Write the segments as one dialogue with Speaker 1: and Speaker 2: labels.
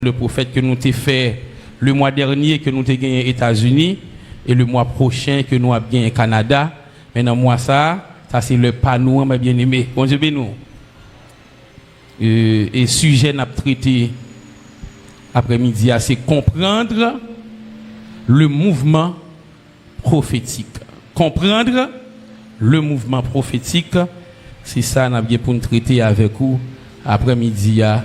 Speaker 1: Le prophète que nous t'ai fait le mois dernier que nous t'ai gagné aux États-Unis et le mois prochain que nous avons gagné au Canada. Maintenant, moi, ça c'est le panneau, ma bien-aimé. Bon Dieu, nous. Et sujet n'a traité après-midi, c'est comprendre le mouvement prophétique. Comprendre le mouvement prophétique, c'est ça n'a bien pour nous traiter avec vous après-midi à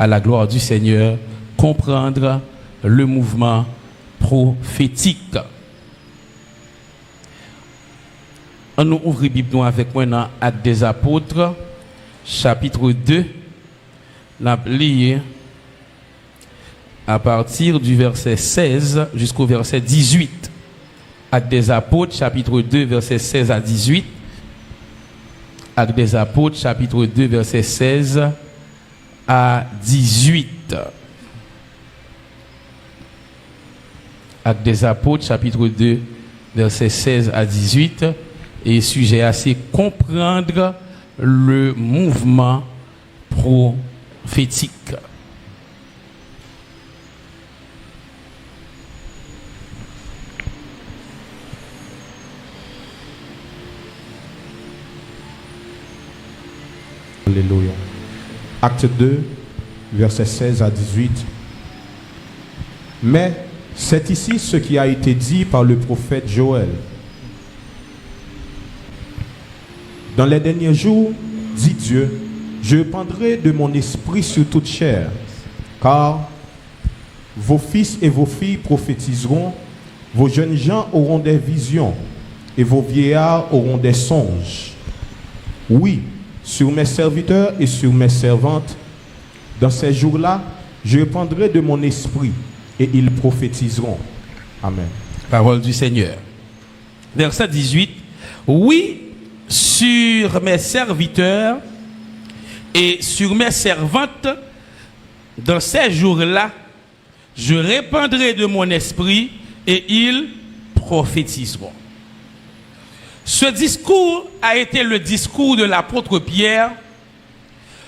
Speaker 1: la gloire du Seigneur. Comprendre le mouvement prophétique. On nous ouvre la Bible avec moi dans Actes des Apôtres, chapitre 2. On lit à partir du verset 16 jusqu'au verset 18. Actes des Apôtres, chapitre 2, verset 16 à 18. Actes des Apôtres, chapitre 2, verset 16 à 18. Actes des Apôtres, chapitre 2, verset 16 à 18. Et sujet assez comprendre le mouvement prophétique.
Speaker 2: Alléluia. Acte 2, verset 16 à 18. Mais c'est ici ce qui a été dit par le prophète Joël. Dans les derniers jours, dit Dieu, je répandrai de mon esprit sur toute chair, car vos fils et vos filles prophétiseront, vos jeunes gens auront des visions, et vos vieillards auront des songes. Oui, sur mes serviteurs et sur mes servantes, dans ces jours-là, je répandrai de mon esprit, et ils prophétiseront. Amen.
Speaker 1: Parole du Seigneur. Verset 18. Oui, sur mes serviteurs et sur mes servantes, dans ces jours-là, je répandrai de mon esprit et ils prophétiseront. Ce discours a été le discours de l'apôtre Pierre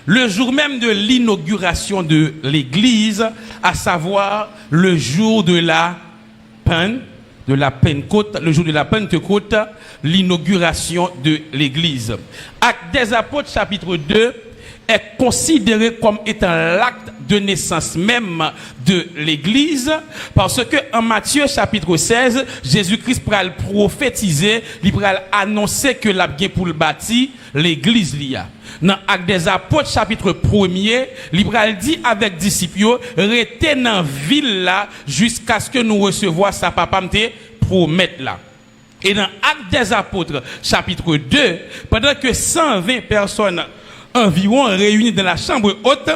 Speaker 1: le jour même de l'inauguration de l'Église, à savoir le jour de la Pentecôte, le jour de la Pentecôte, l'inauguration de l'Église. Actes des Apôtres, chapitre 2, est considéré comme étant l'acte de naissance même de l'Église, parce que en Matthieu chapitre 16, Jésus-Christ pral prophétiser, il pral annoncer que la bien pour le bâti l'Église l'ia. Dans Actes des Apôtres chapitre 1er, il pral dit avec disciples, restez dans ville là jusqu'à ce que nous recevions sa papa m'te promettre là. Et dans Actes des Apôtres chapitre 2, pendant que 120 personnes environ réunis dans la chambre haute,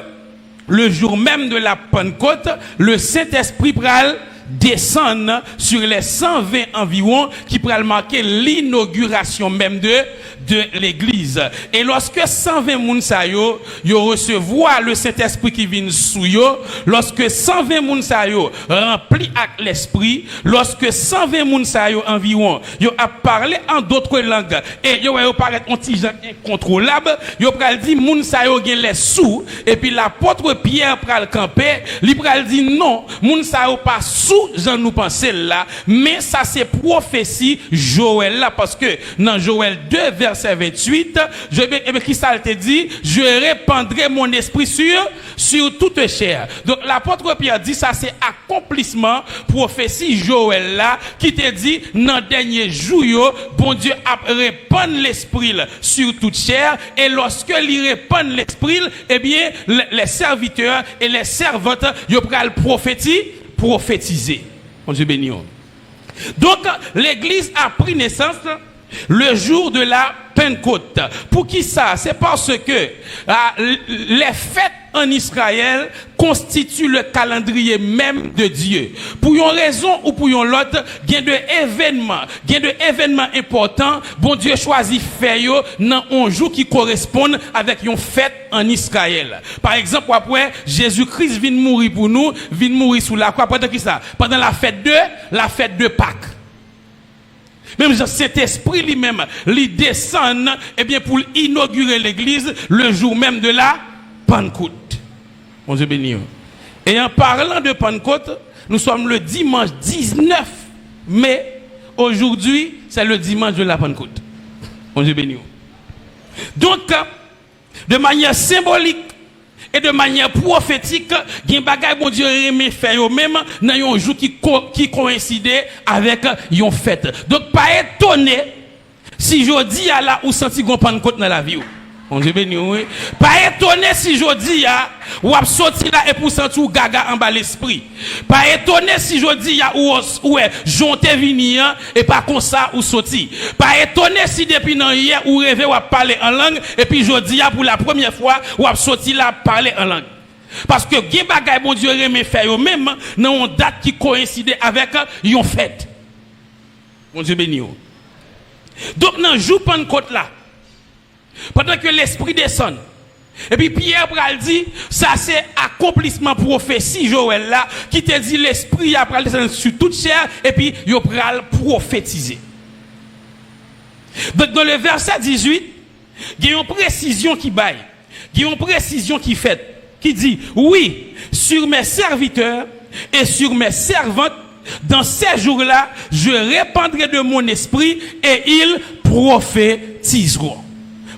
Speaker 1: le jour même de la Pentecôte, le Saint-Esprit pral descendre sur les 120 environ qui pral marquer l'inauguration même de l'église. Et lorsque 120 moun sa yo recevoir le Saint-Esprit qui vient sous yo, lorsque 120 moun sa yo rempli avec l'esprit, lorsque 120 moun sa yo environ yo a parlé en d'autres langues et yo paraître un petit gens incontrôlable, yo pral dit moun sa yo gen les sous, et puis l'apôtre Pierre pral camper, li pral dit non, moun sa yo pas sous j'en nous pensait là, mais ça c'est prophétie Joël là, parce que dans Joël 2 verset 28, qui ça te dit, je répandrai mon esprit sur toute chair. Donc l'apôtre Pierre dit ça c'est accomplissement prophétie Joël là, qui te dit dans dernier jour yo, bon Dieu a répandre l'esprit sur toute chair, et lorsque il répand l'esprit, eh bien les serviteurs et les servantes yo pral prophétiser. Bon Dieu béni. Donc l'église a pris naissance le jour de la Pentecôte. Pour qui ça? C'est parce que les fêtes en Israël constituent le calendrier même de Dieu. Pour une raison ou pour une autre, il y a des événements importants, bon Dieu choisit faire dans un jour qui correspond avec une fête en Israël. Par exemple, après Jésus-Christ vient mourir pour nous, vient mourir sous la croix pendant qui ça? Pendant la fête de Pâques. Même Saint-Esprit lui-même, il descend, eh bien, pour inaugurer l'église le jour même de la Pentecôte. Bon Dieu béni. Et en parlant de Pentecôte, nous sommes le dimanche 19 mai. Aujourd'hui, c'est le dimanche de la Pentecôte. On est béni. Donc, de manière symbolique et de manière prophétique, il y a un bagage bon Dieu aimé faire même dans un jour qui coïncidait avec une fête. Donc, pas étonné si je dis à la ou senti qu'on Pentecôte dans la vie. On est béni, oui. Pas étonné si je dis ou a sorti là et pour sentir ou gaga en bas l'esprit. Pas étonné si je dis ou est jonté vini et pas comme ça ou sorti. Pas étonné si depuis nan hier ou rêvé ou a parler en langue et puis je dis pour la première fois ou a sorti là parler en langue. Parce que gen bagay bon Dieu remet faire même dans une date qui coïncide avec une fête. Bon Dieu béni. Donc dans jour Pentecôte là, pendant que l'esprit descend, et puis Pierre pral dit, ça c'est accomplissement prophétie Joël là, qui te dit l'esprit a pral descendre sur toute chair, et puis il pral prophétiser. Donc dans le verset 18, il y a une précision qui baille, il y a une précision qui fait, qui dit, oui, sur mes serviteurs et sur mes servantes, dans ces jours-là, je répandrai de mon esprit et ils prophétiseront.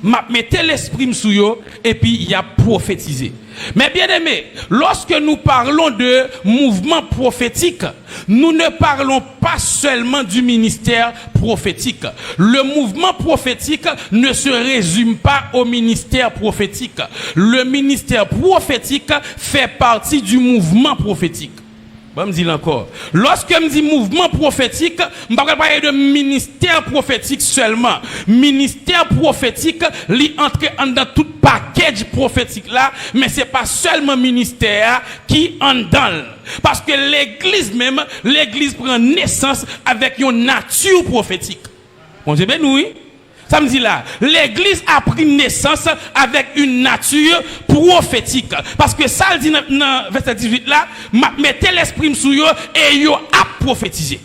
Speaker 1: M'a mettez l'esprit sous yo et puis il y a prophétisé. Mais bien aimé, lorsque nous parlons de mouvement prophétique, nous ne parlons pas seulement du ministère prophétique. Le mouvement prophétique ne se résume pas au ministère prophétique. Le ministère prophétique fait partie du mouvement prophétique. Je me dis encore. Lorsque je me dis mouvement prophétique, je ne parle pas de ministère prophétique seulement. Ministère prophétique, il entre dans tout package prophétique là, mais ce n'est pas seulement ministère qui en dans. Parce que l'église même, l'église prend naissance avec une nature prophétique. On dit ben oui. Ça me dit là, l'église a pris naissance avec une nature prophétique. Parce que ça le dit dans verset 18 là, mettez l'esprit sous yo et yo a prophétisé.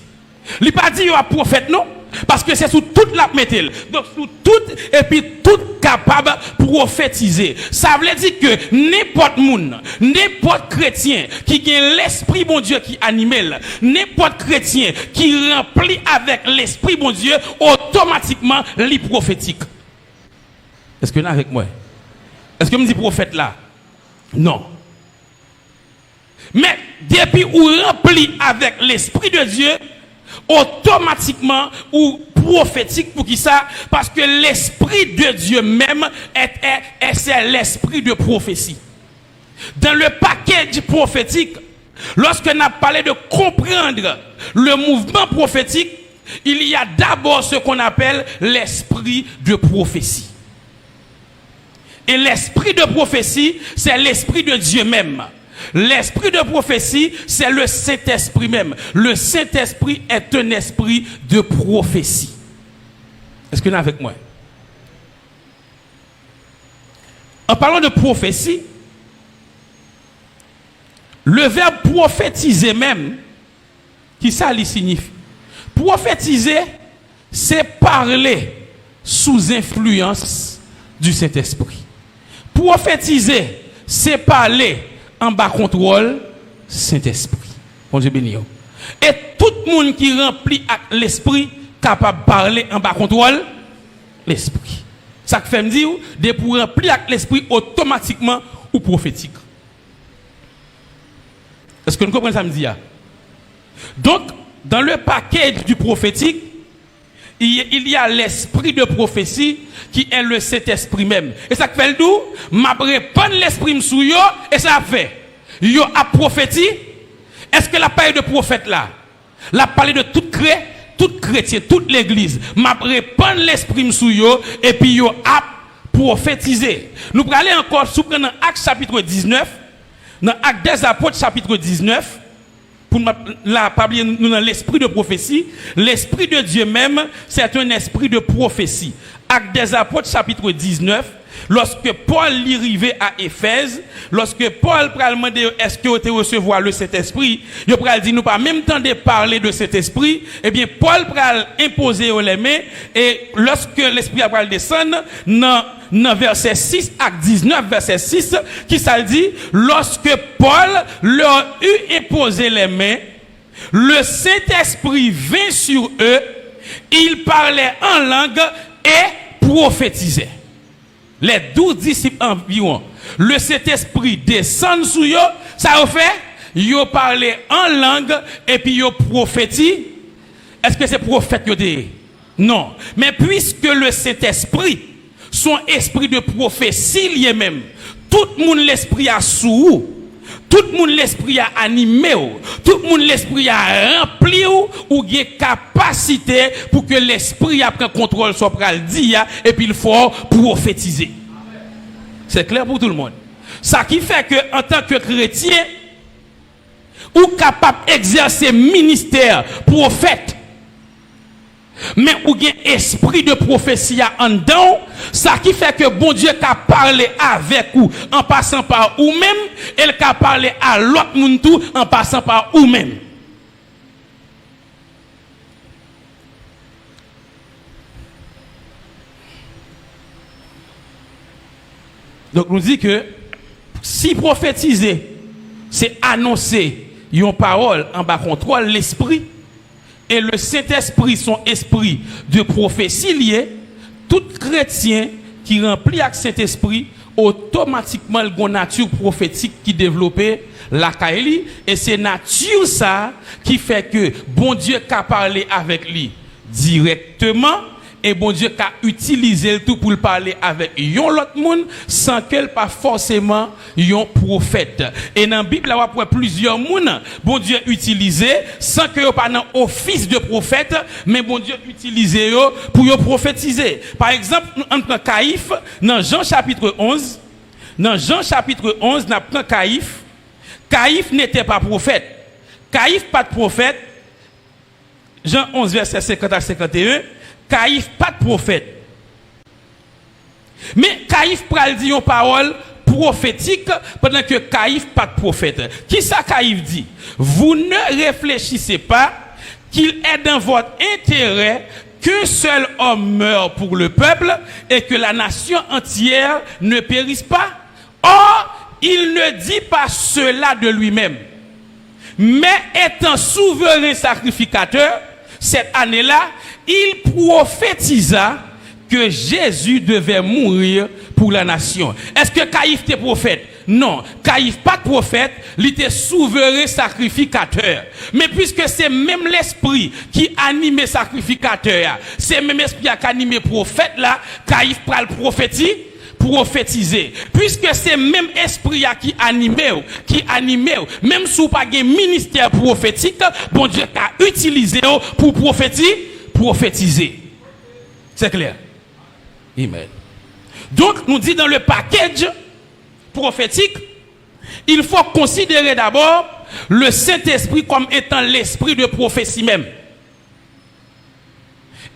Speaker 1: Il pas dit yo a prophète non, parce que c'est sous toute la mettez. Donc sous toute et puis tout capable prophétiser. Ça veut dire que n'importe monde, n'importe chrétien qui a l'esprit bon Dieu qui anime, n'importe chrétien qui remplit avec l'esprit bon Dieu, automatiquement les prophétique. Est-ce que vous êtes avec moi? Est-ce que je me dis prophète là? Non. Mais depuis ou rempli avec l'esprit de Dieu, automatiquement ou prophétique pour qui ça? Parce que l'esprit de Dieu même c'est l'esprit de prophétie. Dans le paquet prophétique, lorsque nous avons parlé de comprendre le mouvement prophétique, il y a d'abord ce qu'on appelle l'esprit de prophétie. Et l'esprit de prophétie, c'est l'esprit de Dieu même. L'esprit de prophétie, c'est le Saint-Esprit même. Le Saint-Esprit est un esprit de prophétie. Est-ce que vous êtes avec moi? En parlant de prophétie, le verbe prophétiser même, qui ça lui signifie? Prophétiser, c'est parler sous influence du Saint-Esprit. Prophétiser, c'est parler en bas contrôle Saint-Esprit. Bon Dieu béni. Et tout le monde qui remplit avec l'esprit capable de parler en bas contrôle l'esprit. Ça fait me dire de pour remplir avec l'esprit automatiquement ou prophétique. Est-ce que nous comprenons ça me dit? Donc dans le paquet du prophétique, il y a l'esprit de prophétie qui est le Saint-Esprit même. Et ça fait le tout, m'a répandre l'esprit sous yo et ça fait. Yo a prophétie. Est-ce que la parole de prophète là? La parole de tout chrétien, toute l'église, m'a répandre l'esprit sous yo et puis yo a prophétisé. Nous allons aller encore sous dans Actes chapitre 19, dans Actes des Apôtres chapitre 19. Pour la parler nous dans l'esprit de prophétie, l'esprit de Dieu même, c'est un esprit de prophétie. Actes des Apôtres chapitre 19, Lorsque Paul l'y arrivé à Éphèse, lorsque Paul pral demander est-ce que vous te recevoir le Saint-Esprit, il pral dit nous pas même temps de parler de cet esprit, eh bien Paul pral imposer les mains et lorsque l'esprit a pral descendre dans verset 6 à 19 verset 6 qui ça dit lorsque Paul leur eut imposé les mains, le Saint-Esprit vint sur eux, ils parlaient en langue et prophétisaient. Les 12 disciples environ, le Saint-Esprit descend sur eux, ça a fait, ils parlaient en langue et puis ils prophétisent. Est-ce que c'est prophète que dit? Non. Mais puisque le Saint-Esprit, son esprit de prophétie lui-même, tout le monde l'esprit a sous, tout le monde l'esprit a animé, tout le monde l'esprit a rempli ou il y a capacité pour que l'esprit a pris contrôle sur le dire et puis il faut prophétiser. C'est clair pour tout le monde. Ça qui fait que en tant que chrétien, ou capable d'exercer ministère prophète, mais ou bien esprit de prophétie en dedans, ça qui fait que bon Dieu a parlé avec vous en passant par vous-même, et il a parlé à l'autre monde tout en passant par vous-même. Donc nous dit que si prophétiser, c'est annoncer une parole en bas contrôle l'esprit, et le Saint-Esprit, son esprit de prophétie lié, tout chrétien qui remplit avec cet esprit, automatiquement une nature prophétique qui développe la Kaili, et c'est nature ça qui fait que bon Dieu a parlé avec lui directement, et bon Dieu a utilisé le tout pour le parler avec yon l'autre monde sans qu'elle pas forcément yon prophète. Et dans la Bible, là, on a plusieurs monde, bon Dieu utilisé sans que yon pas dans office de prophète, mais bon Dieu utilisé yo pour yon prophétiser. Par exemple, on prend Caïphe dans Jean chapitre 11. Dans Jean chapitre 11, on prend Caïphe. Caïphe n'était pas prophète. Caïphe pas de prophète. Jean 11 verset 50 à 51. Caïphe pas de prophète. Mais Caïphe pral dit une parole prophétique pendant que Caïphe pas de prophète. Qui ça Caïphe dit? Vous ne réfléchissez pas qu'il est dans votre intérêt qu'un seul homme meure pour le peuple et que la nation entière ne périsse pas. Or, il ne dit pas cela de lui-même. Mais étant souverain sacrificateur, cette année-là, il prophétisa que Jésus devait mourir pour la nation. Est-ce que Caïphe était prophète? Non. Caïphe pas de prophète, il était souverain sacrificateur. Mais puisque c'est même l'esprit qui anime sacrificateur, c'est même l'esprit qui anime prophète là, Caïphe pral prophétiser. Puisque c'est même esprit qui anime, même si vous pas un ministère prophétique, bon Dieu a utilisé pour prophétiser. C'est clair? Amen. Donc, nous dit dans le package prophétique, il faut considérer d'abord le Saint-Esprit comme étant l'esprit de prophétie même.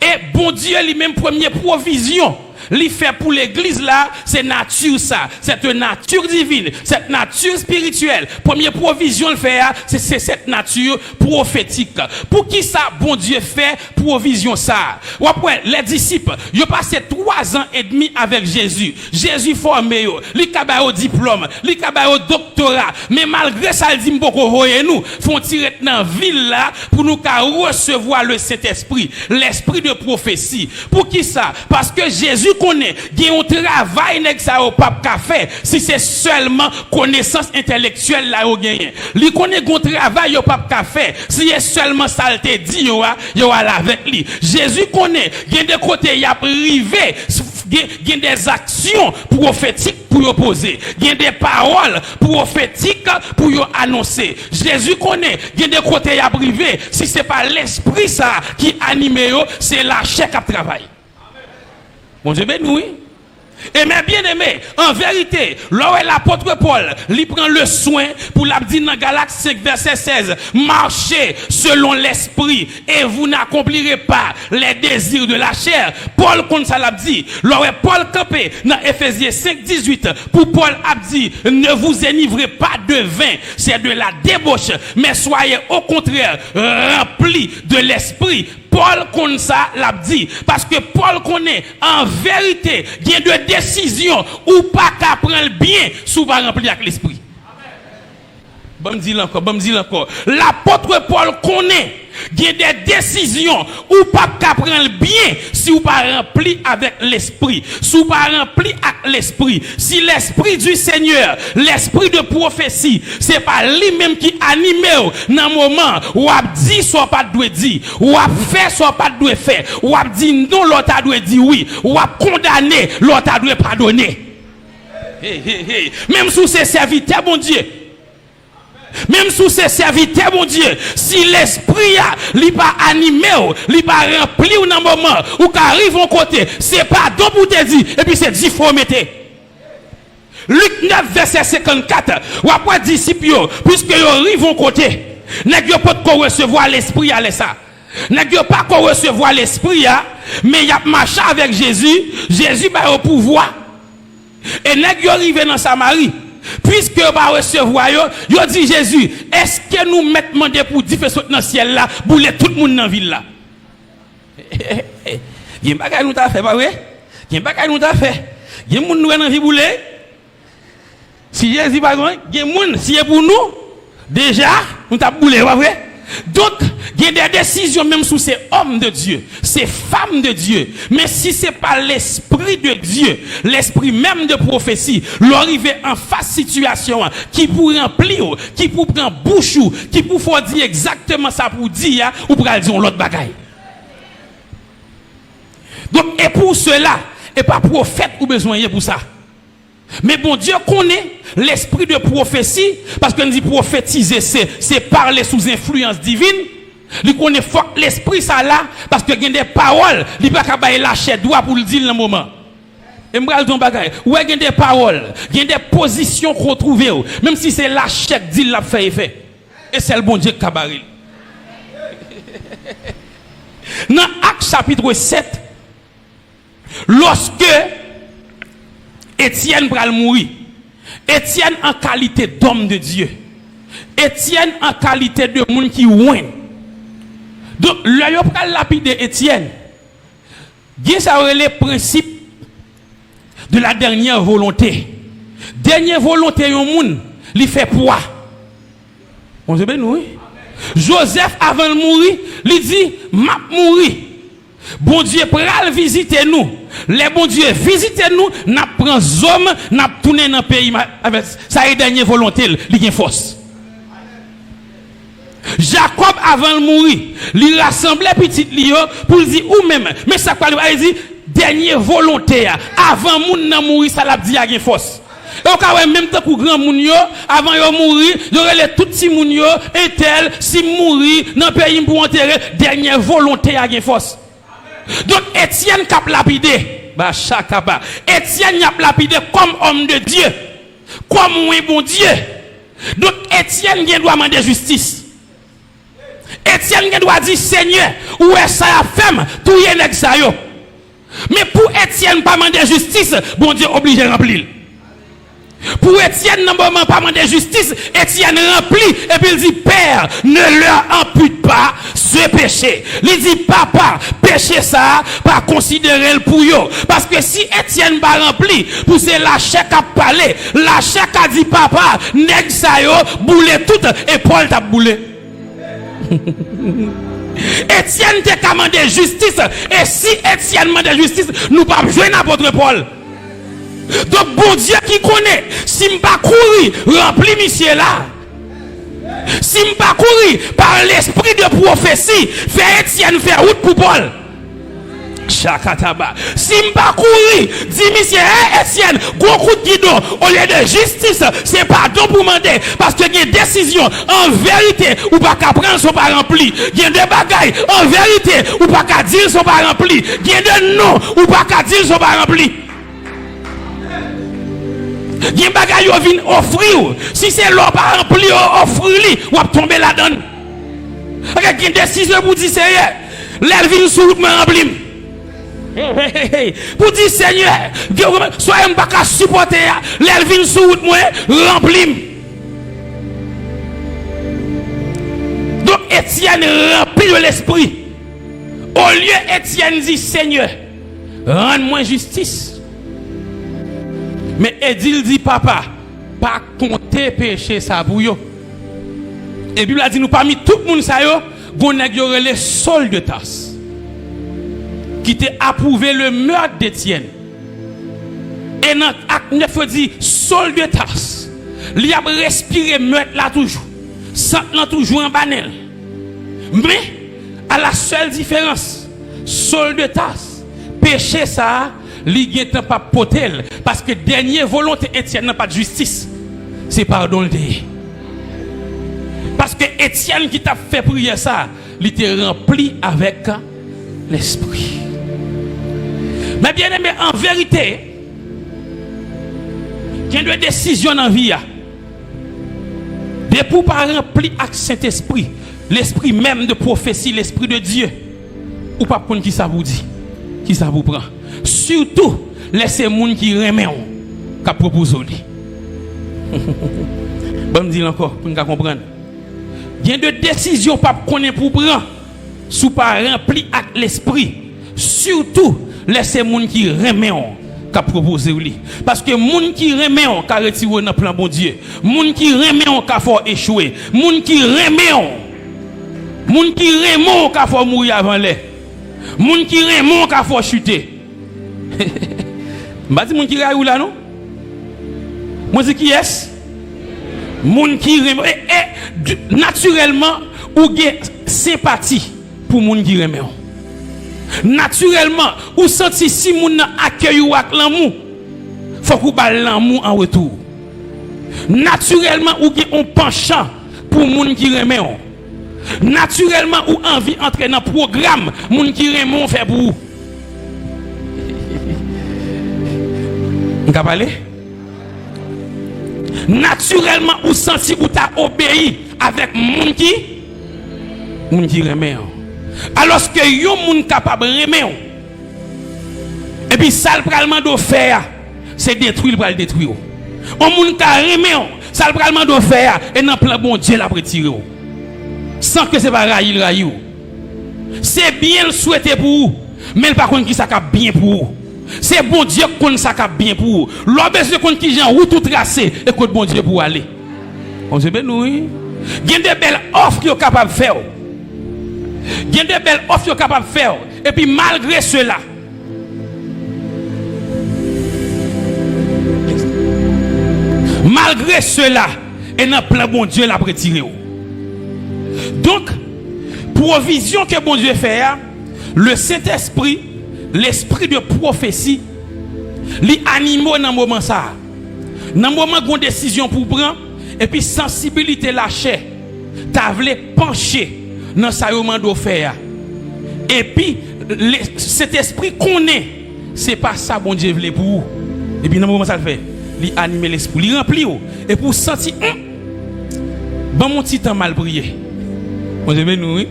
Speaker 1: Et bon Dieu lui-même, première provision, lui fait pour l'église là, c'est nature ça, cette nature divine, cette nature spirituelle. Première provision le fait, c'est cette nature prophétique. Pour qui ça, bon Dieu fait provision ça? Ou après, les disciples, ils ont passé 3 ans et demi avec Jésus. Jésus formé, li kaba au diplôme, li kaba au doctorat, mais malgré ça, il dit m'boko voye nous, font tirer dans ville là pour nous recevoir le Saint-Esprit, l'esprit de prophétie. Pour qui ça? Parce que Jésus connaît, il y a un travail nèg ça au pape qu'a fait, si c'est seulement connaissance intellectuelle là au gagné. Il connaît un travail au pape qu'a fait, si c'est seulement ça te dit yo là avec lui. Jésus connaît, il y a des côtés il a privé, il y a des actions prophétiques pour opposer, il y a des paroles prophétiques pour annoncer. Jésus connaît, il y a des côtés il a privé, si c'est pas l'esprit ça qui anime yo, c'est la chair qui travaille. Bon Dieu béni, oui. Et mes bien-aimés, en vérité, là où l'apôtre Paul, il prend le soin pour la dire dans Galates 5, verset 16, marchez selon l'esprit et vous n'accomplirez pas les désirs de la chair. Paul, comme ça l'a dit, là où Paul campé dans Éphésiens 5, 18, pour Paul a dit, ne vous enivrez pas de vin, c'est de la débauche, mais soyez au contraire remplis de l'esprit. Paul comme ça l'a dit parce que Paul connaît en vérité il y a de décisions ou pas qu'à prendre bien sous pas remplir avec l'esprit. Bon me dire encore. L'apôtre Paul connaît il y a des décisions ou pas qu'à prendre bien si ou pas rempli avec l'esprit. Si ou pas rempli avec l'esprit. Si l'esprit du Seigneur, l'esprit de prophétie, c'est pas lui-même qui anime dans le moment où a dit soit pas doit dire, ou a fait soit pas doit faire, ou a dit non l'autre a doit dire oui, ou a condamné l'autre a doit pardonner. Même sous ses serviteurs bon Dieu. Même sous ses serviteurs, mon Dieu, si l'esprit a, li pas animé, li pas rempli ou dans moment où qu'arrive en côté, c'est pas donc pour te dire, et puis c'est 10 fois mettez. Luc 9, verset 54, ou après disciples, puisque ils arrivent en côté, n'est-ce pas qu'on recevoir l'esprit à ça. N'est-ce pas qu'on recevoir l'esprit, mais il a marché avec Jésus, Jésus va au pouvoir. Et n'est-ce pas arrivé dans Samarie. Puisque va recevoir yo dit Jésus, est-ce que nous mettons demander pour dire dans le ciel là, bouler tout le monde dans la ville là? Il y a pas nous t'a fait pas vrai? Il y a pas nous t'a fait. Il y a monde nous dans vie bouler. Si Jésus pas grand, il y a monde si est pour nous déjà nous t'a bouler pas vrai? Donc, il y a des décisions même sous ces hommes de Dieu, ces femmes de Dieu. Mais si ce n'est pas l'esprit de Dieu, l'esprit même de prophétie, l'arrivée en face situation, qui pour remplir, qui pour prendre bouche, qui pour faire dire exactement ça pour dire, ou pour dire l'autre bagaille. Donc, et pour cela, et pas prophète ou besoin pour ça. Mais bon Dieu connaît l'esprit de prophétie, parce qu'on dit prophétiser, c'est parler sous influence divine. Il connaît fort l'esprit ça là, parce que il y a des paroles, il pas capable lâcher droit pour le dire dans le moment. Et m'bral ton bagay, ouais il y a des paroles, il y a des positions qu'on trouve, même si c'est lâcher dit l'a fait effet. Et c'est le bon Dieu qui a barré. Dans Actes chapitre 7, lorsque Étienne pral mourir. Étienne en qualité d'homme de Dieu. Étienne en qualité de monde qui ouin. Donc, le yo pral lapider Étienne. Bien ça le principe de la dernière volonté. Dernière volonté yon moun, li fait poids. On se ben nous. Joseph avant de mourir, li dit m'a mourir. Bon Dieu pral visiter nous. Les bon Dieu visitez nous, n'a prend homme, n'a tourné dans le pays avec sa dernière volonté, il y a force. Jacob avant de mourir, il rassemblait petit lion pour dire ou même, mais ça quoi il dit dernière volonté avant moun nan mourir ça l'a dit il y a force. Et au même temps que grand moun yo avant yo mourir, yo relè tout petit moun yo et tel si mourir dans le pays pour enterrer dernière volonté a gen force. Donc Étienne cap lapidé, bah chakaba. Étienne a lapidé comme homme de Dieu, comme un bon Dieu. Donc Étienne doit demander justice. Étienne doit dire Seigneur, où est ça la femme, tout y est ça yo. Mais pour Étienne pas demander justice, bon Dieu obligé de remplir. Pour Étienne, non moment pas demander justice, Étienne remplit et puis il dit Père, ne leur impute pas ce péché. Il dit Papa, péché ça, pas considérer le pour eux. Parce que si Étienne pas rempli, pour c'est la chèque à parler, la chèque a dit Papa, nèg ça yo, boule tout et Paul t'a boulé. Étienne t'a commandé justice et si Étienne demande justice, nous pas jouer n'importe Paul. Donc bon Dieu qui connaît, si je ne pas courir, rempli monsieur là. Si je ne pas courir par l'esprit de prophétie, fait Étienne faire route pour Paul. Chakataba. Si je ne pas courir, dis monsieur, Étienne, gros coup de guidon, au lieu de justice, c'est pardon pour demander. Parce que il y a des décisions, en vérité, ou pas qu'à prendre sont pas remplis. Il y a des bagailles, en vérité, ou pas qu'à dire sont pas remplis. Il y a des noms, ou pas qu'à dire sont pas remplis. Il y a des bagages qui viennent offrir. Si c'est l'eau pas rempli, offrir, ou va tomber là-dedans. Il y a une décision pour dire Seigneur, l'elle vient sur route, me remplir. Pour dire Seigneur, soyez pas qu'à supporter, l'elle vient sur route, moi, remplir. Donc Étienne rempli de l'esprit. Au lieu Étienne dit Seigneur, rends-moi justice. Mais Edil dit papa, pas compter péché ça pour yo. Et Bible a dit nous parmi tout le monde ça yo, gon nèg yo relé Saul de Tarse qui t'a approuvé le meurtre d'Étienne. Et dans acte 9 dit Saul de Tarse, il a respiré meurtre là toujours. Sang là toujours en banel. Mais à la seule différence, Saul de Tarse, péché ça li gen pas potel parce que dernière volonté Étienne n'a pas de justice, c'est pardon le déé. Parce que Étienne qui t'a fait prier ça, il était rempli avec l'esprit. Mais bien aimé, en vérité, il y a des décisions dans la vie. Des pour pas rempli avec Saint-Esprit, l'esprit même de prophétie, l'esprit de Dieu, ou pas prendre qui ça vous dit, qui ça vous prend. Surtout, laissez les gens qui remettent qu'à proposer. Bon, me dire encore, pour nous comprendre. Il y a des décisions pas qu'on pour prendre, sous pas rempli avec l'esprit. Surtout, laissez les gens qui remettent qu'à proposer. Parce que les gens qui remettent qu'à retirer dans le plan bon Dieu, les gens qui remettent qu'à faire échouer, les gens qui remettent qu'à faire mourir avant les, les gens qui remettent qu'à faire chuter. Je dis qui est là non? Moi dis qui est? Moun qui naturellement ou gen sympathie pour moun qui remet. Naturellement ou senti si moun accueille ou ak l'amour, faut qu'on ba l'amour en retour. Naturellement ou gen un penchant pour moun qui remet. Naturellement ou envie entrer dans programme moun qui remet fait pour vous. On va parler? Naturellement, ou senti ou t'as obéi avec moun qui remet. Alors que yon moun capable remet. Et puis ça le pralement do faire, c'est détruire le détruire. On moun ka remet, ça le pralement do faire et dans plan bon Dieu la retirer. Sans que c'est pas raïl. C'est bien le souhaiter pour vous, mais par contre qui ça cap bien pour vous. C'est bon Dieu qu'on ça cap bien pour vous. L'obéissance qu'on qui gens route tout tracé et que bon Dieu pour aller. On se ben nous. Il y a des belles offres qui sont capables de faire. Il y a des belles offres qui sont capables de faire et puis malgré cela et dans plein bon Dieu l'a retiré. Donc provision que bon Dieu fait, le Saint-Esprit, l'esprit de prophétie, li animo dans moment ça. Dans moment gon décision pour prendre et puis sensibilité lâcher, t'a vle pencher dans sa moment faire. Et puis cet esprit connaît, c'est pas ça bon Dieu veut pour vous. Et puis dans moment ça le fait, li animer l'esprit, li rempli et pour sentir bon mon petit temps mal prié. On aime nous oui.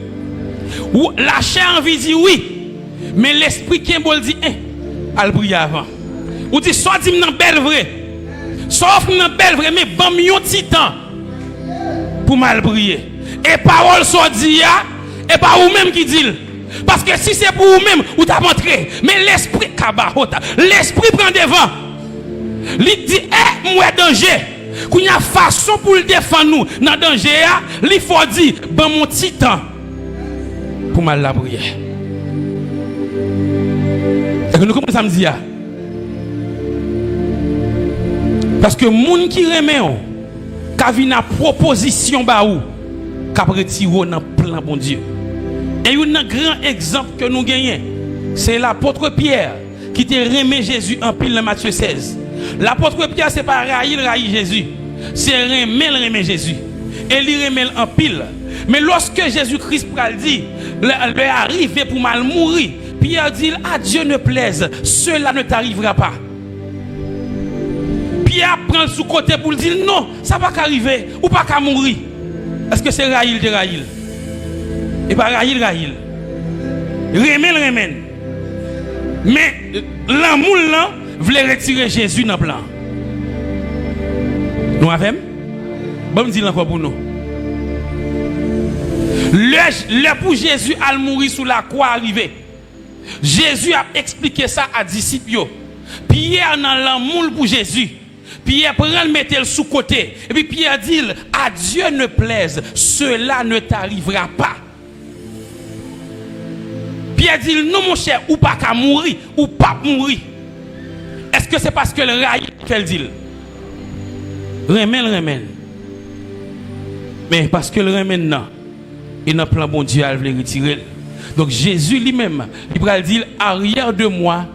Speaker 1: Ou lâcher envie dit oui. Mais l'esprit qui est dit, al briller avant. Ou dit, soit dit, non, belle vrai. Sauf non, belle vrai, mais bon, un petit temps pour mal briller. Et parole soit dit, et pas vous-même qui dit. Parce que si c'est pour vous-même, vous t'avez montré. Mais l'esprit, l'esprit prend devant. Il dit, moi, danger. Qu'il y a façon pour le défendre nous dans le danger, il faut dire, bon, mon petit temps pour mal la briller. Et que nous commençons à me dire. Parce que moun qui remet, qui vient à proposition baou, qui retire dans plan bon Dieu. Et un grand exemple que nous gagnons, c'est l'apôtre Pierre qui te remet Jésus en pile dans Matthieu 16. L'apôtre Pierre, c'est pas raïl Jésus, c'est remet Jésus. Et il remet en pile. Mais lorsque Jésus-Christ dit, le arrivé pour mal mourir, Pierre dit, à Dieu ne plaise, cela ne t'arrivera pas. Pierre prend le sous-côté pour dire non, ça va pas arriver, ou pas qu'à mourir. Est-ce que c'est Raïl de Raïl? Et pas Raïl. Remène. Mais l'amour là voulait retirer Jésus dans le plan. Nous avons? Bon, me dit encore pour nous. Le pour Jésus à mourir sous la croix arrivé. Jésus a expliqué ça à disciples. Pierre dans l'amour pour Jésus. Pierre prend le mettre sous côté. Et puis Pierre dit, à Dieu ne plaise, cela ne t'arrivera pas. Pierre dit, non mon cher, ou pas qu'à mourir, ou pas mourir. Est-ce que c'est parce que le rail qu'elle dit? Remène. Mais parce que le remène non, il n'a plan bon Dieu à le retirer. Donc Jésus lui-même, il va dire, arrière de moi,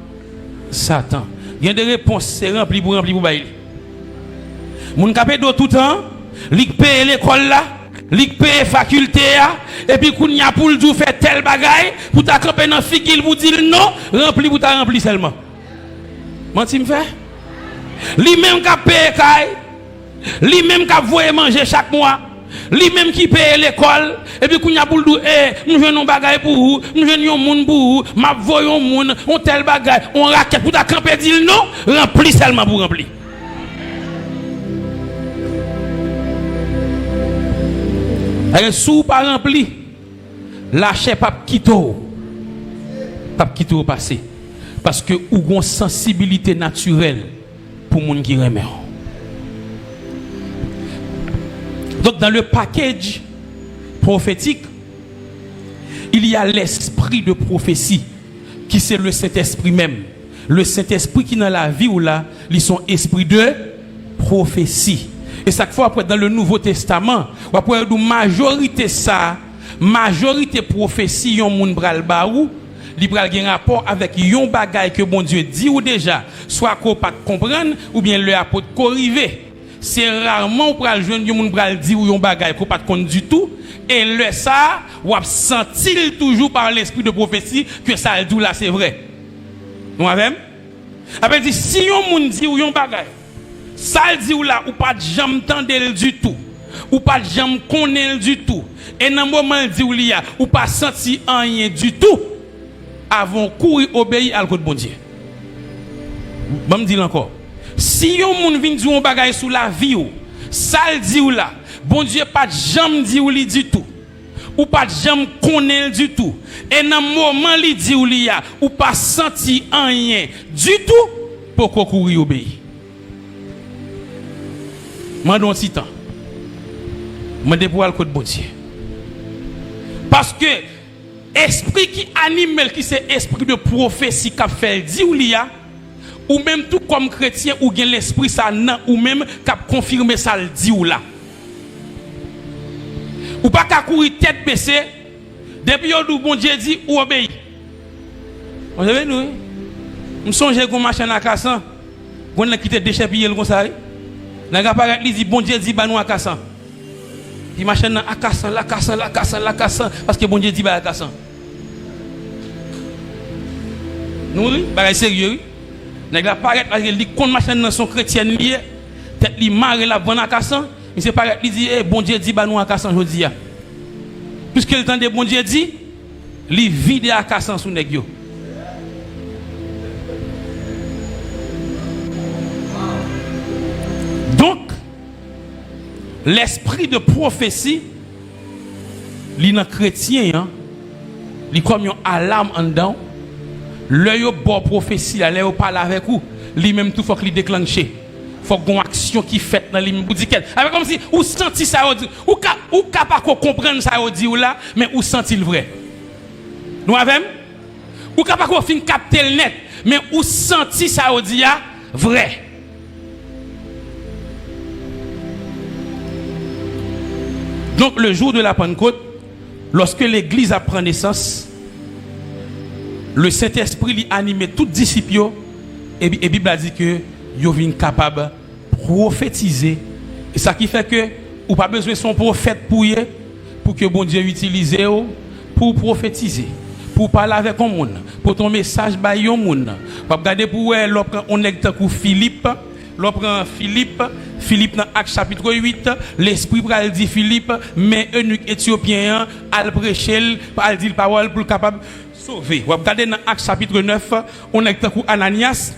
Speaker 1: Satan. Il y a des réponses, c'est rempli pour bailler. Mon capé d'eau tout le temps, il paye l'école là, il paye faculté là, et puis qu'on y a pour le faire tel bagaille, pour ta camper dans figil pour dire non, rempli pour ta rempli seulement. Menti me fait? Lui-même qui paye caille, lui-même qui voye manger chaque mois, lui-même qui paye l'école, et puis qu'on y a pour le dire, nous venons bagaille pour vous, nous venons moun pour vous, m'a voyons moun, on tel bagaille, on raquette pour ta camper dire non, rempli seulement pour remplir. Sous pas rempli, lâchez pas quito au passé, parce que ou une sensibilité naturelle pour moun qui remet. Donc dans le package prophétique, il y a l'esprit de prophétie qui c'est le Saint-Esprit même. Le Saint-Esprit qui dans la vie ou là, ils sont esprit de prophétie. Et chaque fois après dans le Nouveau Testament, après une majorité prophétie yon moun bral baou, li bral gen rapport avec yon bagay que bon Dieu dit ou déjà, soit qu'on pas comprendre ou bien le apôtre corrivé. C'est rarement ou pral joindre yon moun bral dit ou yon bagay qu'on pas comprendre du tout et le ça ou a senti toujours par l'esprit de prophétie que ça dit là c'est vrai. Nous avons après dit si yon moun dit ou yon bagay ça dit ou là ou pas jamais entendre du tout ou pas jamais connaître du tout et dans moment dit ou là ou pas senti rien du tout avant courir obéir à l'autre bon Dieu. Bon me dit encore si yon moun vinn di un bagay sous la vie ou ça dit ou là bon Dieu pas jamais dit ou li du tout ou pas jamais connaître du tout et dans moment li dit ou là ou pas senti rien du tout pour courir obéir. Mandons un petit temps. Mandez pour le code bon Dieu. Parce que esprit qui anime, qui c'est esprit de prophétie qui fait dit ou liya, ou même tout comme chrétien ou gen l'esprit ça nan ou même qui confirmer ça le dit ou là. Ou pas qu'à courir tête baissée depuis où bon Dieu dit ou obéit. Vous savez nous, me songe qu'on machin à cassan, qu'on a quitté déchet pied comme ça. N'a pas paraît li dit bon Dieu dit ba nous à cassan. Puis machin à cassan, la cassan parce que bon Dieu dit ba à cassan. Nous bagay sérieux. N'a pas paraît parce que li kon machin dans son chrétien lié, tête li marre la bonne à cassan, il c'est paraît li dit bon Dieu dit ba nous à cassan jodi a. Puisque le temps de bon Dieu dit, li vide à cassan sous nèg yo. Donc, l'esprit de prophétie, li nan chrétien, li comme une alarme en dedans, le yo bon prophétie, le yo parle avec vous, li même tout faut que li déclenche. Faut qu'on action qui fait dans li vous dit avec comme si ou senti ça ou capable comprendre ça dit ou là, mais ou senti le vrai. Nous avons ou capable fin capter le net, mais ou senti ça dit vrai. Donc le jour de la Pentecôte, lorsque l'église a pris naissance, le Saint-Esprit lui animait tout disciples et Bible a dit que yo vinn capable prophétiser. Et ça qui fait que ou pas besoin de son prophète pour que bon Dieu utilise pour prophétiser, pour parler avec un monde, pour ton message ba yon monde. Pas regarder pour l'autre on est tant que Philippe l'on prend Philippe dans Acte chapitre 8, l'esprit pral dit Philippe, mais eunuque éthiopien, al prêcher, al dire parole pour capable sauver. Vous regardez dans Acte chapitre 9, on est avec Ananias,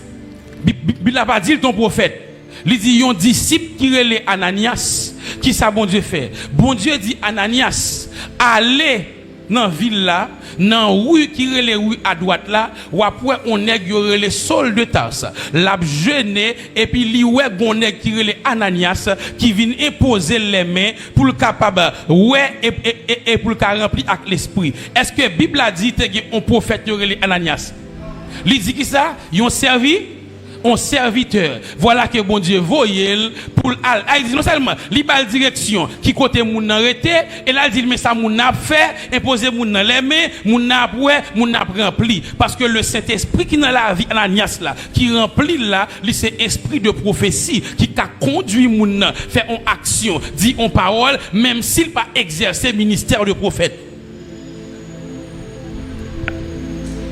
Speaker 1: il n'a pas dit ton prophète. Il dit un disciple qui relève Ananias, qui ça bon Dieu fait. Bon Dieu dit Ananias, allez dans la ville là, dans la rue qui relève rue à droite là, ou après on est relève Saul de Tarse. L'a jeûné et puis li ouais gon nèg qui relève Ananias qui vient imposer les mains pour le capable ouais et pour le remplir avec l'esprit. Est-ce que la Bible a dit que un prophète relève Ananias? Il dit qui ça? Ils ont servi un serviteur. Voilà que bon Dieu voyait pour il dit non seulement li bal direction qui côté moun arrêté et là il dit mais ça moun a fait imposer moun dans les mains moun a ouais moun a rempli parce que le Saint-Esprit qui dans la vie Ananias là qui remplit là c'est esprit de prophétie qui a conduit moun faire une action dit en parole même s'il pas exercer ministère de prophète.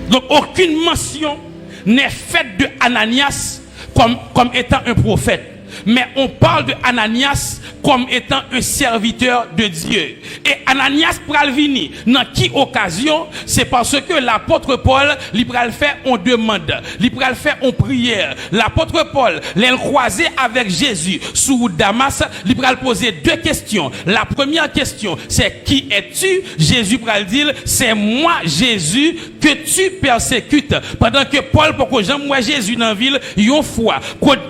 Speaker 1: Donc aucune mention n'est faite de Ananias comme étant un prophète. Mais on parle de Ananias comme étant un serviteur de Dieu. Et Ananias pral vini, dans qui occasion? C'est parce que l'apôtre Paul, il pral faire on demande, il pral faire on prière. L'apôtre Paul, l'elle croisé avec Jésus sous Damas, il pral poser deux questions. La première question, c'est qui es-tu? Jésus pral dire, c'est moi Jésus que tu persécutes. Pendant que Paul, pour que j'aime Jésus dans la ville, yon fois,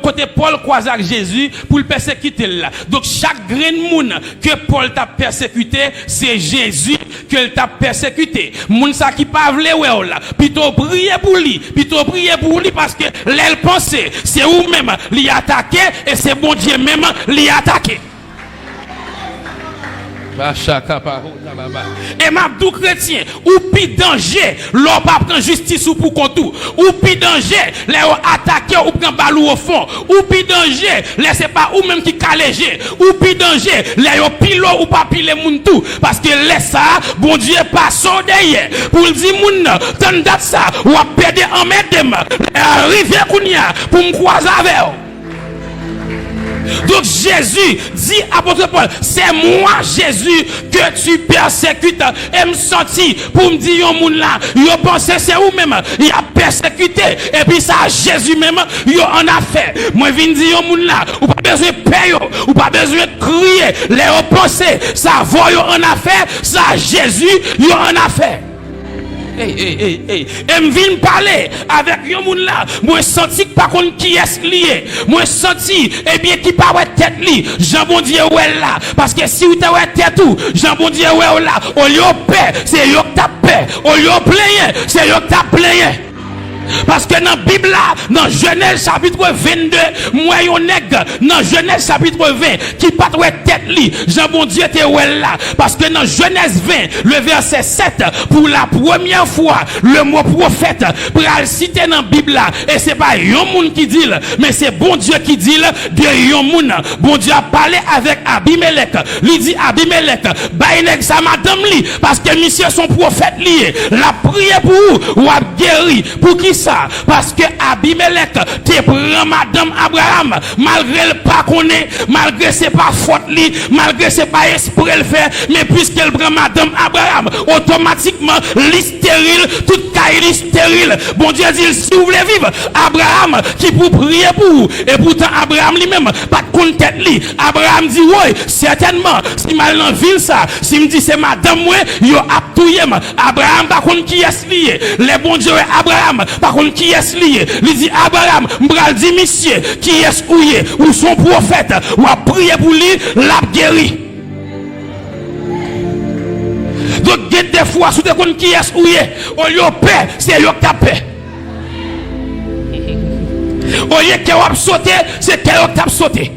Speaker 1: côté Paul croise avec Jésus pour le persécuter là. Donc chaque grain de monde que Paul t'a persécuté, c'est Jésus que t'a persécuté. Moun sa qui pas vle ouais là, plutôt prier pour lui parce que l'elle pensait c'est ou même l'y attaquer et c'est bon Dieu même l'y attaquer. Et m'a dou chrétien ou pi danger l'on pas prend justice ou pour compte ou pi danger les attaquer ou prend balle au fond ou pi danger laissez pas ou même qui caléger ou pi danger les pilo ou pas pile moun tout parce que laisse ça bon Dieu passe derrière pour dire moun tant date ça ou a perdre en medem arriver kounya pour me croiser avec. Donc Jésus dit à apôtre Paul, c'est moi Jésus que tu persécutes et me senti pour me dire yon moun là, yo pense c'est ou même, il a persécuté et puis ça Jésus même, yo en a fait. Moi vinn dire yon moun là, ou pas besoin de payer, ou pas besoin de crier, les penser, ça va yo en a fait, ça Jésus yo en a fait. Et me vient parler avec yon moun là, moi senti pas kon qui est lié, moi senti et bien qui pas ouais tête li, Jean bon Dieu ouais là parce que si ou ta ouais tête tout, Jean bon Dieu ouais là, au lieu paix, c'est yo qui t'a paix, au lieu plaigner, c'est yo qui t'a plaigner. Parce que dans la Bible, dans Genèse chapitre 22, moi yon nèg dans Genèse chapitre 20 qui pas ouais tête li, Jean bon Dieu te ouais là parce que dans Genèse 20, le verset 7 pour la première fois, le mot prophète pral citer dans la Bible là et c'est pas yon moun qui dit mais c'est bon Dieu qui dit de yon moun. Bon Dieu a parlé avec Abimelech. Lui dit Abimelech, bay nèg sa madame li parce que monsieur son prophète lié. La prière pour ou a guéri pour qui ça parce que Abimelech te prend madame Abraham malgré le pas connaît malgré c'est pas faute li malgré c'est pas esprit le faire mais puisqu'elle prend madame Abraham automatiquement li stérile toute caille stérile. Bon Dieu dit si vous voulez vivre Abraham qui pour prier pour vous et pourtant Abraham lui-même pas de tête li. Abraham dit oui certainement si mal dans ville ça si me dit c'est madame moi yo aptouye Abraham pas contre qui est lié les bon Dieu Abraham par contre qui est lié il dit Abraham m'bral dit monsieur qui est ouillé ou son prophète ou a prié pour lui l'a guéri. Donc des fois sous te connait qui est ouillé au lieu paix c'est yo qui paix au lieu que on sauter c'est qu'elle a sauté.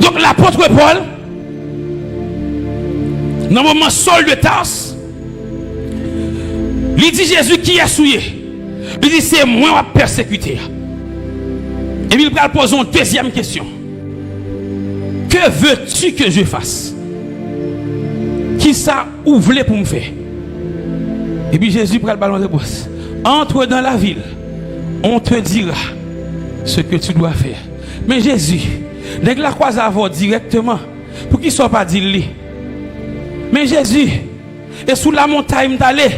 Speaker 1: Donc l'apôtre Paul dans le moment Saul de Tarse, il dit Jésus qui est souillé. Il dit c'est moi qui vais persécuter. Et puis il va poser une deuxième question. Que veux-tu que je fasse? Qui ça ou voulez pour me faire? Et puis Jésus prend le ballon de réponse. entre dans la ville, on te dira ce que tu dois faire. Mais Jésus, dès que la croise avant directement, pour qu'il ne soit pas dit. Mais Jésus, et sous la montagne, m'allé,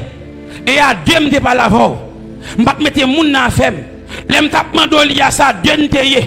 Speaker 1: et à deux m'te pas l'avant, m'pas mettre mon dans la femme, l'aime tapement d'oli à ça, deux n'teye.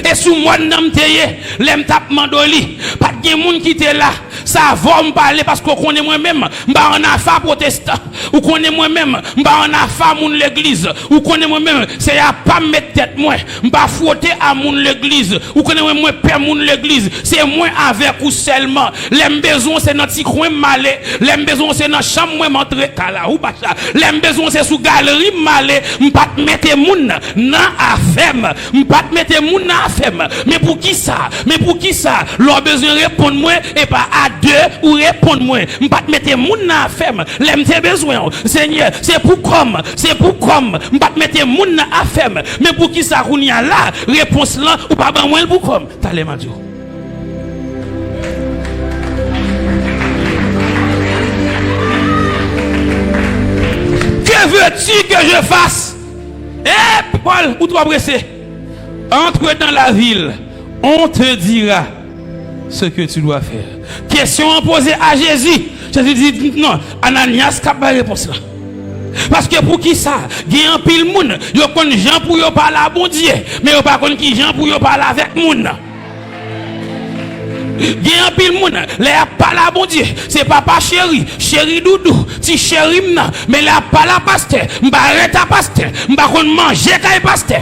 Speaker 1: Et sous moi n'amteye, l'aime tapement d'oli, pas de monde qui était là, ça va me parler parce qu'on connaît moi-même, m'ba en affaire protestant, ou connaît moi-même, m'ba en affaire mon l'église, ou connaît moi-même, c'est à pas mettre tête moi, m'ba frotter à mon l'église, ou connaît moi père mon l'église, c'est moi avec ou seulement, l'aime besoin c'est dans petit coin malé, l'aime besoin c'est dans chambre moi m'entrer kala ou pas ça, l'aime besoin c'est sous galerie malé, m'pas mettre moun nan affaire, m'pas mettre moun nan affaire, mais pour qui ça? Mais pour qui ça? Leur besoin répondre moi et pas à deux ou répondre moi, m'pas mettre moun nan affaire, l'aime tes besoins, Seigneur, c'est pour comme, m'pas mettre moun nan affaire, mais pour qui ça qu'on y a là, réponse là ou pas ben moi pour comme, t'as les madio. Que veux-tu que je fasse? Eh, Paul, où tu vas presser? Entre dans la ville, on te dira ce que tu dois faire. Question posée à Jésus. Jésus dit non, Ananias n'a pas réponse là. Parce que pour qui ça? Il y a un pile monde, il y a des gens pour y parler à bon Dieu, mais il n'y a pas qui gens pour y parler avec monde. Il y a un pile monde, les pas la bon Dieu, c'est papa chéri doudou, ti chéri mna, mais les pas la pasteur, m'ba arrêter à pasteur, m'ba kon manger kay pasteur.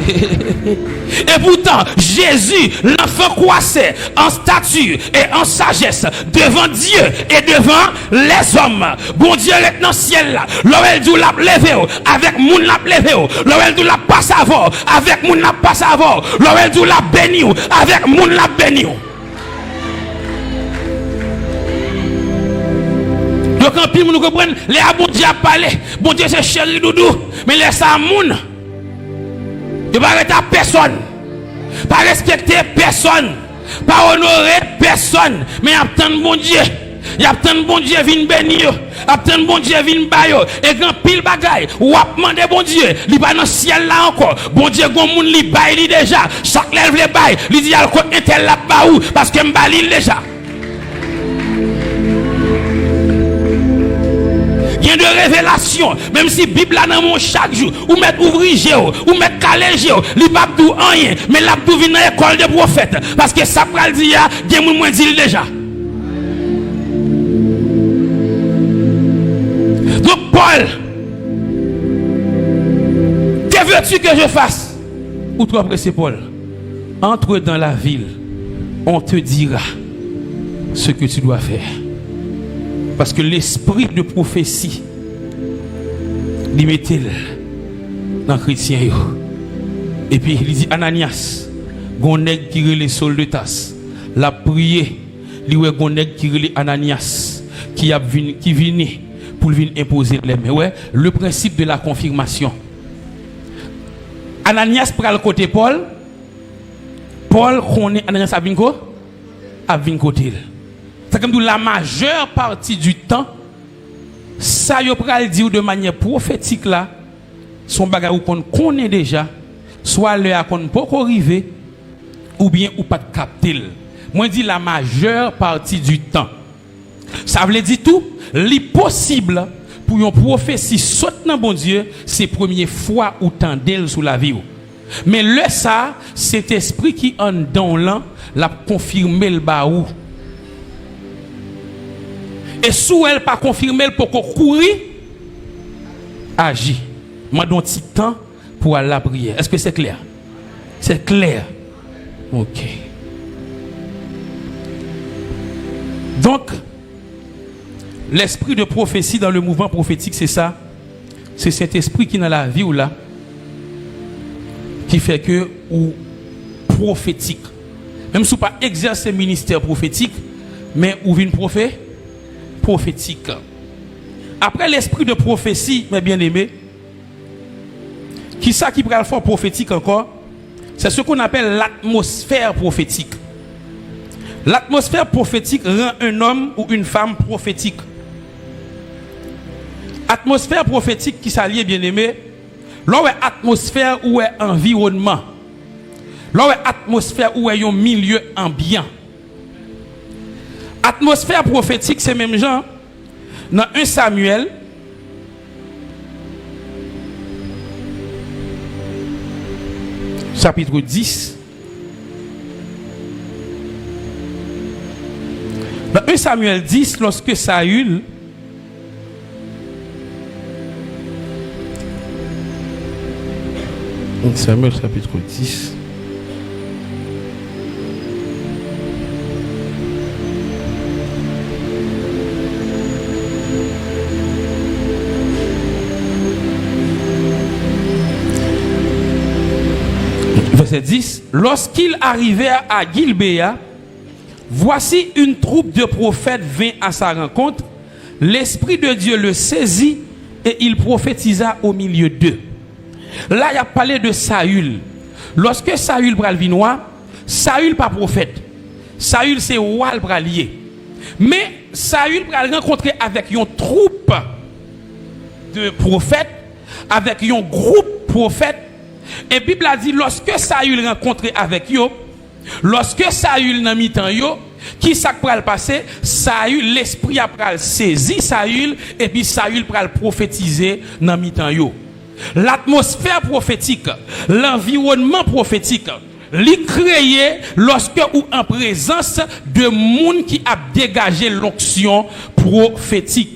Speaker 1: Et pourtant, Jésus, l'enfant croissait en stature et en sagesse devant Dieu et devant les hommes. Bon Dieu est dans le ciel là. L'oreille du l'a levé avec moun l'a levé. L'oreille du l'a passe avant avec moun l'a passe avant. L'oreille du l'a béni avec moun l'a béni. Donc en plus nous comprenons les bon Dieu a parlé. Bon Dieu c'est chéri doudou, mais laisse ça moun. Il ne va pas arrêter personne, pas respecter personne, pas honorer personne, mais il y a tant de bon Dieu, il y a tant de bon Dieu vient bénir, il y a tant de bon Dieu vient bailler, et quand pile bagaille, ou a demandé bon Dieu, il va dans le ciel là encore, bon Dieu gon moun li baille déjà, chaque lèvre le baille, il dit al côté tel là ba ou parce que m'balil déjà. Il y a de révélation, même si Bible là dans mon chaque jour, ou mettre ouvrier, ou mettre calégé, li pas tout rien, mais la tout vient dans l'école des prophètes, parce que ça pral dire, il y a moun moins dit déjà. Donc Paul, que veux-tu que je fasse? Ou toi pressé Paul, entre dans la ville, on te dira ce que tu dois faire. Parce que l'esprit de prophétie, il mettait dans le chrétien. Et puis il dit Ananias, gonèg qui relè Saul de Tarse, la prié, il y a gonèg qui relè Ananias, qui vient pour venir imposer les mains. Ouais, le principe de la confirmation. Ananias prend le côté Paul, Paul connaît Ananias à venir côté. C'est comme la majeure partie du temps, ça y pral dire de manière prophétique là, son bagage qu'on connaît déjà, soit le qu'on pas arriver, ou bien ou pas de capter. Moi dis la majeure partie du temps. Ça veut dire tout, l'impossible pour une prophétie saute dans bon Dieu, c'est la première fois où tendel sous la vie. Mais le ça, cet esprit qui en dans l'an, l'a confirmé le baou. Et sous elle pas confirmer pour qu'on courir, agit. Moi donne petit temps pour aller à la prière. Est-ce que c'est clair? C'est clair. OK. Donc l'esprit de prophétie dans le mouvement prophétique, c'est ça. C'est cet esprit qui est dans la vie ou là qui fait que ou prophétique. Même si vous pas exercer ministère prophétique, mais ou vient prophétique. Après l'esprit de prophétie, mes bien-aimés, qui ça qui prend le fort prophétique encore? C'est ce qu'on appelle l'atmosphère prophétique. L'atmosphère prophétique rend un homme ou une femme prophétique. Atmosphère prophétique qui s'allie bien aimé. Là où est atmosphère où est environnement. Là où est atmosphère où est un milieu ambiant. Atmosphère prophétique c'est même genre dans 1 Samuel chapitre 10. Dans 1 Samuel 10, lorsque Saül Samuel chapitre 10. Verset 10. Lorsqu'il arrivait à Gilbéa, voici une troupe de prophètes vint à sa rencontre. L'Esprit de Dieu le saisit et il prophétisa au milieu d'eux. Là, il a parlé de Saül. Lorsque Saül pral vinois, Saül pas prophète. Saül c'est roi pralier. Mais Saül pral rencontrer avec une troupe de prophètes, avec un groupe prophète. Et la Bible a dit lorsque Saül rencontré avec eux, lorsque Saül n'a mis temps yo, qui ça pral passer? Saül, l'esprit a pral saisi Saül et puis Saül pral prophétiser dans mi-temps yo. L'atmosphère prophétique, l'environnement prophétique, li créé lorsque ou en présence de monde qui a dégagé l'onction prophétique.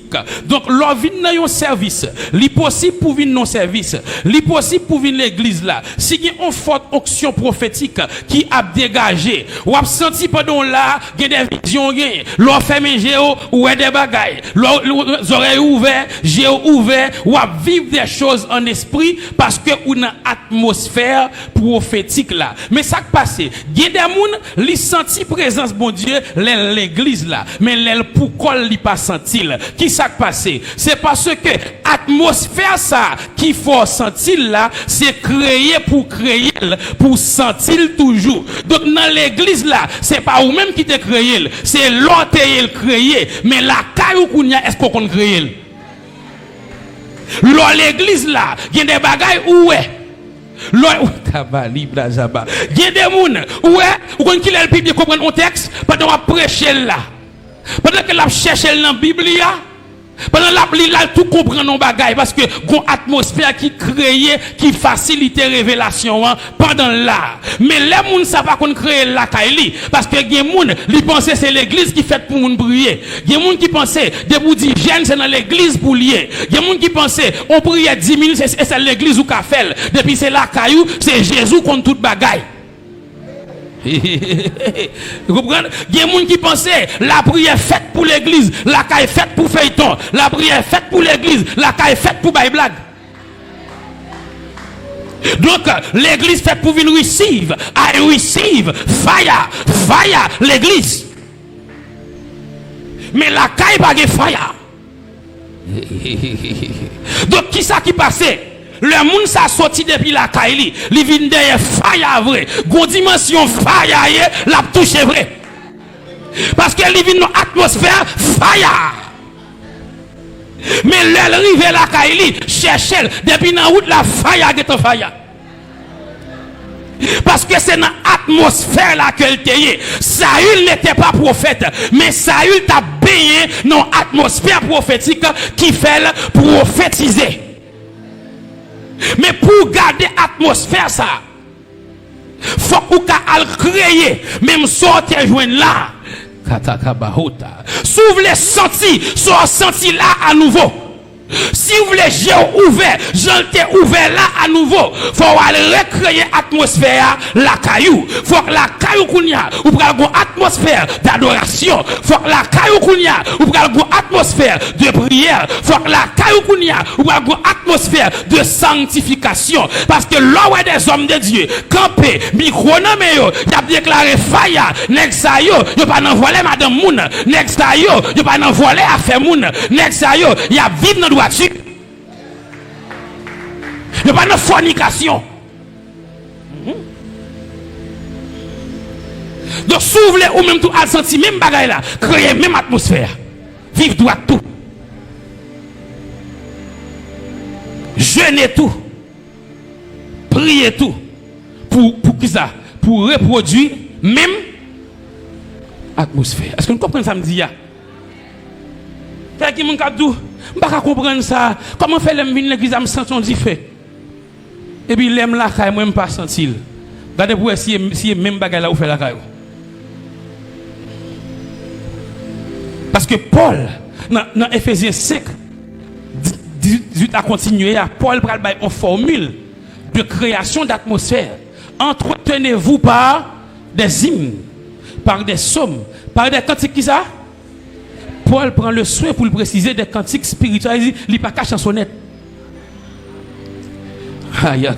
Speaker 1: Donc, l'on vient dans un service, li possible pour venir dans service, li possible pour venir l'église là. Si il y a une forte onction prophétique qui a dégagé, ou a senti pendant là, il y a des visions, l'on fait mes géo, ou des bagailles, les oreilles ouvertes, géo ouvert, ou a vivre des choses en esprit parce que ou une atmosphère prophétique là. Mais ça qui passe, il y a des gens qui senti présence bon Dieu l'église là, mais l'elle pour col li pas sentir. Qui ça qui passe? C'est parce que atmosphère ça qu'il faut sentir là, c'est créé pour sentir toujours. Donc dans l'église là, c'est pas vous même qui te créé, c'est l'autre qui le créé, mais la caillou kounya est-ce qu'on créé? L'église là, il y a des bagailles où est il y a des gens qui ont le comprendre un texte pendant qu'on prêche là. Pendant que la cherche dans la Bible, pendant la tout comprendre nos bagailles parce que une atmosphère qui crée, qui facilite révélation pendant là. Mais les gens ne savent pas qu'on crée la caille parce que les gens ils pensent c'est l'église qui fait pour nous prier. Les gens qui pensent de vous dire jeune c'est dans l'église pour lier. Les gens qui pensent on prie 10 minutes c'est l'église ou qu'a fait. Depuis c'est la caillou, c'est Jésus contre toute bagaille. Vous comprenez? Il y a des gens qui pensent la prière faite pour l'église, la caille faite pour feuilleton, la prière faite pour l'église, la caille faite pour bail blague. Donc l'église faite pour venir receive, I receive fire, fire l'église. Mais la caille pas de fire. Donc qui ça qui passait? Le monde ça sorti depuis la caille, li vient derrière fire vrai, gon dimension fire la touche vrai. Parce que li vient dans atmosphère fire. Mais l'arrivée la caille, chercher depuis dans route la fire get fire. Parce que c'est dans l'atmosphère là qu'elle était. Saül n'était pas prophète, mais Saül t'a baigné dans l'atmosphère prophétique qui fait prophétiser. Mais pour garder l'atmosphère ça, faut qu'on créer, même sortir joindre là. Si vous voulez sentir là à nouveau. Si vous voulez j'ai ouvert, j'en ouvert là à nouveau. Faut aller recréer atmosphère la caillou. Faut que la caillou kounya ou pral gon atmosphère d'adoration. Faut que la caillou kounya ou pral gon atmosphère de prière. Faut que la caillou kounya ou pral gon atmosphère de sanctification. Parce que là où des hommes de Dieu campé micro nan yo, y a déclaré fire. Next sa yo pas nan voler madame moun. Next sa yo pas nan voler affaire moun. Next sa yo y a vivre dans voiture. Il n'y a pas de fornication. Donc, si vous voulez, ou même tout, à sentir même bagaille là, créer même atmosphère. Vivre droit tout. jeûner tout, prier tout, pour qui ça? Pour reproduire même atmosphère. Est-ce que vous comprenez ça me dit? Quelqu'un m'a dit, je ne peux pas comprendre ça. Comment faire l'homme venir l'église à me sentir différent? Et puis l'homme là, je ne peux pas sentir. Regardez pour si même bagage là où fait la caille. Parce que Paul, dans Ephésiens 5, 18 à continuer, Paul parle en formule de création d'atmosphère. Entretenez-vous par des hymnes, par des psaumes, par des cantiques qui ça? Paul prend le soin pour le préciser des cantiques spirituels, il n'y a pas qu'à chansonnette. Aïe,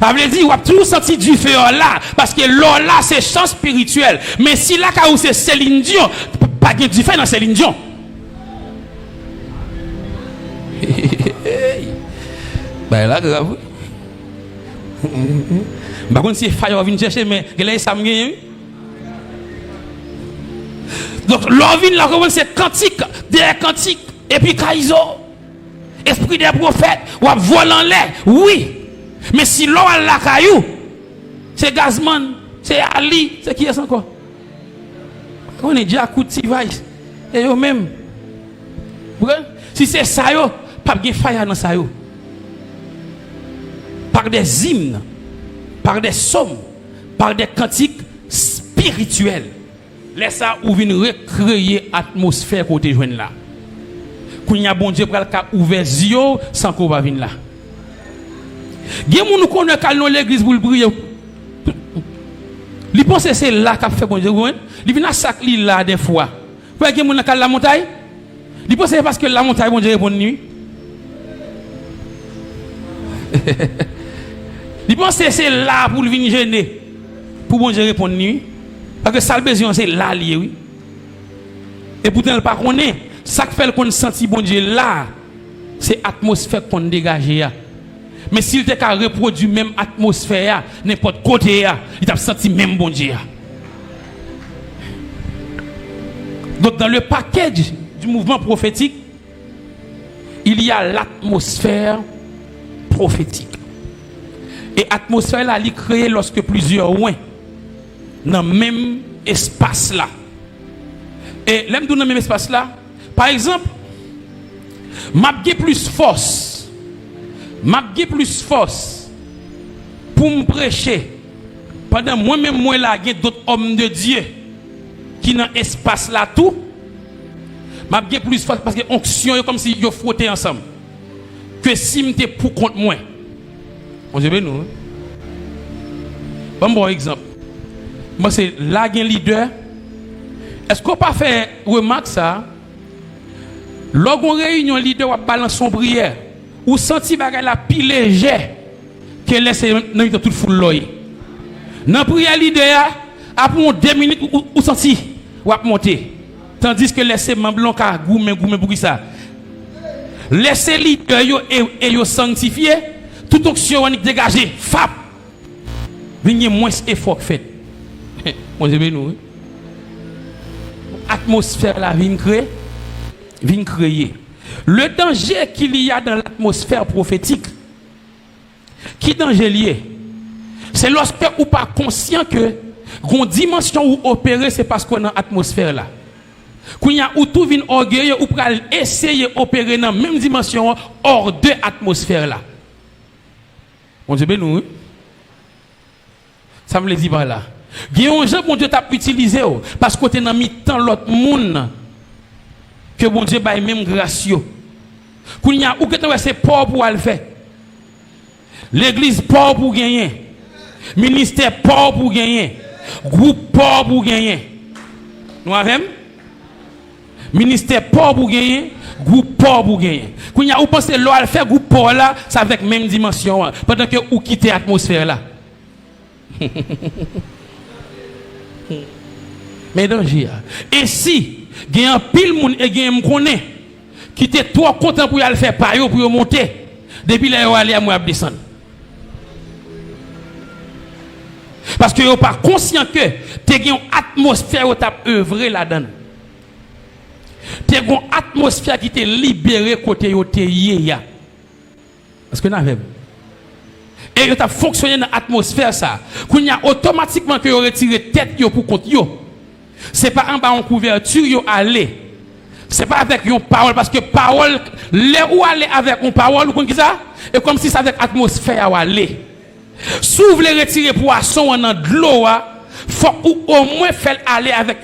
Speaker 1: ça veut dire, on a toujours senti du feu là, parce que l'or là, c'est chant spirituel. Mais si là, c'est Céline Dion, pas de du feu dans Céline Dion. Ben là, grave. Par contre, si Fire vient chercher, mais là, ça me gagne. Donc, l'or vient là, c'est cantique, des cantiques, et puis Kaizo. Esprit des prophètes, ou à voler en l'air, oui. Mais si l'on a la caillou, c'est Gazman, c'est Ali, c'est qui est encore? On est déjà coup de Tivaïs, et eux même. Si c'est ça, pas de fire dans ça. Par des hymnes, par des psaumes, par des cantiques spirituels. Laisse ça ou vient recréer atmosphère côté joindre là. Quand il y a bon Dieu pour ouvrir les yeux sans qu'on va venir là. Il y a des gens qui connaissent dans l'église pour le prier. Ils pensent que c'est là qu'a fait bon Dieu. Ils viennent à sac là des fois. Vous voyez qu'il y a des gens qui la montagne. Ils pensent que c'est parce que la montagne bon Dieu répond nuit. Ils pensent que c'est là pour venir gêner. Pour bon Dieu répondre nuit. Parce que ça le besoin c'est là lié oui. Et pourtant il pas connaît. Ça qui fait qu'on senti bon Dieu là, c'est l'atmosphère qu'on dégage. Mais s'il était qu'à reproduire même atmosphère, n'importe côté, il a senti même bon Dieu. Donc dans le package du mouvement prophétique, il y a l'atmosphère prophétique. Et l'atmosphère là, elle est créée lorsque plusieurs ouins dans le même espace là. Et l'aime dans le même espace là. Par exemple, m'a plus force pour me prêcher pendant moi-même moi là il y a d'autres hommes de Dieu qui dans espace là tout m'a plus force parce que onction comme si yo frotté ensemble que si m'était pour contre moi. On sait nous. Bon exemple. Moi c'est là un leader. Est-ce qu'on pas fait remarque ça? Lorsqu'on réunion leader ou balance son prière, ou senti bagay la pile léger que laisse dans toute foule loy. Dans prière leader après 2 minutes ou senti ou a monter. Tandis que laisser membre blanc ka goumé pour qui ça. Laisser leader yo et yo sanctifié, toute onction dégagé, fap. Venez moins effort fait. On sait nous. Atmosphère la vient créer. Le danger qu'il y a dans l'atmosphère prophétique, qui danger lié? C'est lorsque ou pas conscient que une dimension où opérer c'est parce qu'on a atmosphère là. Quand il y a ou tout vient orgueilleux ou pral essayer opérer dans même dimension hors de atmosphère là. On dit nous. Ça me le dit par là. Il y a un gens bon Dieu t'a utilisé parce que tu es dans mi-temps l'autre monde que bon Dieu baille même gracieux. Quand il y a ou que c'est pauvre pour le faire. L'église pauvre pour gagner. Ministère pauvre pour gagner. Groupe pauvre pour gagner. Nous avons ministère pauvre pour gagner, groupe pauvre pour gagner. Quand il y a ou pensez l'eau à faire groupe pauvre là, c'est avec même dimension pendant que ou quitter l'atmosphère là. Mais danger. Et si il y a un pile monde et il connaît qui était trop content pour y aller faire par pour monter depuis là il aller à moi descendre. Parce que vous pas conscient que tu as une atmosphère où tu as œuvré là-dedans. Tu as une atmosphère qui t'est libéré côté où tu es. Est-ce que nous avons? Et il a fonctionné dans l'atmosphère ça. Qu'on y a automatiquement que vous retirez tête yo pour compte yo. C'est pas en bas en couverture yo aller. C'est pas avec une parole parce que parole les ou aller avec une parole ou qui ça et comme si c'est avec atmosphère ou aller. Si vous voulez retirer poisson dans de l'eau, faut au moins faire aller avec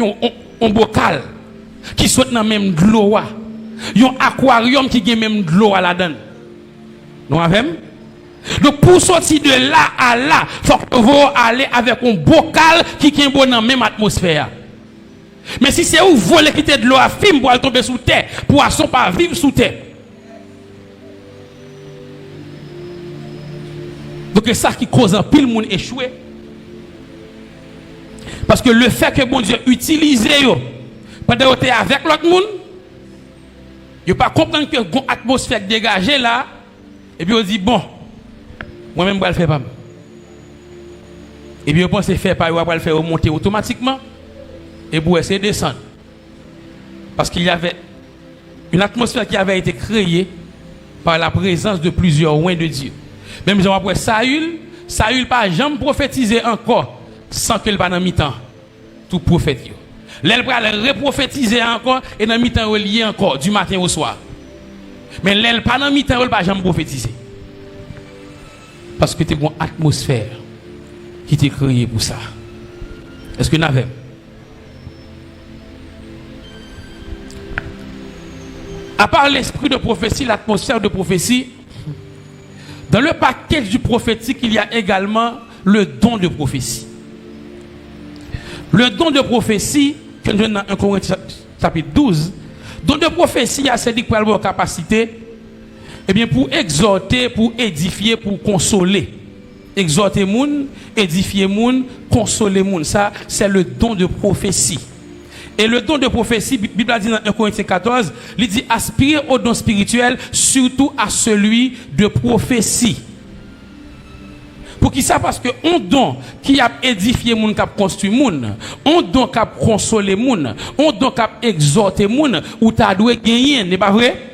Speaker 1: un bocal qui soit dans même de l'eau. Un aquarium qui a même de l'eau là-dedans. Nous avons? Donc pour sortir de là à là, il faut que vous aller avec un bocal qui est dans la même atmosphère. Mais si c'est où vous voulez quitter de l'eau à film pour aller tomber sous terre, poisson pas vivre sous terre. Donc c'est ça qui cause un pile monde échouer. Parce que le fait que bon Dieu utilise yo pendant que avec l'autre monde, yo pas comprendre que une atmosphère dégagée là et puis on dit bon moi-même je vais le faire pas. Et puis je pense faire pas, je vais le faire remonter automatiquement et pour essayer de descendre. Parce qu'il y avait une atmosphère qui avait été créée par la présence de plusieurs oins de Dieu. Même genre après Saül pas jamais prophétisé encore sans qu'il pas dans mi-temps tout prophète. L'elle va reprophétiser encore et dans mi-temps relié encore du matin au soir. Mais l'elle pas dans mi-temps elle pas jamais prophétiser. Parce que tu as une atmosphère qui t'est créée pour ça. Est-ce que nous avons? À part l'esprit de prophétie, l'atmosphère de prophétie, dans le package du prophétique, il y a également le don de prophétie. Le don de prophétie, que nous avons dans 1 Corinthiens chapitre 12, don de prophétie, il y a cette capacité. Eh bien, pour exhorter, pour édifier, pour consoler. Exhorter moun, édifier moun, consoler moun. Ça, c'est le don de prophétie. Et le don de prophétie, la Bible dit dans 1 Corinthiens 14, il dit aspirer au don spirituel, surtout à celui de prophétie. Pour qui ça? Parce que on don qui a édifié moun, qui a construit moun, on don qui a consolé moun, on don qui a exhorté moun, ou t'as doué gagner, n'est pas vrai?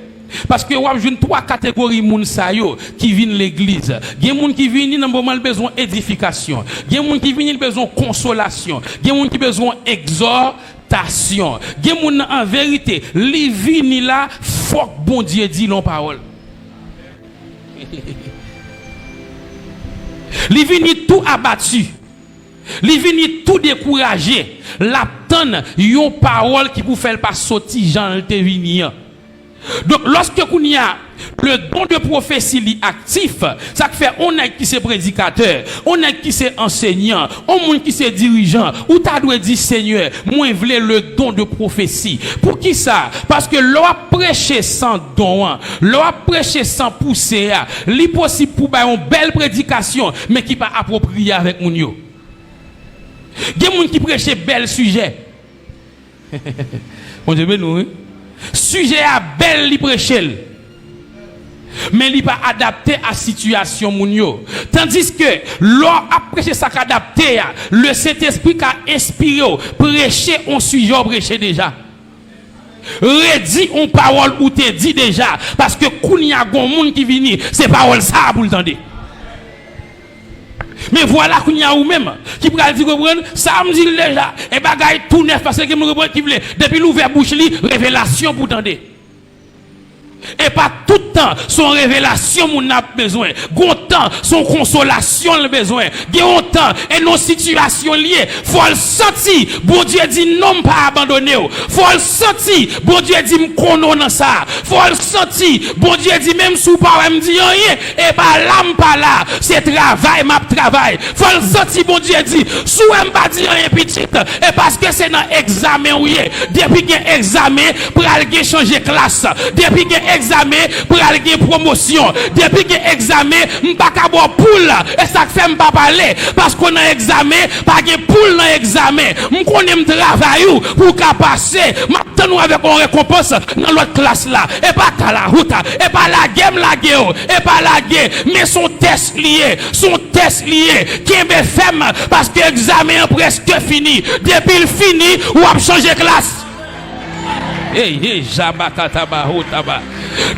Speaker 1: Parce que vous avez trois catégories de gens qui viennent à l'église. Il y a des gens qui viennent dans moment besoin d'édification. Il y a des gens qui viennent besoin de consolation. Il y a des gens qui besoin d'exhortation. Il y a des gens en vérité, les viennent là, faut que bon Dieu dit leur parole. Les viennent tout abattu. Les viennent tout découragé. L'attendent une parole qui vous fait pas sortir Jean te venir. Donc, lorsque vous y a le don de prophétie actif, ça fait on est qui c'est prédicateur, on est qui c'est enseignant, on est qui c'est dirigeant, ou t'as doit dire Seigneur, moi je veux le don de prophétie. Pour qui ça? Parce que l'on prêcher sans don, l'on prêcher sans pousser, l'impossible pour une belle prédication, mais qui pas approprié avec mon yo. Il y a des gens qui prêchent bel sujet. On dit nous, oui. Sujet à belle li prêcher mais il pas adapté à situation moun yo, tandis que l'on a prêché ça qu'adapté le Saint-Esprit qui a inspiré prêcher on sujet prêcher déjà redit on parole ou te dit déjà parce que kounya gon moun qui vini c'est parole ça pour l'entendre. Mais voilà qu'on y a ou même qui pourrait dire comprendre ça me dit déjà et bagaille tout neuf parce que me reprend qui voulait depuis l'ouvert bouche li révélation pour tendre. Et pas tout le temps son révélation mon a besoin. Gon temps son consolation le besoin. Gon temps et nos situations liées. Faut le sentir. Bon Dieu dit non pas abandonner. Faut le sentir. Bon Dieu dit me connaît dans ça. Faut le sentir. Bon Dieu dit même sous pas me dit rien et pas là pas là. C'est travail m'a travail. Faut le sentir. Bon Dieu dit sous me pas dire rien petit et parce que c'est dans examen oui. Depuis qu'il examen pour aller changer classe. Depuis qu'il examen pour aller promotion. Depuis que examen, m'pas ka boire poule et ça fait m'pas parler parce qu'on a examen, pas de poule dans examen. M'connaît travail pour ka passer, m'attend avec une récompense dans l'autre classe là. Et pas ta la route, et pas la game la guerre, et pas la guerre, mais son test lié qui est femme parce que examen est presque fini. Depuis le fini, ou a changer classe. Hey, jabakataba hotaba.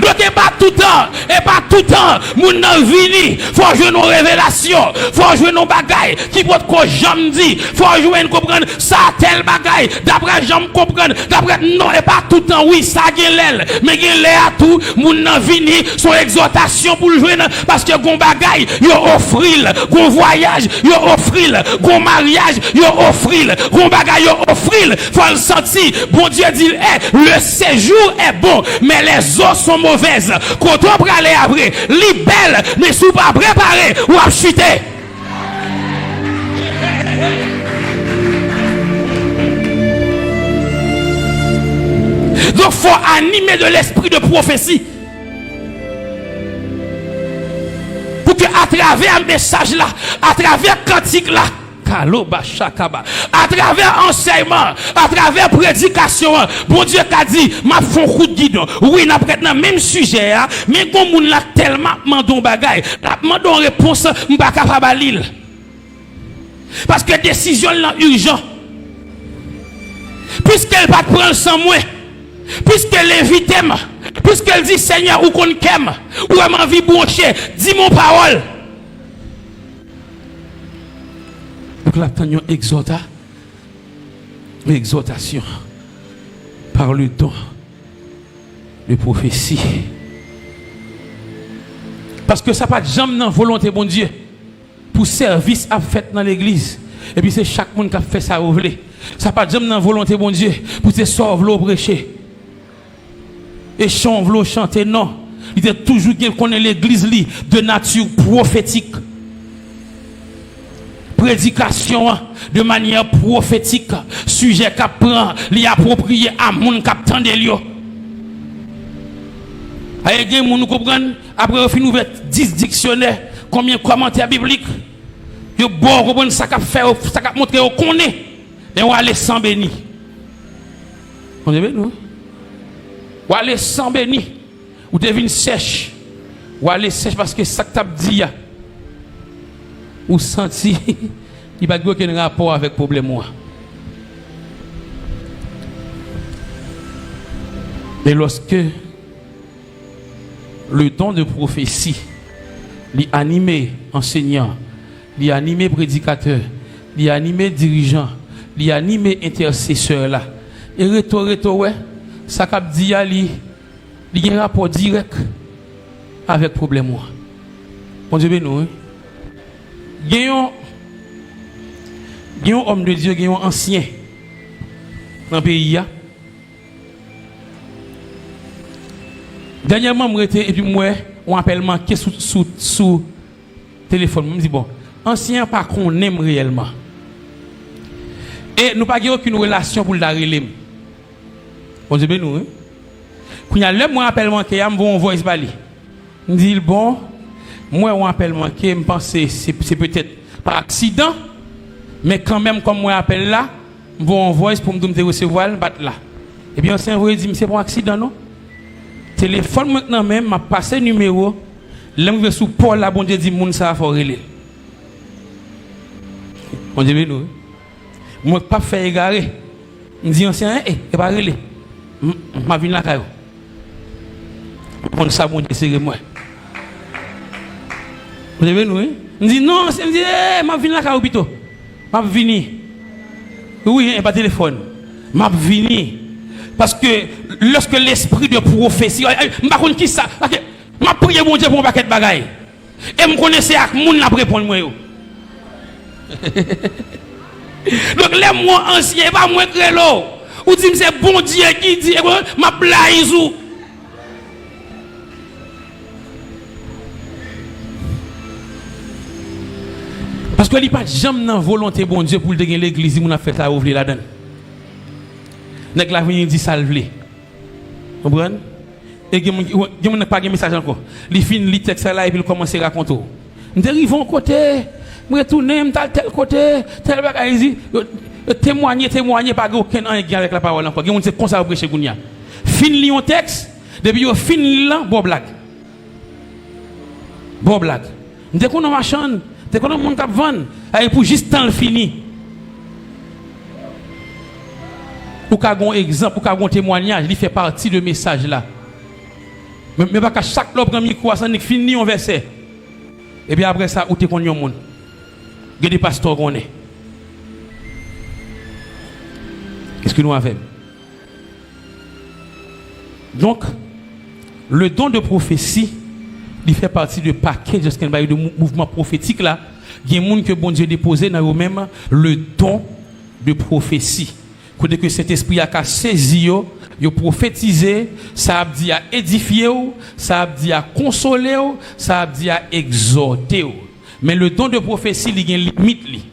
Speaker 1: Donc, et pas tout le temps, moun nan vini, faut jouer nos révélations, faut jouer nos bagailles, qui peut quoi j'aime dit, faut jouer une comprendre, ça tel bagaille, d'après j'aime comprendre, d'après non, et pas tout le temps, oui, ça gen l'aile, mais gen l'aile à tout, moun nan vini, son exhortation pour le jouer, parce que gon bagaille, yo offril, gon voyage, yo offril, gon mariage, yo offril, gon bagaille, yo offril, faut le sentir, bon Dieu dit, le séjour est bon, mais les eaux sont mauvaises. Quand on prend aller après, li belle, mais si vous pas préparé, ou à chuter. Donc, il faut animer de l'esprit de prophétie. Pour que à travers un message là, à travers cantique là, à travers enseignement, à travers prédication, bon Dieu t'a dit, m'a font coup de guidon. Oui, n'a prête dans même sujet, mais comme moun l'a tellement mandon bagay, la mandon réponse, m'pa capable l'île. Parce que décision là urgent. Puisqu'elle va prendre sans moi, puisqu'elle invite, puisqu'elle dit Seigneur, ou qu'on qu'aime, ou elle m'a envie broncher, dis mon parole. Donc là, nous exhortation par le don de prophétie. Parce que ça n'a pas de jambe dans la volonté, bon Dieu, pour service à fait dans l'église. Et puis c'est chaque monde qui a fait ça au volet. Ça n'a pas de jambe dans la volonté, bon Dieu, pour te sauver l'eau prêcher. Et chanter, chanter, non. Il est toujours qu'on est l'église de nature prophétique. Prédication de manière prophétique, sujet qui prend, li approprié à moun qui attend de lui. Aye gen moun nous comprendre après on fin ouvert 10 dictionnaires, combien de commentaires bibliques. Yo bon comprendre ça qu'a fait, ça qu'a montré on connaît. Et on aller sans béni. On est nous. On aller sans béni. Ou devine sèche. Ou aller sèche parce que ça que t'a dit ya. Ou senti, il n'y a pas aucun rapport avec le problème. Mais lorsque le don de prophétie, l'animé enseignant, l'animé prédicateur, l'animé dirigeant, l'animé intercesseur là, et ouais, ça cap dit il y a un rapport direct avec le problème. Bon Dieu béni. Il y a un homme de Dieu, il y a un ancien dans le pays. Dernièrement, je et puis moi, on appelle manqué sous téléphone. Je me dis, bon, ancien pas qu'on aime réellement. Et nous n'avons pas aucune relation pour la relève. On dit, ben nous, quand il y a le moi appelle manqué, je vais voice bali. Je dis, bon, moi, on appelle manqué, je pense que c'est peut-être par accident, mais quand même, comme moi appelle là, je vais envoyer pour me dire recevoir, battre là. Et bien, ancien vous dit, c'est pour accident, non? Téléphone maintenant même, m'a passé numéro, l'homme sous Paul là, bon Dieu dit, moun ça faut relé. On dit, nous, moi, pas fait égarer. Je dis, ancien, et pas relé. Ma vie là, caillou. On ça, bon Dieu, c'est moi. Vous avez nous, hein? Je dis non, je dis, ma vie là, caillou, ma vie. Oui, pas téléphone. Ma vie. Parce que lorsque l'esprit de prophétie, je ne sais pas qui ça, je prie mon Dieu pour un paquet de bagailles. Et je connaissais à qui n'a répondre moi. Donc les mots anciens, pas moi crélo. Ou dit c'est bon Dieu qui dit, ma blaise ou. Parce que il n'y a pas de jamais dans volonté bon Dieu pour le dégainer l'église, il a fait ça ouvrir la donne. Nèg la vient dit salve. Comprendre? Et il n'a pas de message encore. Il finit le texte là et puis il commence à raconter. On dit ils vont côté, je retourne tel côté, tel bagage témoigner pas aucun lien avec la parole encore. Il c'est comme ça prêcher Gounia. Finit le texte, depuis il finit là, bon blague. Bon blague. On dit qu'on a machin, c'est qu'on a mon cap vendre, et pour juste temps le fini. Pour qu'un exemple, pour qu'un témoignage, il fait partie de message là. Mais pas qu'à chaque fois prend micro ça n'est fini un verset. Et puis après ça, où tu connais un monde. Il y a des pasteurs qu'on est. Qu'est-ce que nous avons? Donc, le don de prophétie, il fait partie du paquet de ce qu'on de mouvement prophétique là. Il y a des gens que bon Dieu déposé dans eux-mêmes le don de prophétie. Que cet esprit a saisi, il a prophétisé, ça a dit à édifier, ça a dit à consoler, ça a dit à exhorter. Mais le don de prophétie, il y a une limite.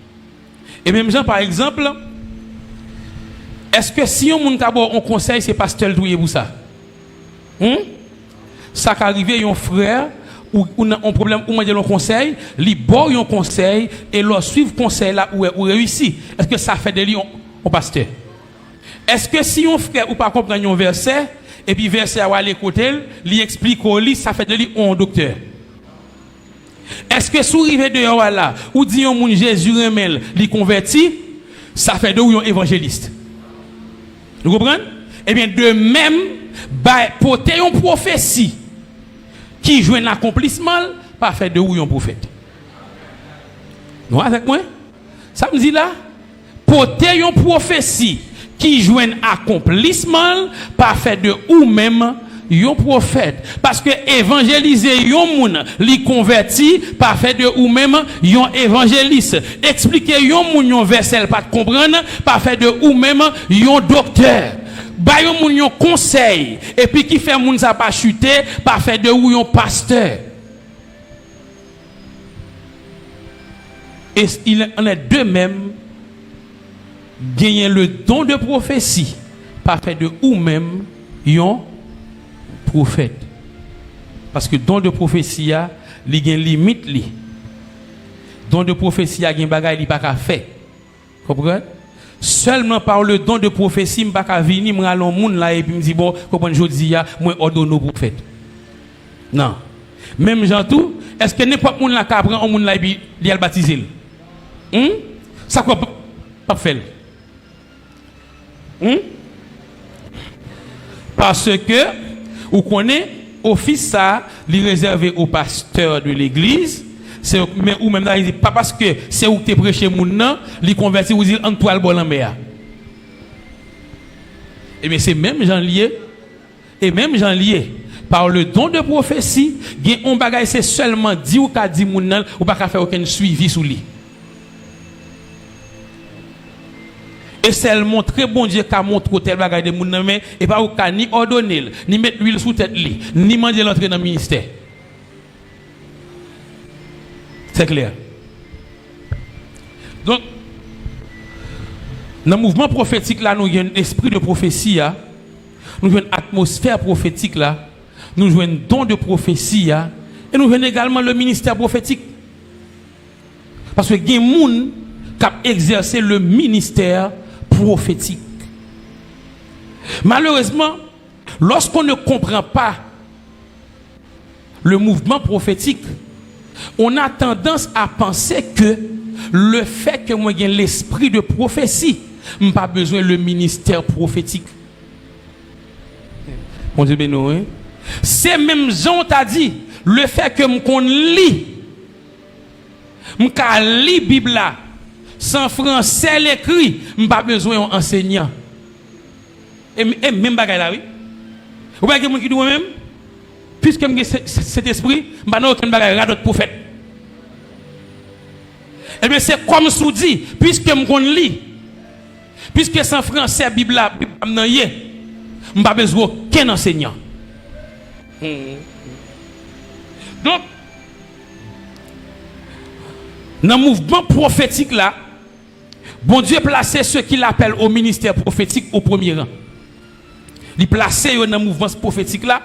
Speaker 1: Et même gens, par exemple, est-ce que si on conseille, c'est pasteur doué pour ça? Ça qui arrive, un frère ou un problème ou un conseil, il boit un conseil et leur suivre conseil là où réussit. Est-ce que ça fait de lui un pasteur? Est-ce que si un frère ou pas comprendre un verset et puis verset à aller côté, lui explique au lit, ça fait de lui un docteur? Est-ce que si arrivé dehors là ou dit un moun Jésus remel, lui converti, ça fait de lui un évangéliste? Vous comprenez? Eh bien de même, pour une prophétie qui joue un accomplissement, pas fait de ou un prophète. Non, avec moi? Ça me dit là, pour une prophétie qui joue un accomplissement, pas fait de ou même un prophète. Parce que évangéliser un moun, li converti, pas fait de ou même un évangéliste. Expliquer un moun un verset, pas comprendre, pas fait de ou même un docteur. Bayon moun yon conseil et puis qui fait moun ça pas chuter pas fait de ou yon pasteur. Et il en est de même gagner le don de prophétie pas fait de ou même yon prophète. Parce que don de prophétie a li gen limite li. Don de prophétie a gen bagay li pas ka fait. Comprenez? Seulement par le don de prophétie, je ne peux pas venir, je vais moun là et puis me dire, bon, comment je dis, moi, ordonne au prophète. Non. Même Jean tout, est-ce que n'importe moun là qui apprend un moun là et puis il a baptisé? Ça quoi pas faire? Parce que, vous connaissez, office ça, il est réservé au pasteur de l'église. Mais ou même là, il dit pas parce que c'est où tu es prêché moun nan, li converti ou dit en toile bon en mer. Et bien c'est même Jean lié et même Jean lié par le don de prophétie, gen on bagay c'est seulement dit ou ka dit moun nan ou pas ka faire aucun suivi sous lui. Et c'est le montrer bon Dieu qu'a montré tel bagay de moun nan mais et pas ou ka ni ordonner, ni mettre l'huile sous tête li, ni demander l'entrée dans le ministère. C'est clair. Donc, dans le mouvement prophétique, là, nous avons un esprit de prophétie, nous avons une atmosphère prophétique, là, nous avons un don de prophétie, et nous avons également le ministère prophétique. Parce que il y a des gens qui ont exercé le ministère prophétique. Malheureusement, lorsqu'on ne comprend pas le mouvement prophétique, on a tendance à penser que le fait que moi j'ai l'esprit de prophétie, je n'ai pas besoin le ministère prophétique. On dit, ben non, c'est même Jean t'a dit, le fait que je lis, je lis la Bible là, sans français l'écrit, je n'ai pas besoin d'un enseignant. Et même bagay là, oui. Vous voyez quelqu'un qui dit moi-même, puisque j'ai cet esprit, je n'ai pas aucun bagay à d'autres prophètes. Eh bien, c'est comme sous dit, puisque je lis, puisque sans français, la Bible, je n'ai pas besoin d'aucun enseignant. Donc, dans le mouvement prophétique là, bon Dieu placé ceux qu'il appelle au ministère prophétique au premier rang. Il placé dans le mouvement prophétique là.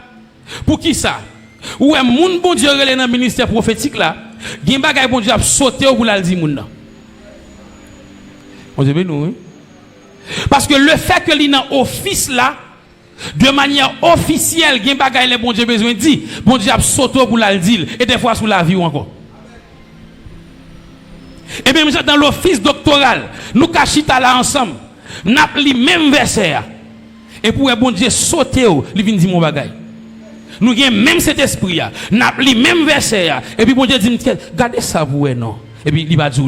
Speaker 1: Pour qui ça? Ou un monde bon Dieu relé dans le ministère prophétique là, gen bagay bon Dieu a sauté pour la dire moun nan. On dit nous hein? Parce que le fait que li dans office là de manière officielle, gen bagay les bon Dieu besoin dit, bon Dieu a sauté pour la dire et des fois sous la vie ou encore. Et bien dans l'office doctoral, nous cachita là ensemble, n'a li même verset et pour bon Dieu sauter, il vient dire mon bagay. Nous avons même cet esprit, nous avons le même verset, et puis bon Dieu dit, gardez ça pour vous, non. Et puis il va dire.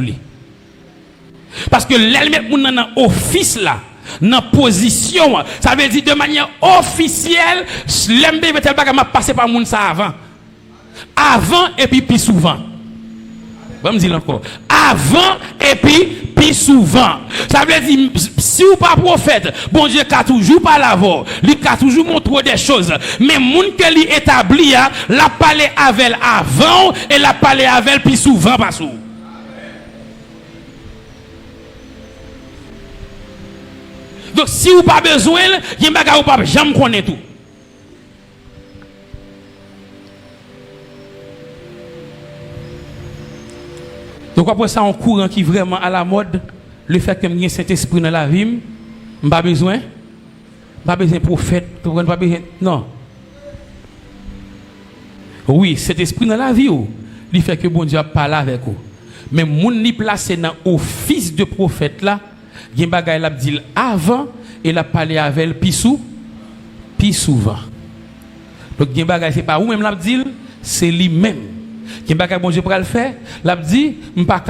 Speaker 1: Parce que l'elle-même, nous avons un office là. Dans position, ça veut dire de manière officielle, l'MB va passer par moun ça avant et puis souvent. Bon me dire encore. Avant et puis souvent. Ça veut dire si ou pas prophète, bon Dieu a toujours pas la voix, il a toujours montré des choses, mais moun que li établi la parler avec avant et la parler avec puis souvent pas sous. Donc si vous pas besoin, il y a des choses pas jamais connaître tout. Donc après ça, un courant qui est vraiment à la mode, le fait que j'ai cet esprit dans la vie, pas besoin de prophète, pas besoin, non. Oui, cet esprit dans la vie, il fait que bon Dieu parle avec vous. Mais moun li placé dans office de prophète là, gen bagay la dit avant et la parler avec elle puis souvent. Donc gen bagay c'est pas ou même la dit, c'est lui-même. Gen bagay bon Dieu pour le faire, la dit m'pa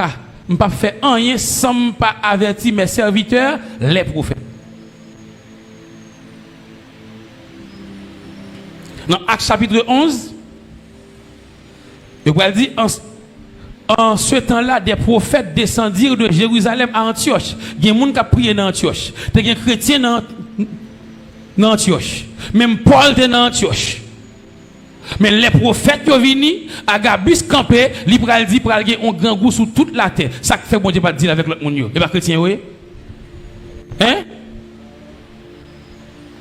Speaker 1: faire rien sans pas avertir mes serviteurs les prophètes. Dans Actes chapitre 11, il va dire en ce temps-là, des prophètes descendirent de Jérusalem à Antioche. Il y a des gens qui ont prié dans Antioche. Il y a des chrétiens dans Antioche. Même Paul était dans Antioche. Mais les prophètes qui sont venus, Agabus campé, il pral dit pral gen un grand goût sur toute la terre. Ça fait bon Dieu pas dire avec l'autre monde yo. Et pas chrétien oui. Hein?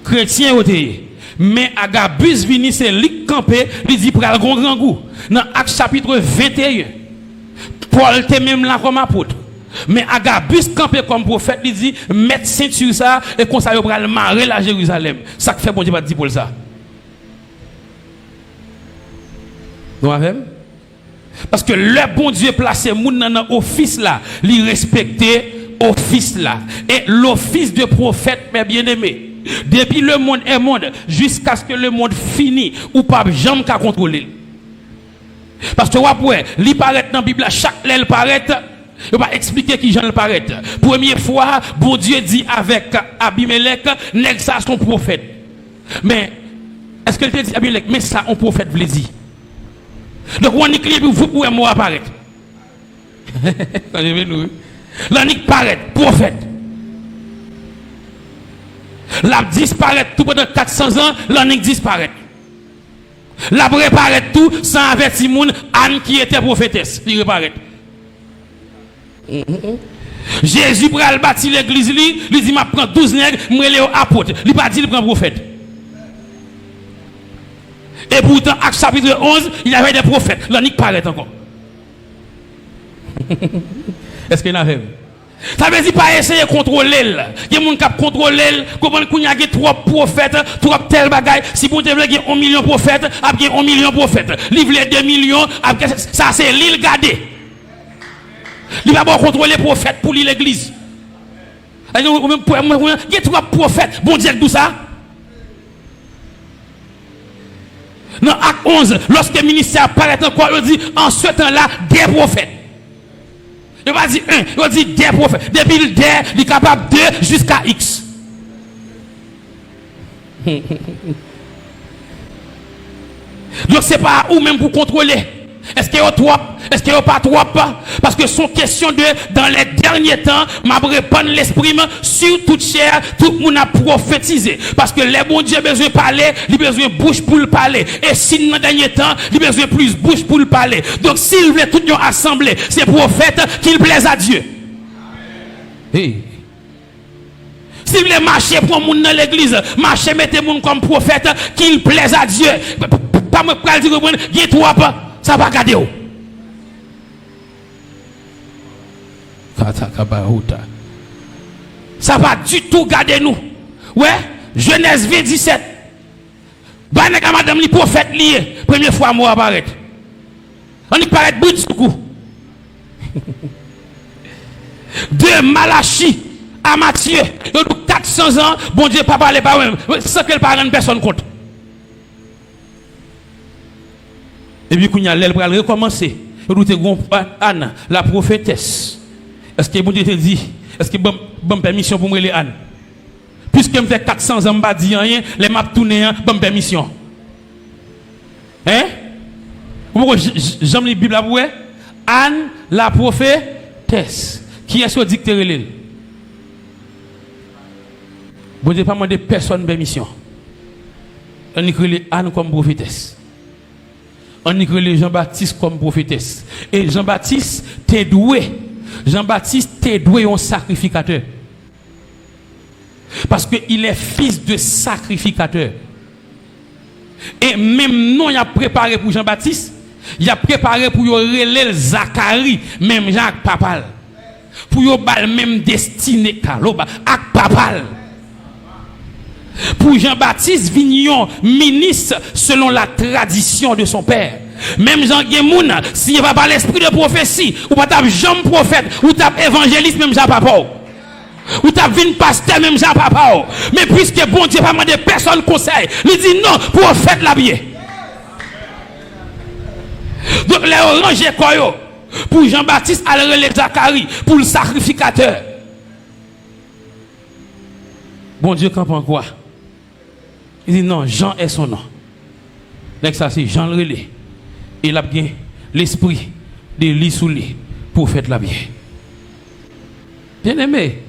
Speaker 1: Chrétien oui. Mais Agabus vini c'est lui campé, il dit pral gon grand goût. Dans Actes chapitre 21, Paul était même là comme apôtre. Mais Agabus campé comme prophète, il dit mettre ceinture ça et qu'on ça pral marrer la Jérusalem. Ça fait bon Dieu pas dire pour ça. Nous avons? Parce que le bon Dieu placé moun dans office là, li respecter office là et l'office de prophète mes bien-aimés. Depuis le monde est monde jusqu'à ce que le monde finit ou pas jamais qu'à contrôler. Parce que après, li paraît dans la Bible chaque l'aile paraît, il va expliquer qui j'en paraît. Première fois, bon Dieu dit avec Abimelech, nèg ça son prophète. Mais est-ce que il dit Abimelech mais ça un prophète veut dire. Donc on écrit pour vous pour moi apparaître. L'anik paraît prophète. La disparaît tout pendant 400 ans, l'anik disparaît. La réparait tout sans avertir moun Anne qui était prophétesse, il réparait. Jésus pral bâti l'église il dit m'a prend 12 nègres, moi les apôtres, il pas dit il prend prophète. Et pourtant, Actes chapitre 11, il y avait des prophètes. L'anique paraît encore. Est-ce qu'il y en a même? Ça veut dire pas essayer de contrôler. Il y a des gens qui contrôlent. Comment il y a trois prophètes, trois tel bagaille. Si vous avez 1 million de prophètes, il y a 1 million de prophètes. Livre 2 millions, ça c'est l'île gardée. Il va pas contrôler les prophètes pour l'église. Il y a trois prophètes. Bon Dieu, tout ça. Dans Acte 11, lorsque le ministère apparaît encore, il dit en ce temps-là, des prophètes. Il va dire un, il dit des prophètes. Depuis le des, il est capable de jusqu'à X. Donc ce n'est pas ou même pour contrôler. Est-ce qu'il y a trop? Est-ce qu'il n'y a pas trop? Parce que son question de, dans les derniers temps, m'a répandre l'esprit sur toute chair, tout le monde a prophétisé. Parce que les bons dieux besoin de parler, ils ont besoin de bouche pour le parler. Et si dans les derniers temps, ils ont besoin de plus de bouche pour le parler. Donc s'il veut tout le monde assembler, c'est prophète qu'il plaise à Dieu. Hey. S'il veut marcher pour le monde dans l'église, marcher, mettez le monde comme prophète qu'il plaise à Dieu. Pas me dire que il y a trois pas. Ça va garder où? Ça va du tout garder nous. Ouais, Genèse 20, 17. Banaka madame li prophète lié. Première fois moi apparaît. On y paraît bout de coup. De Malachie à Matthieu. Il y a 400 ans, bon Dieu pas parler par même. Sans que le parent personne compte. Et puis, quand il y a l'aile pour recommencer, vous dites, Anne, la prophétesse. Est-ce que bon Dieu te dit, est-ce que bonne permission pour moi, les Anne? Puisque je me fait 400 ans, je ne dis rien, les maps tourner, bonne permission. Hein? Pourquoi j'aime les Bibles à vous? Anne, la prophétesse. Qui est-ce que dit que tu es? Bon Dieu, pas demandé personne permission. On écrit Anne comme prophétesse. On écrit Jean-Baptiste comme prophétesse. Et Jean-Baptiste, t'es doué. Jean-Baptiste, t'es doué un sacrificateur. Parce qu'il est fils de sacrificateur. Et même non, il a préparé pour Jean-Baptiste, il a préparé pour relayer Zacharie, même Jacques Papal. Pour y bal même destiné Kaloba, ak Papal. Pour Jean-Baptiste Vignon, ministre selon la tradition de son père. Même Jean Guémoun, s'il n'y a pas l'esprit de prophétie, ou pas tape Jean prophète, ou tape évangéliste, même Jean Papa. Ou tape vin pasteur, même Jean Papa. Mais puisque bon Dieu pas demandé personne conseil, il dit non, prophète l'habiller. Donc les oranges koyo, pour Jean-Baptiste, à relais Zacharie, pour le sacrificateur. Bon Dieu comprend quoi? Il dit non, Jean est son nom. Donc ça c'est Jean le relais. Il a bien l'esprit de lui sous lui pour faire la bien. Bien aimé.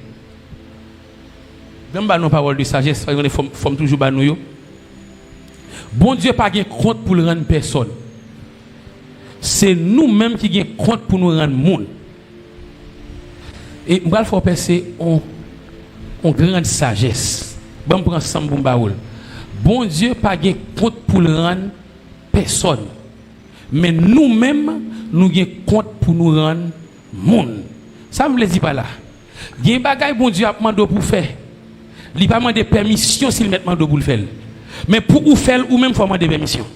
Speaker 1: Dans nos paroles de sagesse, il faut toujours nous. Bon Dieu pas de compte pour le rendre personne. C'est nous-mêmes qui avons compte pour nous rendre monde. Et il faut passer en grande sagesse. Bon, prend ensemble pour baoul. Bon Dieu pas de compte pour le rendre personne. Mais nous-mêmes, nous avons compte pour nous rendre monde. Ça me le dit pas là. Il y a des bagages bon Dieu a demandé pour faire. Il n'a pas demandé permission s'il met demandé pour le faire. Mais pour vous faire, ou même il faut demander permission.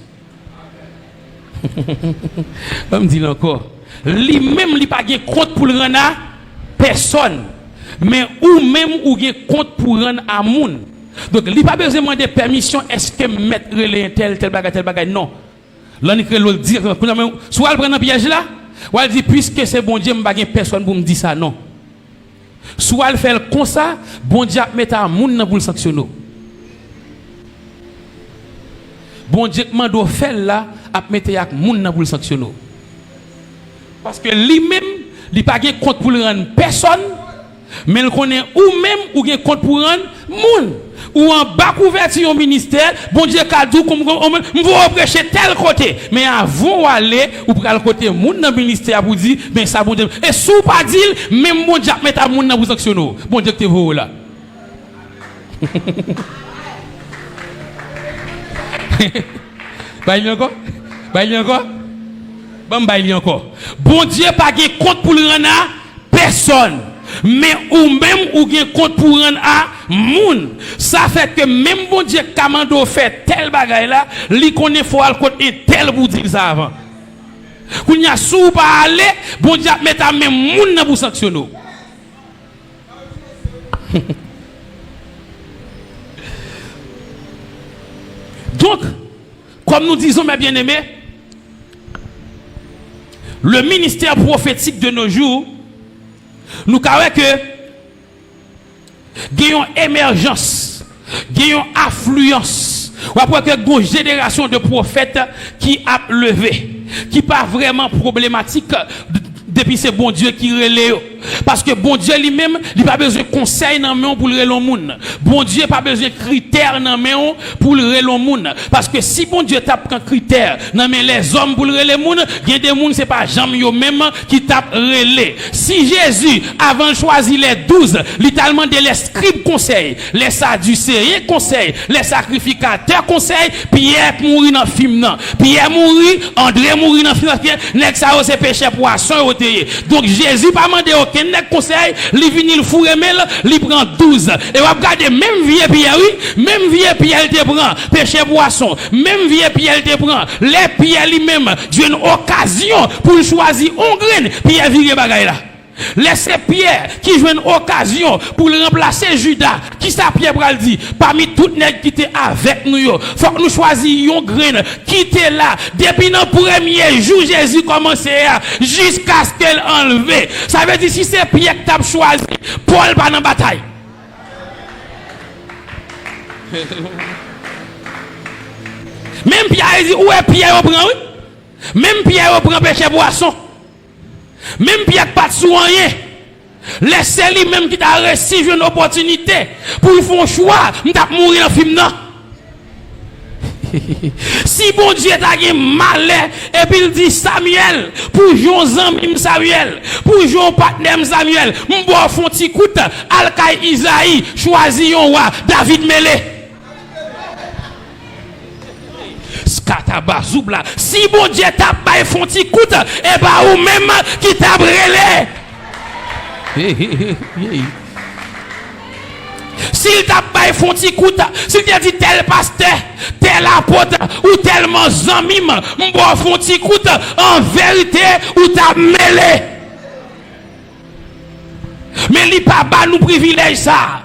Speaker 1: Je me dis encore. Lui-même, il n'a pas de compte pour le rendre à personne. Mais ou même ou avez compte pour rendre à monde. Donc, il n'a pas besoin de demander permission. Est-ce que mettre tel bagage, non. Là, il dit dire, soit il prend un piège là, ou il dit, puisque c'est bon Dieu, je n'ai pas personne pour me dire ça, non. Soit il fait comme ça, bon Dieu met à moun pour le sanctionner. Bon Dieu m'a fait là, à mettre à moun pour le sanctionner. Parce que lui-même, il n'a pas de compte pour le rendre personne, mais il connaît ou même ou bien compte pour rendre moun. Ou en bas couverture au ministère, bon Dieu kadou comme vous prêcher tel côté, mais avant aller ou pour le côté moun dans ministère pour dire mais ça bon Dieu et sous pas dire même bon Dieu mettre à moun dans vous sanctionner. Bon Dieu que vous là. Bail encore? Bail encore? Bon bail encore. Bon Dieu pas de compte pour le rendre à personne. Mais ou même ou gen compte pour rendre à moun. Ça fait que même bon Dieu commando fait tel bagay là, li connaît faut al côté tel pour dire ça avant. Quand y a sou pas aller, bon Dieu mettre à même moun nan pour sanctionner. Donc, comme nous disons mes bien-aimés, le ministère prophétique de nos jours nous savons que il y a une émergence, il y a une affluence. Ou après que une génération de prophètes qui a levé, qui pas vraiment problématique depuis c'est bon Dieu qui relève. Parce que bon Dieu lui-même, il n'a pas besoin de conseils dans le pour le relève monde. Bon Dieu n'a pas besoin de critères dans le pour le relève monde. Parce que si bon Dieu tape un critère dans les hommes pour le relève monde, il y a des gens, ce n'est pas jamais eux-mêmes qui tapent relais. Si Jésus, avant de choisir les 12, littéralement les scribes conseils, les sadducéens conseils, les sacrificateurs conseils, Pierre mourit dans le film. Pierre mourit, André mourit dans le film. N'est-ce pas, c'est péché poisson. Donc Jésus pas demandé aucun conseil, il vient le fourrer il prend 12. Et vous regardez même vieux Pierre, oui, même vieux Pierre te prend péché boisson, même vieux Pierre te prend les Pierre lui-même, Dieu une occasion pour choisir un grain, Pierre vire bagaille là. Laissez Pierre qui joue une occasion pour le remplacer Judas. Qui ça Pierre pral dit? Parmi toutes les qui étaient avec nous, faut que nous choisissions graine qui était là depuis le premier jour Jésus commençait jusqu'à ce qu'elle enlève. Ça veut dire si c'est Pierre qui t'a choisi, Paul pas dans la bataille. Même Pierre dit où est Pierre au prend? Même Pierre au prend péché boisson. Même Pierre pas de soigner. Laissez lui même qui t'a reçu une opportunité pour faire un choix, m't'a mourir dans le film non. Si bon Dieu t'a gagné malin et puis il dit Samuel pour jouer un ami Samuel, pour jouer un partenaire Samuel, m'boire font petit coup Alkaï Isaïe choisi un roi David Mélé. Skatabazoubla. Si bon Dieu t'a pas font petit coup et bah ou même qui t'a brûlé. S'il t'a pas font petit coup, s'il t'a dit tel pasteur, tel apôtre ou tellement zamim, m'boire font petit coup en vérité ou t'a mêlé. Mais il pas bas nous privilège ça.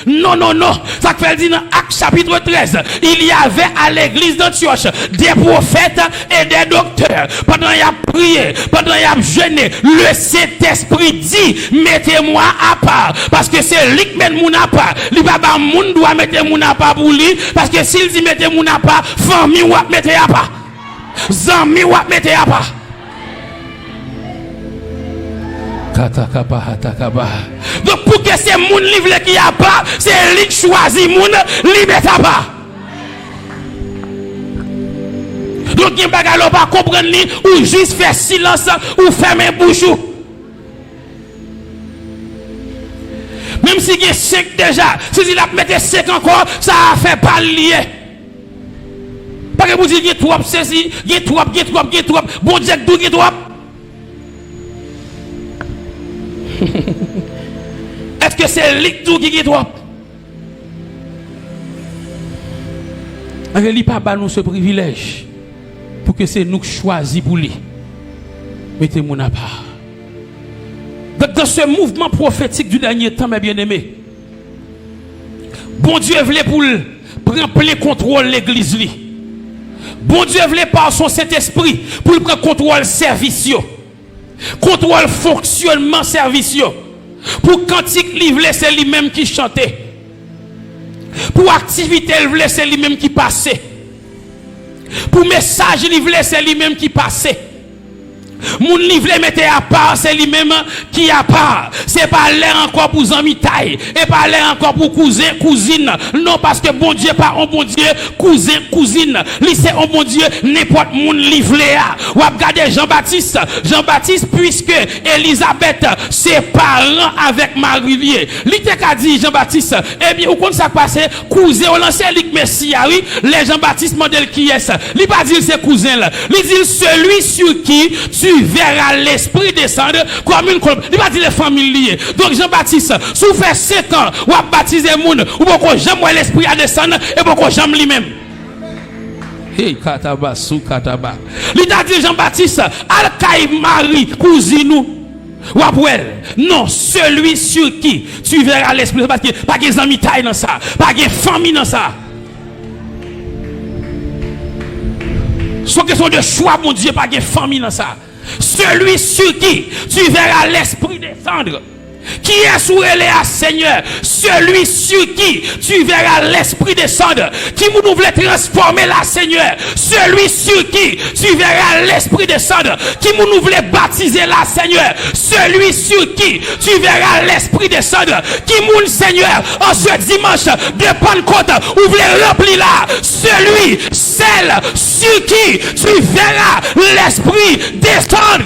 Speaker 1: Non, non, non. Ça fait dire dans Actes chapitre 13, il y avait à l'église d'Antioche des prophètes et des docteurs. Pendant qu'il a prié, pendant qu'il a jeûné, le Saint-Esprit dit, mettez-moi à part. Parce que c'est lui qui met mon à part. Il va pas moun doit mettre mon à part pour lui. Parce que s'il dit mettez mon à part, famille ou mettez à part. Zami ou mettez à part. Donc pour que c'est moun livre qui a pas, c'est lui qui choisit moun li met à pas. Donc il pas pas comprendre ni ou juste faire silence ou fermer bouche. Même si il y a 5 déjà, si il a mettre 5 encore, ça a fait pas lié. Parce que vous dites qu'il y a trop ceci, il y a trop, bon Dieu tout il y a trop. Est-ce que c'est lui qui est trop? Il n'y a pas nous ce privilège pour que c'est nous qui choisissons pour lui. Mettez-moi à part. Dans ce mouvement prophétique du dernier temps, mes bien-aimés, bon Dieu voulait pour prendre plein contrôle de l'église. Bon Dieu voulait par son Saint-Esprit pour prendre contrôle service. Contrôle fonctionnement service. Pour cantique livre c'est lui-même qui chantait. Pour activité livre c'est lui-même qui passait. Pour message livre c'est lui-même qui passait. Mon livre mettait à part, c'est lui-même qui à part. C'est pas l'air encore pour amis taille et pas l'air encore pour cousin, cousine. Non, parce que bon Dieu, pas un bon Dieu, cousin, cousine. Lui, c'est un bon Dieu, n'importe mon livre là. Ou regardez Jean-Baptiste. Jean-Baptiste, puisque Elisabeth, ses parents avec Marie-Lier. Lui, t'as dit Jean-Baptiste, eh bien, où compte ça passer? Cousin, on lance Luc Messia, oui. Les Jean-Baptiste, modèle qui est ça. Lui, pas dire c'est cousin là. Lui dit celui sur qui tu verras l'esprit descendre comme une colombe. Il va dire les familles liées. Donc Jean-Baptiste, si vous faites 5 ans, ou à baptiser le monde, ou beaucoup jamais l'esprit à descendre, et beaucoup jamais lui-même. Hey, kataba, sous kataba. Il a dit Jean-Baptiste, Alkaï Marie, cousine nous. Ou après, non, celui sur qui tu verras l'esprit, parce que pas des amis taille dans ça, pas des familles dans ça. C'est une question de choix, mon Dieu, pas des familles dans ça. Celui sur qui tu verras l'esprit descendre. Qui est sous à Seigneur? Celui sur qui tu verras l'esprit descendre. Qui nous voulait transformer la Seigneur? Celui sur qui tu verras l'esprit descendre. Qui nous voulait baptiser la Seigneur? Celui sur qui tu verras l'esprit descendre. Qui nous Seigneur en ce dimanche de Pentecôte ou voulait remplir là? Celui, celle sur qui tu verras l'esprit descendre.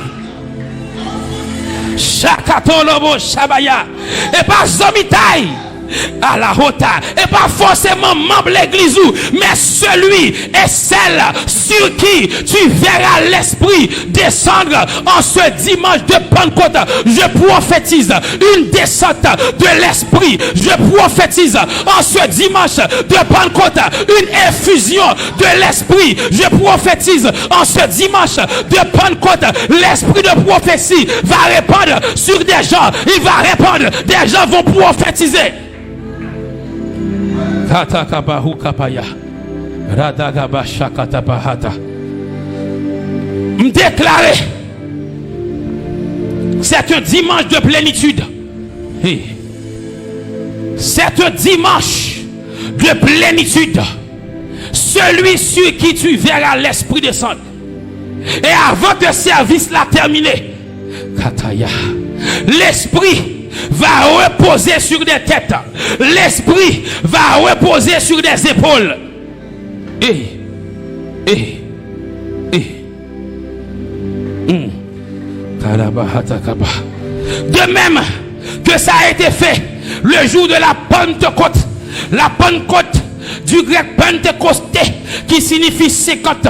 Speaker 1: Chakatolobo Shabaya. Et pas Zomitaï. à la hauteur. Et pas forcément membre de l'église, mais celui et celle sur qui tu verras l'Esprit descendre en ce dimanche de Pentecôte. Je prophétise une descente de l'Esprit. Je prophétise en ce dimanche de Pentecôte une effusion de l'Esprit. Je prophétise en ce dimanche de Pentecôte, l'Esprit de prophétie va répandre sur des gens. Il va répandre. Des gens vont prophétiser. Me déclarer, c'est un dimanche de plénitude. C'est un dimanche de plénitude. Celui sur qui tu verras l'Esprit descendre. Et avant que le service l'a terminé, l'Esprit va reposer sur des têtes. L'Esprit va reposer sur des épaules. De même que ça a été fait le jour de la Pentecôte. La Pentecôte du grec pentecosté qui signifie 50e,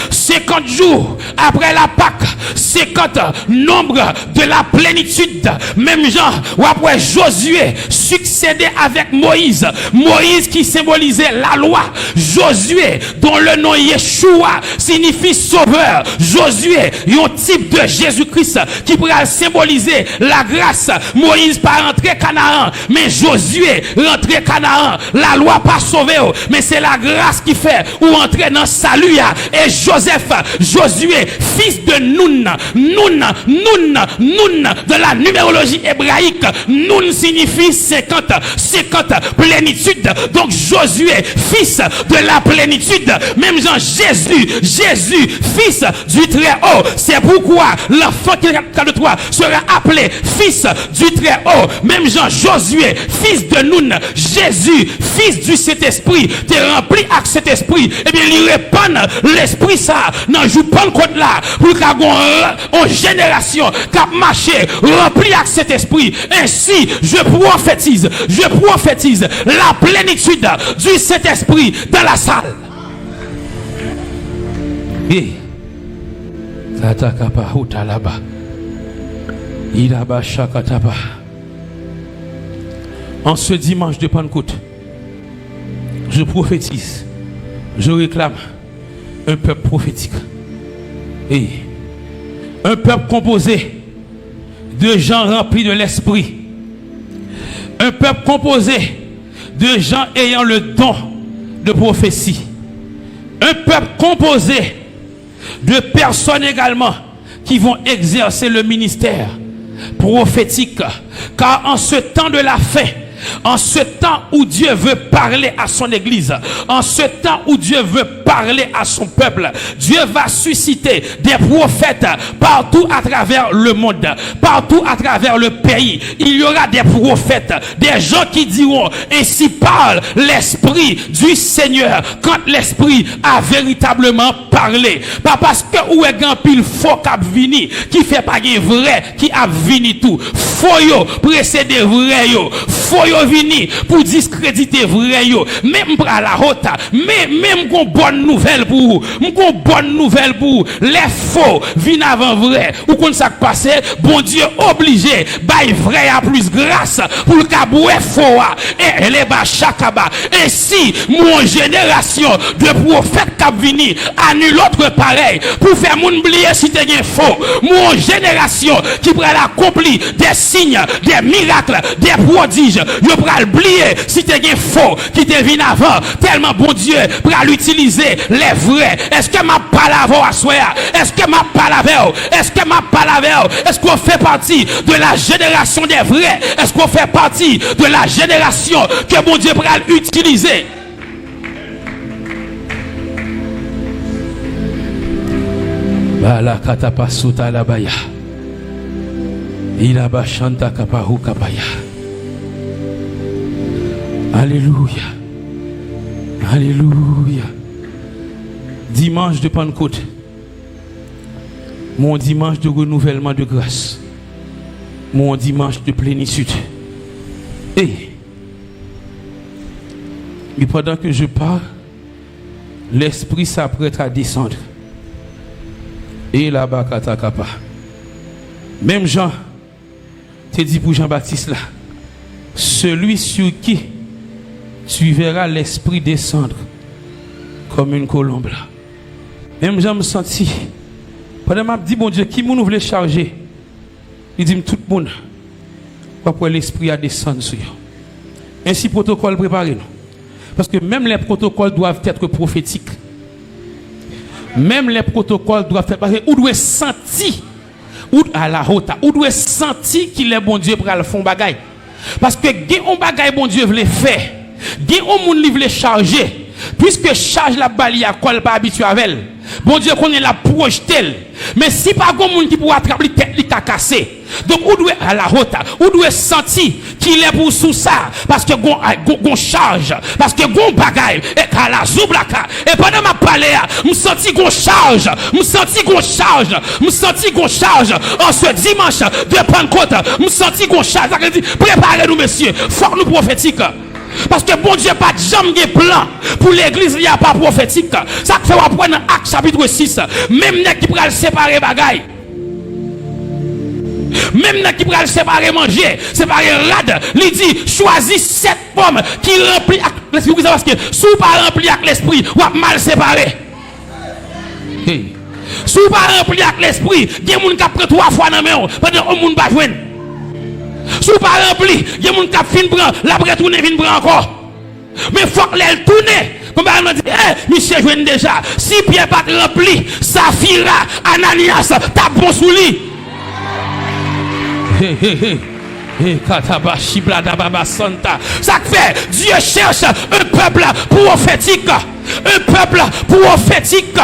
Speaker 1: 50 jours après la Pâque, 50 nombre de la plénitude. Même genre, ou après Josué succédait avec Moïse. Moïse qui symbolisait la loi. Josué, dont le nom Yeshua signifie sauveur. Josué, un type de Jésus-Christ qui pourrait symboliser la grâce. Moïse pas rentré Canaan, mais Josué rentré Canaan. La loi pas sauvé, mais c'est la grâce qui fait ou entrer dans le salut. Et Joseph, Josué, fils de Nun, de la numérologie hébraïque, Nun signifie 50 plénitude. Donc Josué, fils de la plénitude. Même Jean, Jésus, fils du Très-Haut. C'est pourquoi l'enfant qui est de toi sera appelé fils du Très-Haut. Même Jean, Josué, fils de Nun, Jésus, fils du Saint-Esprit, t'es rempli avec cet esprit. Et bien, il répand l'esprit ça, dans le jour Pentecôte là, pour qu'il y ait une génération qui a marché, rempli avec cet esprit. Ainsi, je prophétise la plénitude du Saint-Esprit dans la salle. En ce dimanche de Pentecôte, je prophétise, je réclame un peuple prophétique. Et un peuple composé de gens remplis de l'esprit. Un peuple composé de gens ayant le don de prophétie. Un peuple composé de personnes également qui vont exercer le ministère prophétique. Car en ce temps de la fin, en ce temps où Dieu veut parler à son église, en ce temps où Dieu veut parler à son peuple, Dieu va susciter des prophètes partout à travers le monde, partout à travers le pays. Il y aura des prophètes, des gens qui diront, ainsi parle l'Esprit du Seigneur, quand l'Esprit a véritablement parlé. Pas parce que ou est grand pile faux cap vini, qui fait pas un vrai, qui a vini tout. Faux yo, précédé vrai yo. Faux yo vini pour discréditer vrai yo. Même à la haute, même qu'on bonne nouvelle pour vous. Qu'on bonne nouvelle pour vous. Les faux viennent avant vrai. Ou qu'on ça passé, bon Dieu obligé, bail vrai à plus grâce pour le caboué faux. Et les bas chakaba. Et si mon génération de prophètes cap vini annule l'autre pareil pour faire mon oublier si t'es faux. Mon génération qui pourrait accomplir des signes, des miracles, des prodiges. Je pourrais oublier si t'es faux qui te vient avant. Tellement bon Dieu pour l'utiliser les vrais. Est-ce que ma parole à soi? Est-ce que ma parole? Est-ce que ma parole? Est-ce qu'on fait partie de la génération des vrais? Est-ce qu'on fait partie de la génération que bon Dieu pourra utiliser? Bala katapasuta la baya. Ila bashanta kapahu kapaya. Alléluia. Alléluia. Dimanche de Pentecôte. Mon dimanche de renouvellement de grâce. Mon dimanche de plénitude. Et pendant que je parle, l'esprit s'apprête à descendre. Et là-bas, katakapa. Même Jean, te dit pour Jean-Baptiste là, celui sur qui tu verras l'esprit descendre comme une colombe là. Même Jean me senti. Pendant que je dis, bon Dieu, qui nous voulait charger? Il dit, tout le monde, pourquoi l'esprit a descendu sur eux. Ainsi, protocole préparé nous. Parce que même les protocoles doivent être prophétiques. Même les protocoles doivent être. Parce que vous devez sentir, ou à la haute, ou devez sentir qu'il est bon Dieu pour le faire bagaille. Parce que un bagaille bon Dieu veut faire, un monde qui veut charger, puisque charge la balie à quoi pas habitué avec elle. Bon Dieu connaît la projeter. Mais si pas un monde qui peut attraper la tête, il t'a cassé. Donc, vous devez à la haute, vous devez sentir qu'il est pour sous ça. Parce que gon charge. Parce que gon bagaille. Et qu'à la zoublaka. Et pendant ma parler, je senti gon charge. Je senti gon charge. Je senti gon charge. En ce dimanche de Pentecôte, je senti gon charge. Ça veut dire, préparez-nous, messieurs. Faut nous prophétiques. Parce que bon Dieu pas jamais plan pour l'église, il n'y a pas prophétique. Ça fait on prendre Acte chapitre 6. Même qui pourra séparer bagaille. Même qui pourra séparer manger, séparer rad, il dit choisis 7 pommes qui remplissent l'esprit parce que si vous pas rempli avec l'esprit, vous êtes mal séparé. Hey. Si vous pas rempli avec l'esprit, il y a des gens qui prennent 3 fois dans main pendant que vous ne pas joindre. Si vous pas rempli, il y a des gens qui fin prendre, l'après tourner vient prendre encore. Mais il faut que les tourner. Comme on dit, monsieur joine déjà. Si Pierre pas rempli, Saphira, Ananias, t'as bon sous lui. Ça fait, Dieu cherche un peuple prophétique. Un peuple prophétique.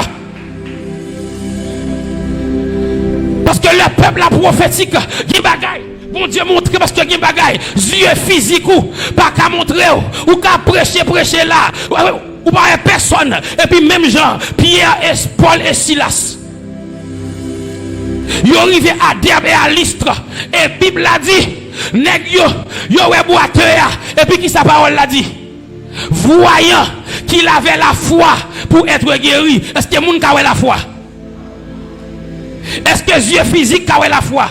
Speaker 1: Parce que le peuple prophétique, il bagaille. Bon Dieu montre parce que il y a des bagailles, yeux physiques ou pas qu'à montrer ou qu'à prêcher là, ou pas personne. Et puis même Jean, Pierre et Paul et Silas. Ils arrivent à Derbe et à Lystre. Et la Bible a dit, nèg yo boiteur. Et puis qui sa parole l'a dit? Voyant qu'il avait la foi pour être guéri. Est-ce que moun ka la foi? Est-ce que yeux physiques ka la foi?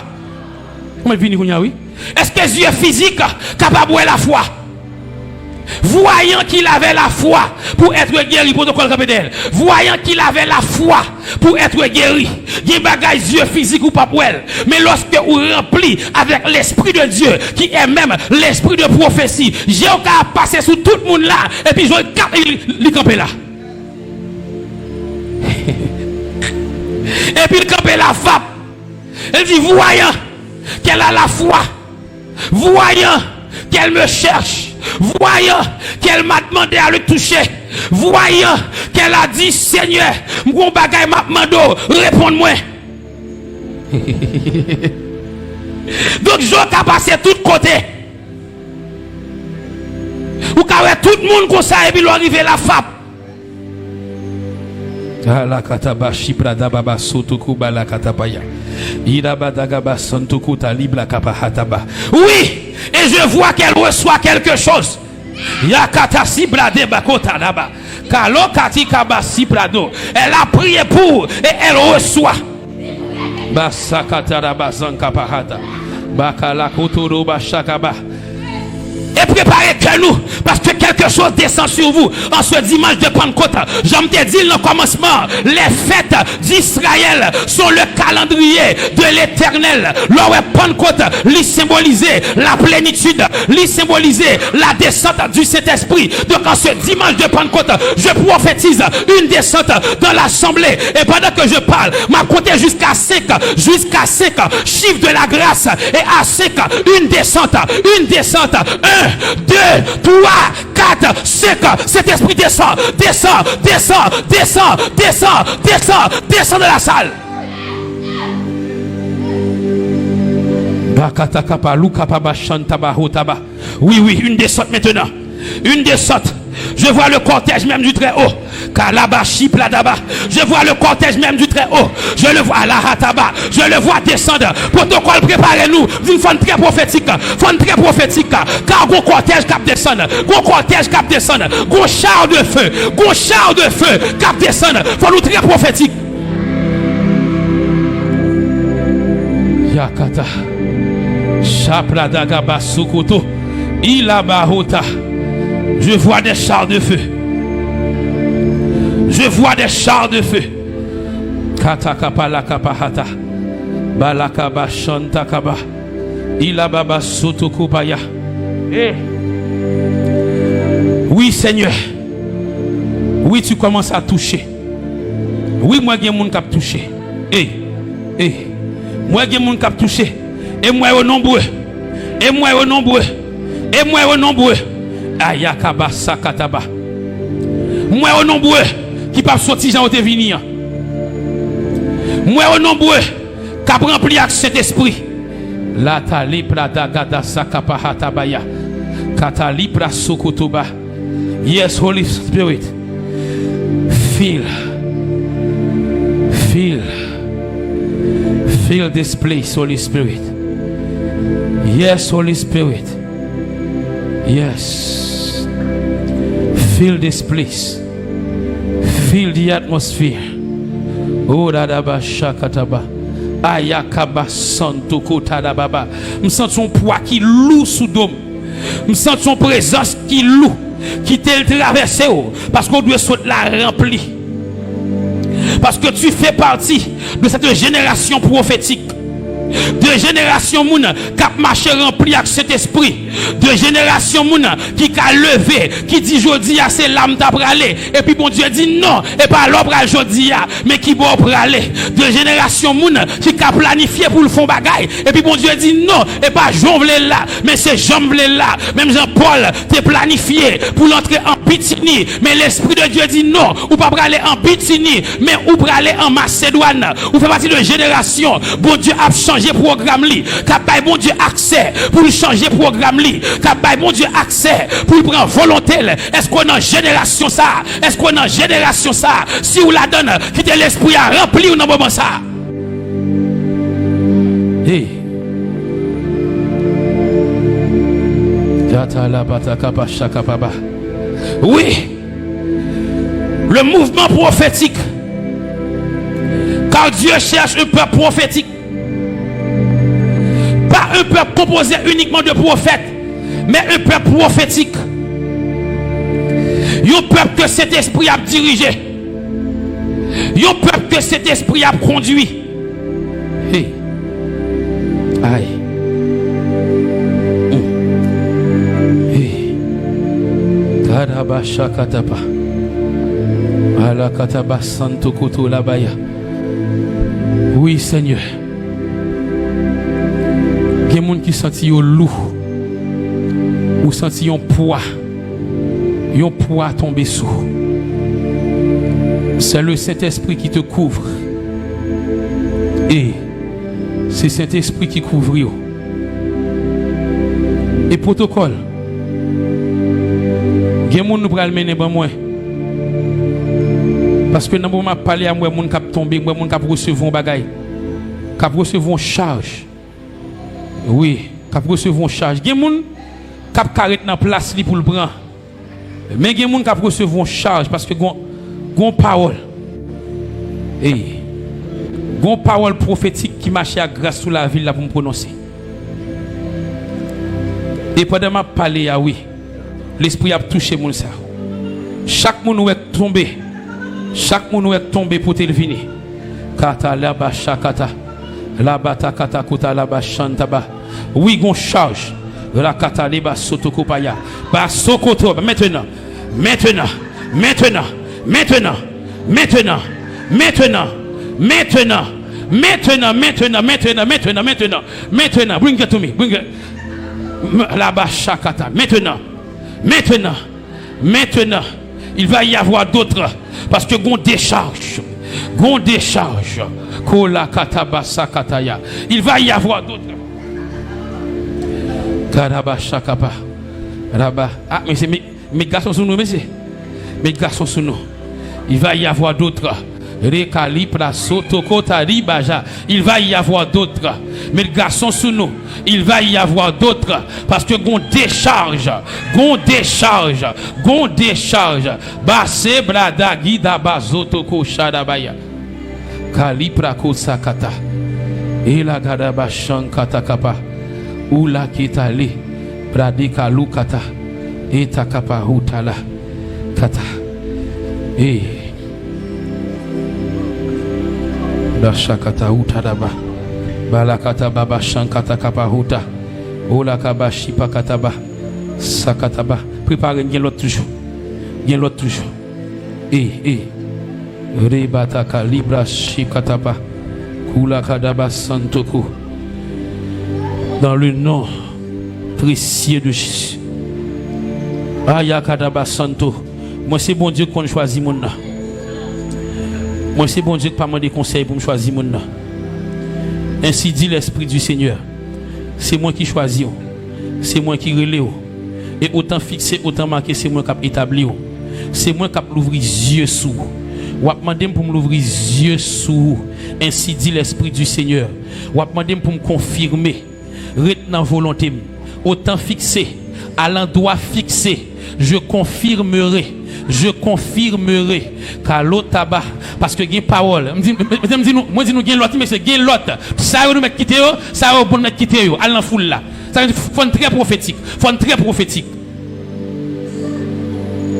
Speaker 1: Est-ce que Dieu physique capable de la foi? Voyant qu'il avait la foi pour être guéri, protocole capitaine. Voyant qu'il avait la foi pour être guéri, il y a bagage Dieu physique ou pas pour elle. Mais lorsque vous rempli avec l'esprit de Dieu, qui est même l'esprit de prophétie, j'ai passé sous tout le monde là, et puis je camper là. Et puis il camper la femme. Elle dit, voyant qu'elle a la foi, voyant qu'elle me cherche, voyant qu'elle m'a demandé à le toucher, voyant qu'elle a dit, Seigneur, mon bagay m'a demandé, réponds-moi. Donc je vais passer tout côté. Ou quand tout le monde comme ça et puis l'arrivée la femme. La kataba shibrada baba sotoku bala katapaya. Irabadagaba santoku talibla kapahataba. Oui, et je vois qu'elle reçoit quelque chose. Yakata sibrade bakota daba. Kalo katikaba sibrado. Elle a prié pour et elle reçoit. Basakata daba zankapahata. Bakala kotoro bashakaba. Et préparez que nous, parce que quelque chose descend sur vous en ce dimanche de Pentecôte. J'aime te dire le commencement, les fêtes d'Israël sont le calendrier de l'Éternel. L'heure Pentecôte, lui symboliser la plénitude, lui symboliser la descente du Saint-Esprit. Donc en ce dimanche de Pentecôte, je prophétise une descente dans l'assemblée. Et pendant que je parle, m'a compté jusqu'à 5, chiffre de la grâce. Et à 5, une descente, 1, 2, 3, 4, 5. Cet esprit descend de la salle. Oui, une descente maintenant. Une descente. Je vois le cortège même du Très-Haut. Kalabashi Pladaba. Je vois le cortège même du Très-Haut. Je le vois à la Hataba. Je le vois descendre. Protocole, préparez-nous. Une fond très prophétique. Fond très prophétique. Car gros cortège cap descendre. Gros cortège cap descendre. Gros char de feu. Gros char de feu cap descendre. Faut nous très prophétique. Yakata. Chapladagaba Sokoto. Ilabahota. Je vois des chars de feu. Je vois des chars de feu. Katakapalakapahata. Balakaba Shantakaba. Ilababa Sotokopaya. Oui, Seigneur. Oui, tu commences à toucher. Oui, moi, j'ai mon cap touché. Moi, j'ai mon cap touché. Et moi, au nombreux. Et moi, au nombreux. Et moi, au nombreux. Ayakaba Sakataba. Moi, au nombreux. Qui peuvent sortir, j'en ai venir. Moi, au nombreux. Qui a rempli avec cet esprit. La talipra dagada sakapahatabaya. Katalipra sokotoba. Yes, Holy Spirit. Feel this place, Holy Spirit. Yes, Holy Spirit. Yes. Feel this place. Feel the atmosphere. Oh, dadaba shakataba. Ayakaba santo tadababa. Je sens son poids qui loue sous dôme. Je sens son présence qui loue. Qui t'a traversé. Parce qu'on doit sauter la remplie. Parce que tu fais partie de cette génération prophétique. De génération moun qui a marché rempli avec cet esprit. De génération moun qui a levé, qui dit jodi a c'est l'âme t'a pralé. Et puis bon Dieu dit non, et pas l'homme jodi a, mais qui bon pralé. De génération moun qui a planifié pour le fond bagaille. Et puis bon Dieu dit non, et pas Jean vle là, mais c'est Jean vle là. Même Jean-Paul t'es planifié pour l'entrer en Bithynie. Mais l'esprit de Dieu dit non, ou pas pralé en Bithynie, mais ou pralé en Macédoine. Ou fait partie de génération. Bon Dieu a changé programme li, qu'a bon Dieu accès pour changer programme li, qu'a bon Dieu accès pour prendre volonté. Est-ce qu'on a génération ça? Est-ce qu'on a génération ça? Si vous la donne, quittez l'esprit à remplir ou non moment ça. Hey. Oui, le mouvement prophétique, car Dieu cherche un peuple prophétique. Pas un peuple composé uniquement de prophètes, mais un peuple prophétique. Un peuple que cet esprit a dirigé. Un peuple que cet esprit a conduit. Hey. Aïe. Hey. Kadaba shakatapa. Ala kataba santo koto labaya. Oui, Seigneur. Il y a des gens qui sentent un lourd, ou sentent un poids tomber sous. C'est le Saint-Esprit qui te couvre. Et c'est Saint-Esprit qui couvre. Et protocole. Il y a des gens qui peuvent mener moi. Parce que dans le moment où je parle à moi, les gens qui tombent, les gens qui recevoir un bagage, qui recevoir une charge. Oui, qui recevoir une charge. Il y a des gens qui carré dans place pour le prendre. Mais il y a des gens qui recevoir une charge parce que une parole. Et une parole prophétique qui marche à grâce sous la ville pour me prononcer. Et pendant que je parle, oui, l'esprit a touché mon ça. Chaque monde est tombé. Chaque monde est tombé pour te venir. Kata laba shakata. Labata kata kuta laba shantaba. Oui, gon charge. La kata leba sotokopaya. Ba sokoto. Maintenant. Maintenant. Maintenant. Maintenant. Maintenant. Maintenant. Maintenant. Maintenant. Maintenant. Maintenant. Maintenant. Maintenant. Maintenant. Bring it to me. Bring it. Laba shakata. Maintenant. Maintenant. Maintenant. Il va y avoir d'autres. Parce que gon décharge. Gon décharge. Kola katabasa kataya. Il va y avoir d'autres. Karaba shakapa. Raba. Ah, mais Mes garçons sous nous, messieurs. Mes garçons sous nous. Il va y avoir d'autres. Il va y avoir d'autres. Mais le garçon sous nous, il va y avoir d'autres. Parce que gon décharge. Basse brada guida bazoto ko shadabaya. Kalipra ko sakata. Ela gadaba shankata kapa. Ula kitali. Bradika lukata. Eta kapa hutala. Kata. Shakata utadaba balakata baba shankata kapahuta ola kaba shipa kataba sakataba préparez bien l'autre toujours rebata kalibra shikataba kula kadaba santoku dans le nom précieux de Jésus. Aya kadaba santo. Moi c'est bon Dieu qu'on choisit mon nom. Moi, c'est bon Dieu qui pas demandé conseil pour me choisir mon nom. Ainsi dit l'Esprit du Seigneur. C'est moi qui choisis. C'est moi qui relève. Et autant fixé, autant marqué, c'est moi qui établi. C'est moi qui l'ouvrir les yeux sous. Ou demandé pour me l'ouvrir les yeux sous. Ainsi dit l'Esprit du Seigneur. Ou demandé pour me confirmer. Retenant volonté. Autant fixé, à l'endroit fixé, je confirmerai. Car l'autre tabac, parce que il y a une parole. Moi, dis nous gain l'autre, mais c'est gain l'autre. Ça va nous mettre quitter, ça va nous mettre quitter, à l'enfoule là. Ça faut être très prophétique.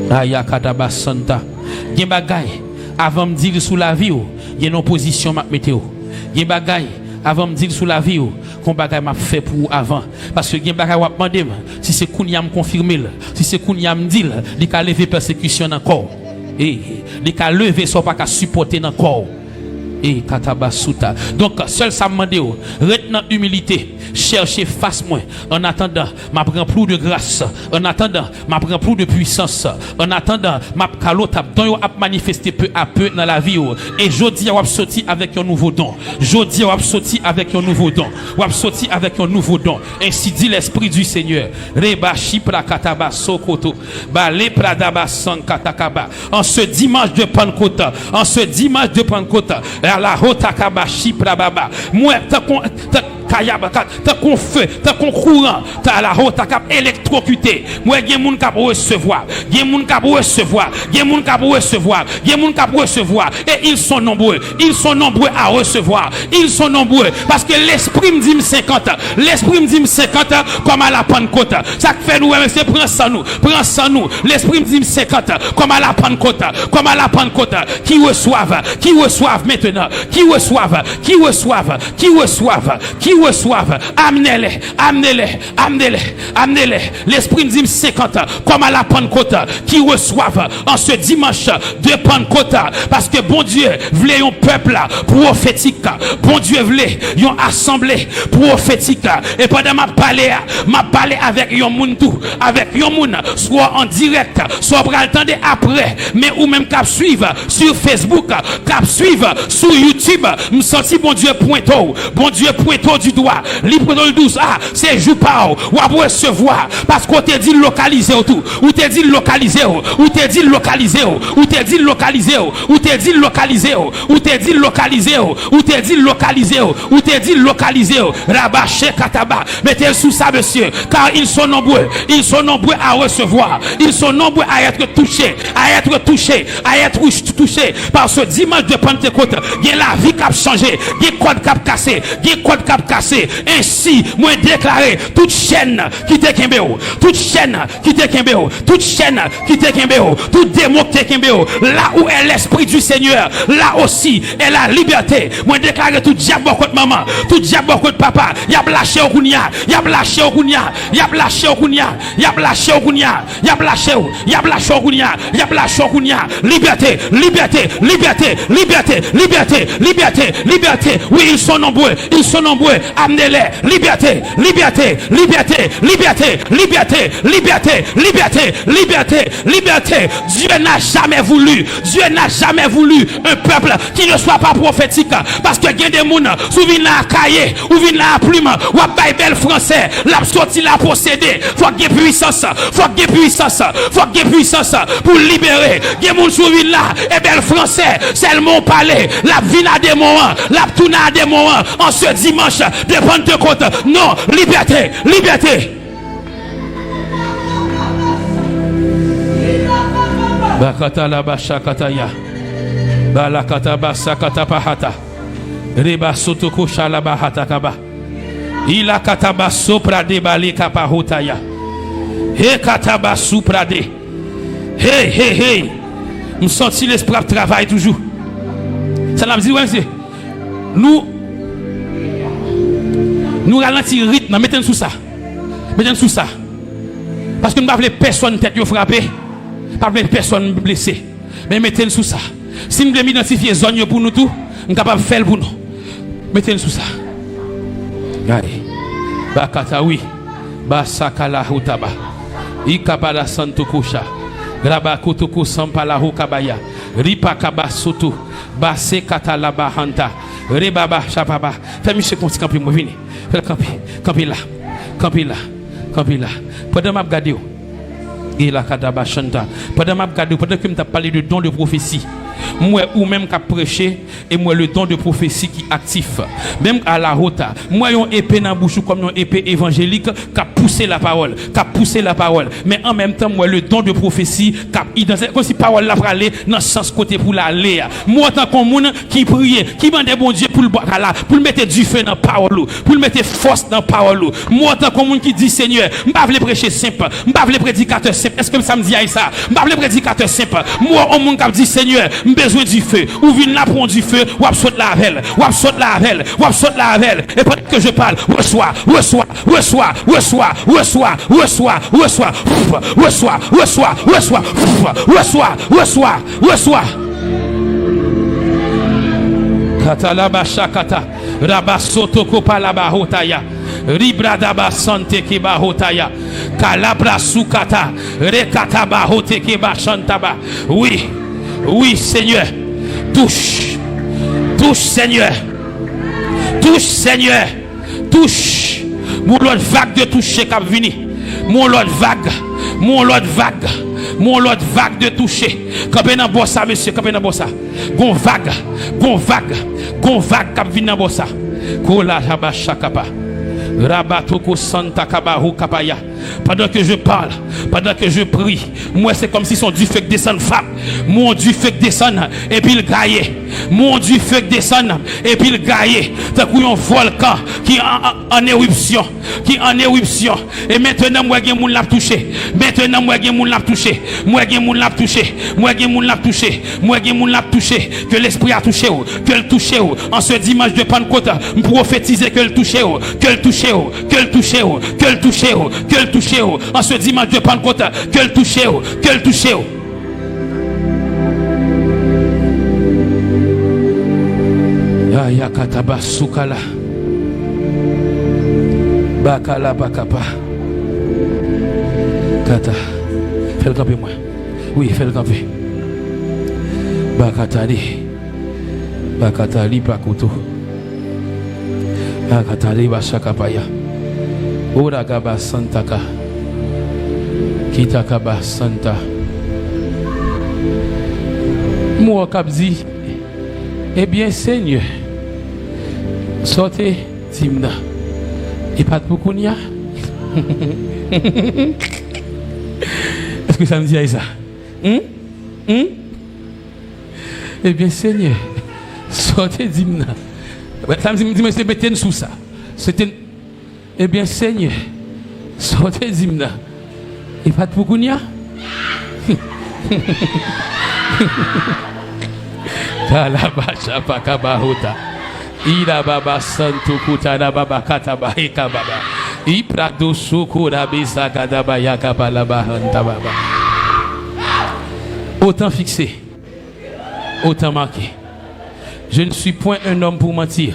Speaker 1: Aya kadaba santa. Gen bagay avant me dire sous la vie, il y a une opposition m'a météo. Gen bagay avant me dire sous la vie, qu'on bagay m'a fait pour avant. Parce que gen bagay wap mandé, si c'est kounya me confirmer, si c'est kounya me dire, il ka lever persécution encore. Et il ka lever soit pas ka supporter encore. Et katabasuta. Donc seul ça me demande retenant humilité, chercher face moi. En attendant, m'a prend plus de grâce. En attendant, m'a prend plus de puissance. En attendant, m'a kalota don a manifester peu à peu dans la vie. Et jodi a sorti avec un nouveau don. Jodi a sorti avec un nouveau don. Ou sorti avec un nouveau don. Ainsi dit l'Esprit du Seigneur. Reba shipra kataba sokoto. Ba le pradaba sankatakaba. En ce dimanche de Pentecôte, la hotakaba shipra baba. Moi t'as qu'on feu, t'as qu'on courant, t'as la haute cap électrocuté. Moi gen moun k'ap recevoir, gen moun k'ap recevoir et ils sont nombreux à recevoir. Ils sont nombreux parce que l'esprit me dit 50, comme à la Pentecôte. Ça fait nous c'est prends ça nous. L'esprit me dit 50 comme à la Pentecôte, qui reçoivent maintenant, qui reçoivent, amenez-les. L'Esprit me dit 50 comme à la Pentecôte, qui reçoivent en ce dimanche de Pentecôte, parce que bon Dieu voulait un peuple prophétique, bon Dieu voulait une assemblée prophétique. Et pendant m'a parlé avec un monde tout, avec un monde soit en direct, soit pour attendre après, mais ou même cap suivre sur Facebook, cap suivre sur YouTube, me senti bon Dieu pointo du doigt, libre dans le douce, c'est jour par ou à recevoir, parce qu'on t'a dit localiser tout, ou t'es dit localiser, rabaché kataba, mettez sous ça monsieur, car ils sont nombreux à recevoir, ils sont nombreux à être touchés, par ce dimanche de Pentecôte. Il y a la vie qui a changé, il y a code qui a cassé, ainsi moi déclaré toute chaîne qui te kembeo, tout démon qui te kembeo, là où est l'Esprit du Seigneur, là aussi est la liberté. Moi déclaré tout diable contre maman, tout diable contre papa, y a lâché au kounia, liberté. Oui, ils sont nombreux amenez-les. Liberté, liberté, liberté, liberté, liberté, liberté, liberté, liberté, liberté. Dieu n'a jamais voulu un peuple qui ne soit pas prophétique. Parce que il y a des gens qui viennent à cahier, ou viennent à plume, ou à Bible français, la sortie la posséder. Faut qu'il y ait puissance, faut qu'il y ait puissance, faut qu'il y ait puissance pour libérer. Il y a des gens qui viennent là, et bien le français, c'est le mot parler, la vie à des moments, la tourne à des moments, en ce dimanche de Pentecôte. Non, liberté, liberté. Bakata la bashakataya. Balakata basakata pahata. Reba sotoko shalaba hatakaba. Ila kataba sopra de balika pahotaya. He kataba supra de. Hey, hey, hey. Me senti l'esprit travaille toujours. Ça n'a pas dit, ouais, c'est. Nous ralentissons le rythme, mettez-nous sous ça. Mettez-nous sous ça. Parce que nous ne voulons pas personne tête frappée. Pas personne blessée. Mais mettez-nous sous ça. Si nous voulons identifier les zones pour nous tous, nous sommes capables de faire pour nous. Mettez-nous sous ça. Regardez. Bakata oui. Basakala hutaba. Ikabala santokusha. Graba kotoko sampala hukabaya. Ripa kaba soto. Basse katala bahanta. Rebaba chapaba. Fais monsieur Conti camper moi venez. Fais camper. Camper là. Camper là. Camper là. Pendant m'a regarder. Et la kadaba chanta. Pendant m'a regarder, pendant que m't'a parlé de don de prophétie. Moi ou même qui prêché et moi le don de prophétie qui actif même à la rota moi une épée dans bouche comme une épée évangélique qui a poussé la parole mais en même temps moi le don de prophétie qui comme si parole la aller dans sens côté pour l'aller moi tant qu'on monde qui prie qui demande bon Dieu pour le là pour mettre du feu dans parole pour mettre force dans parole moi tant qu'on monde qui dit Seigneur m'pas vle prêcher simple m'pas vle prédicateur simple est-ce que ça me dit ça m'pas vle prédicateur simple moi on monde qui dit Seigneur besoin du feu, ou vient là prendre du feu, ou saute la velle, ou saute la velle, ou saute la velle. Et pendant que je parle, reçois, reçois, reçois, reçois, reçois, reçois, reçois, reçois, reçois, reçois, reçois, reçois, reçois. Katalaba shakata, rabasoto kopalaba hotaya. Ribradaba sante keba hotaya. Kalabra sukata, rekataba hote keba chantaba. Oui. Oui, Seigneur. Touche. Touche, Seigneur. Touche, Seigneur. Touche. Mon l'autre vague de toucher cap vini. Mon l'autre vague. Mon l'autre vague. Mon l'autre vague de toucher. Campé dans bossa, monsieur. Campé dans bossa. Gon vague. Gon vague. Gon vague cap vini dans bossa. Kola haba shakapa. Rabatoko santa kabahu kapaya. Pendant que je parle, pendant que je prie, moi c'est comme si son du feu descend femme. Mon du feu descend et puis il gagne. Mon du feu descend et puis il gagne. Tant qu'il y a un volcan qui en éruption, qui en éruption. Et maintenant moi j'ai moun l'a touché. Maintenant moi j'ai moun l'a touché. Moi j'ai moun l'a touché. Moi j'ai moun l'a touché. Moi j'ai moun l'a touché. Que l'esprit a touché ou, que le touché ou. En ce dimanche de Pentecôte, me prophétiser que le touché ou, que le touché ou, que le touché ou, que le touché ou, que le touché ou. En ce dimanche de Pentecôte, que le touché ou, que le touché ou. Ya kataba sukala. Bakala bakapa. Kata. Fais le camper moi. Oui, fais le camper. Bakatali. Bakatali pakuto. Bakatali basakapaya. Oragaba santaka. Kitakaba santa. Moi kabzi. Eh bien Seigneur. Sortez Timna. Et pas de beaucoup n'y a. Est-ce que ça me dit ça? Eh bien Seigneur. Sortez Timna. Ça me dit monsieur mettez sous ça. C'était. Eh bien Seigneur. Sortez Timna. Et pas de beaucoup n'y a. Talabacha pakabahota. Ira baba santo kutana baba kataba eka baba. Iprado sukura bisa kadaba yakabala bahanta baba. Autant fixé, autant marqué. Je ne suis point un homme pour mentir,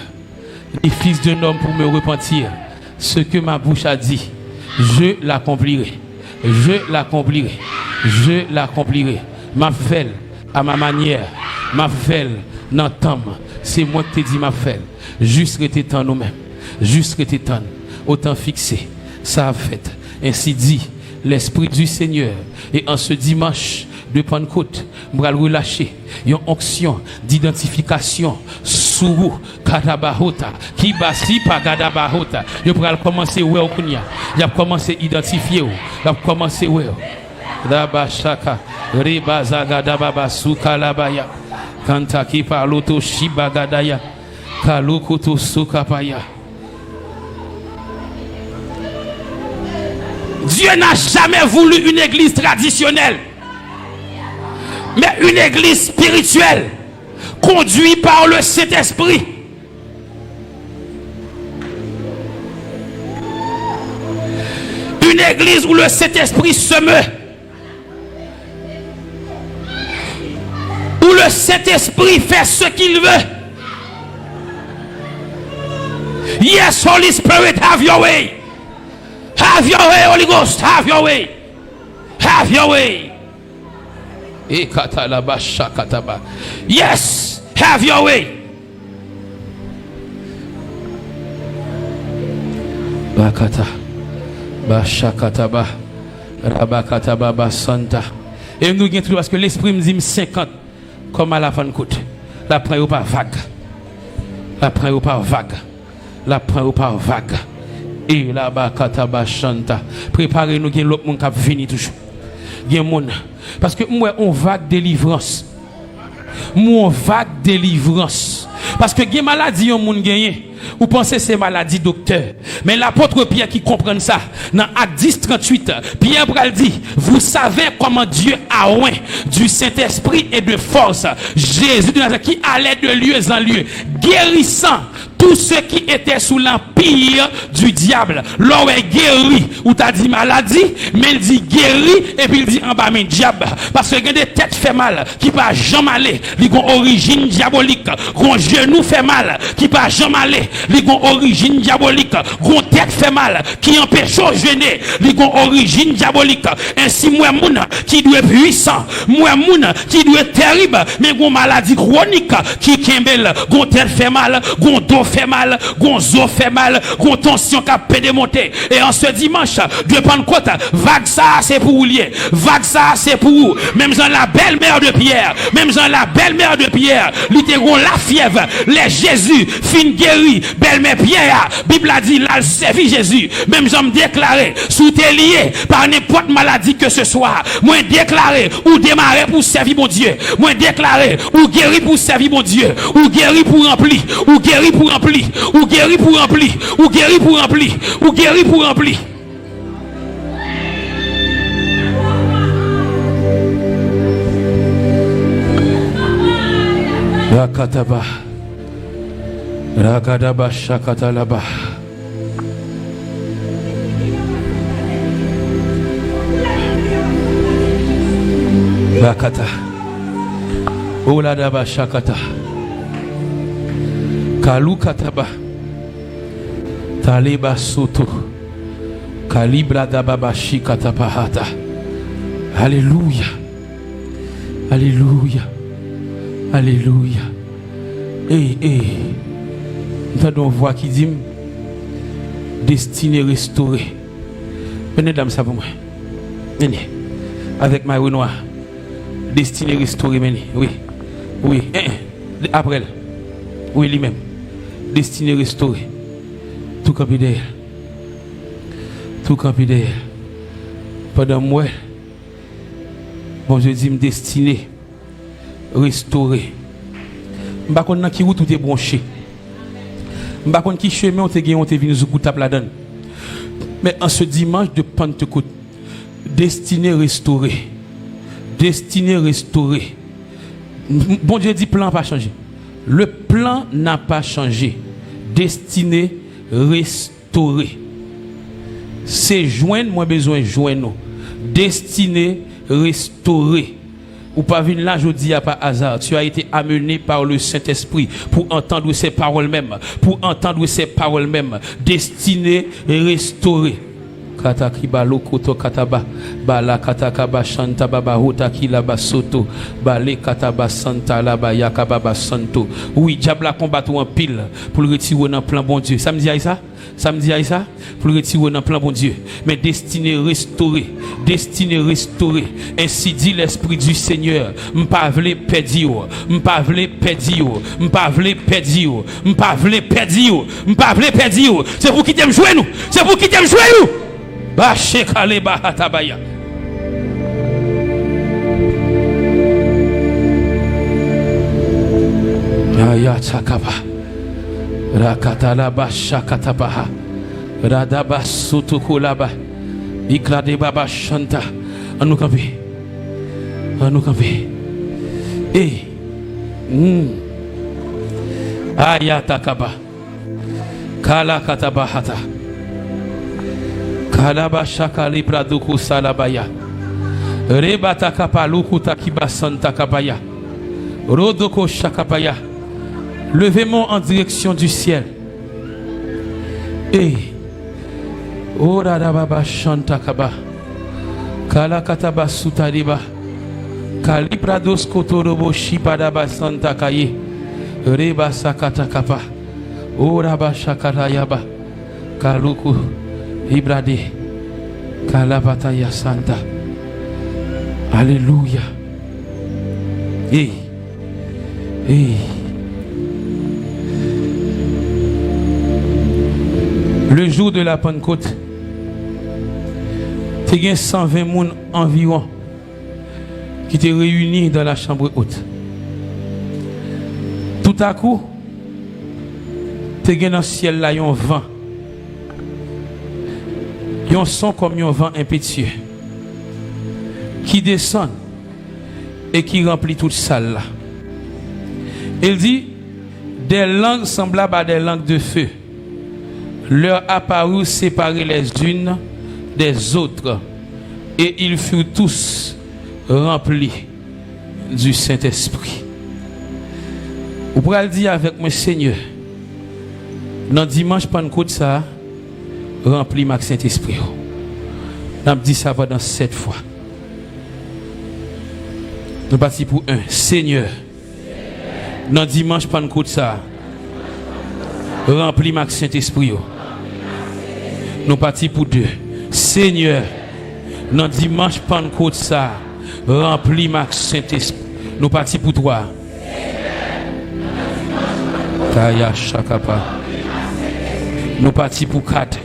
Speaker 1: ni fils d'un homme pour me repentir. Ce que ma bouche a dit, je l'accomplirai. Je l'accomplirai. Je l'accomplirai. Ma fait à ma manière. Ma fait n'entame. C'est moi qui te dis ma fait. Juste rester temps nous-mêmes. Juste rester temps. Autant fixé. Ça a fait. Ainsi dit l'Esprit du Seigneur. Et en ce dimanche de Pentecôte, je vais relâcher une onction d'identification sous Kadabahota, qui basi par Kadabahota. Je vais commencer ouais au kunya. Je vais commencer à identifier. Je vais commencer ouais. Dabashaka, Rebazagadababa Sukalabaya, Kantaki Paloto Shibagadaya, Kalukuto Sukapaya. Dieu n'a jamais voulu une église traditionnelle, mais une église spirituelle, conduite par le Saint-Esprit. Une église où le Saint-Esprit se meut, où le Saint-Esprit fait ce qu'il veut. Yes, Holy Spirit, have your way. Have your way, Holy Ghost. Have your way. Have your way. Yes, have your way. Bakata. Bashakataba. Rabakataba Basanta. Et nous gagnons tout parce que l'esprit me dit 50 comme à la fin de côte. La prend pas vague. La prend pas vague. La prend pas vague. Et là-bas, Kataba Chanta. Préparez-nous, qu'il y a l'autre monde qui va venir toujours. Il y a monde. Parce que moi, on vague délivrance. Moi, on vague délivrance. Parce que il y a maladie, on monde gagné. Vous pensez que c'est maladie docteur. Mais l'apôtre Pierre qui comprend ça, dans Acte 10, 38, Pierre Bral dit, vous savez comment Dieu a oint du Saint-Esprit et de force Jésus de Nazareth qui allait de lieu en lieu, guérissant tous ceux qui étaient sous l'empire du diable. L'on est guéri, ou t'as dit maladie, mais il dit guéri, et puis il dit en bas, mais diable. Parce que il y a des têtes fait mal, qui pas jamais aller, ils ont origine diabolique. Gros genou fait mal, qui pas jamais aller, ils ont origine diabolique. Gros tête fait mal, qui empêche au gêner, ils ont origine diabolique. Ainsi, moi, moun, qui doit être puissant, moi, moun, qui doit être terrible, mais gros maladie chronique, qui kembel, gros tête fait mal, gros dos fait mal, gonzo fait mal, gon tension qui a démonté. Et en ce dimanche de Pentecôte, vague ça c'est pour vous lier, vague ça c'est pour vous. Même dans la belle-mère de Pierre, même dans la belle-mère de Pierre, littéralement la fièvre, les Jésus, fin guéri, belle-mère Pierre, Bible a dit, là, servi Jésus. Même j'en me déclaré, sous t'es lié par n'importe maladie que ce soit, moi déclaré, ou démarrer pour servir mon Dieu, moi déclaré, ou guéri pour servir mon Dieu, ou guéri pour remplir, ou guéri pour remplir, ou guéri pour remplir, ou guéri pour remplir, ou guéri pour remplir. Rakataba, Rakadaba Shakatalaba. Rakata, Oladaba Shakata. Kalukataba Taliba Soto Kalibra Dababa Shikatapahata. Alléluia. Alléluia. Alléluia. Nous avons une voix qui dit destinée restaurée. Venez dame ça pour moi. Venez. Avec ma noire. Destinée restaurée, venez. Oui. Oui. Après elle. Oui, lui-même. Destiné restauré. Tout campé derrière. Tout campé derrière. Pendant moi, bon, je dis, destiné, restauré. Je ne sais pas qui route tout est branché. Je ne sais pas qui chemin on te venu nous taper la donne. Mais en ce dimanche de Pentecôte, destiné restauré. Destiné restauré. Bon Dieu dit, plan pas changé. Le plan n'a pas changé. Destiné restauré. C'est joindre, moi besoin de joindre. Destiné restauré. Ou pas venir là, je dis à pas hasard. Tu as été amené par le Saint-Esprit pour entendre ces paroles mêmes, pour entendre ces paroles mêmes, destinées et restaurées. Katakiba lokoto kataba bala katakaba shanta baba hotaki laba soto bale kataba santa laba yakababa santo. Oui, diable a combattu en pile pour le retirer dans plan bon Dieu. Ça me dit ça? Ça me dit ça? Pour le retirer dans plan bon Dieu. Mais destinée restaurée, destinée restaurée. Ainsi dit l'Esprit du Seigneur. M'pa vle perdre, m'pa vle perdre, m'pa vle perdre, m'pa vle perdre, m'pa vle perdre. C'est pour qui t'aime jouer nous. C'est pour qui t'aime jouer nous. Ba shekale ba hatabaya. Ya takaba. Rakatala ba shakatabaha. Radaba sutukulaba. Iklade baba shanta. Anu kampi. Anu kampi. Ayatakaba. Kala katabahata. Kalaba shakali praduku salabaya. Rebata kapaluku takiba santa kabaya. Rodoko shakabaya. Levez-moi en direction du ciel. Oradababa shanta kaba. Kala kataba sutariba. Kali prados kotorobo shipadaba santa kaye. Reba sakata kapa. Oraba shakatayaba. Kaluku. Ibrade Kalabataya Santa. Alléluia. Le jour de la Pentecôte, il y a 120 personnes environ qui étaient réunis dans la chambre haute. Tout à coup, il y a dans le ciel là un vent. Il y a un son comme un vent impétueux qui descend et qui remplit toute salle là. Il dit, des langues semblables à des langues de feu leur apparurent séparées les unes des autres, et ils furent tous remplis du Saint-Esprit. Vous pourrez le dire avec moi, Seigneur, dans dimanche Pentecôte ça, remplis ma Saint-Esprit. On dit ça pendant 7 fois. Nous partons pour 1. Seigneur, dans dimanche Pentecôte ça, remplis ma Saint-Esprit. Nous partons pour 2. Seigneur, dans dimanche Pentecôte ça, remplis ma Saint-Esprit. Nous partons pour 3. Kaya Shakapa. Nous partons pour 4.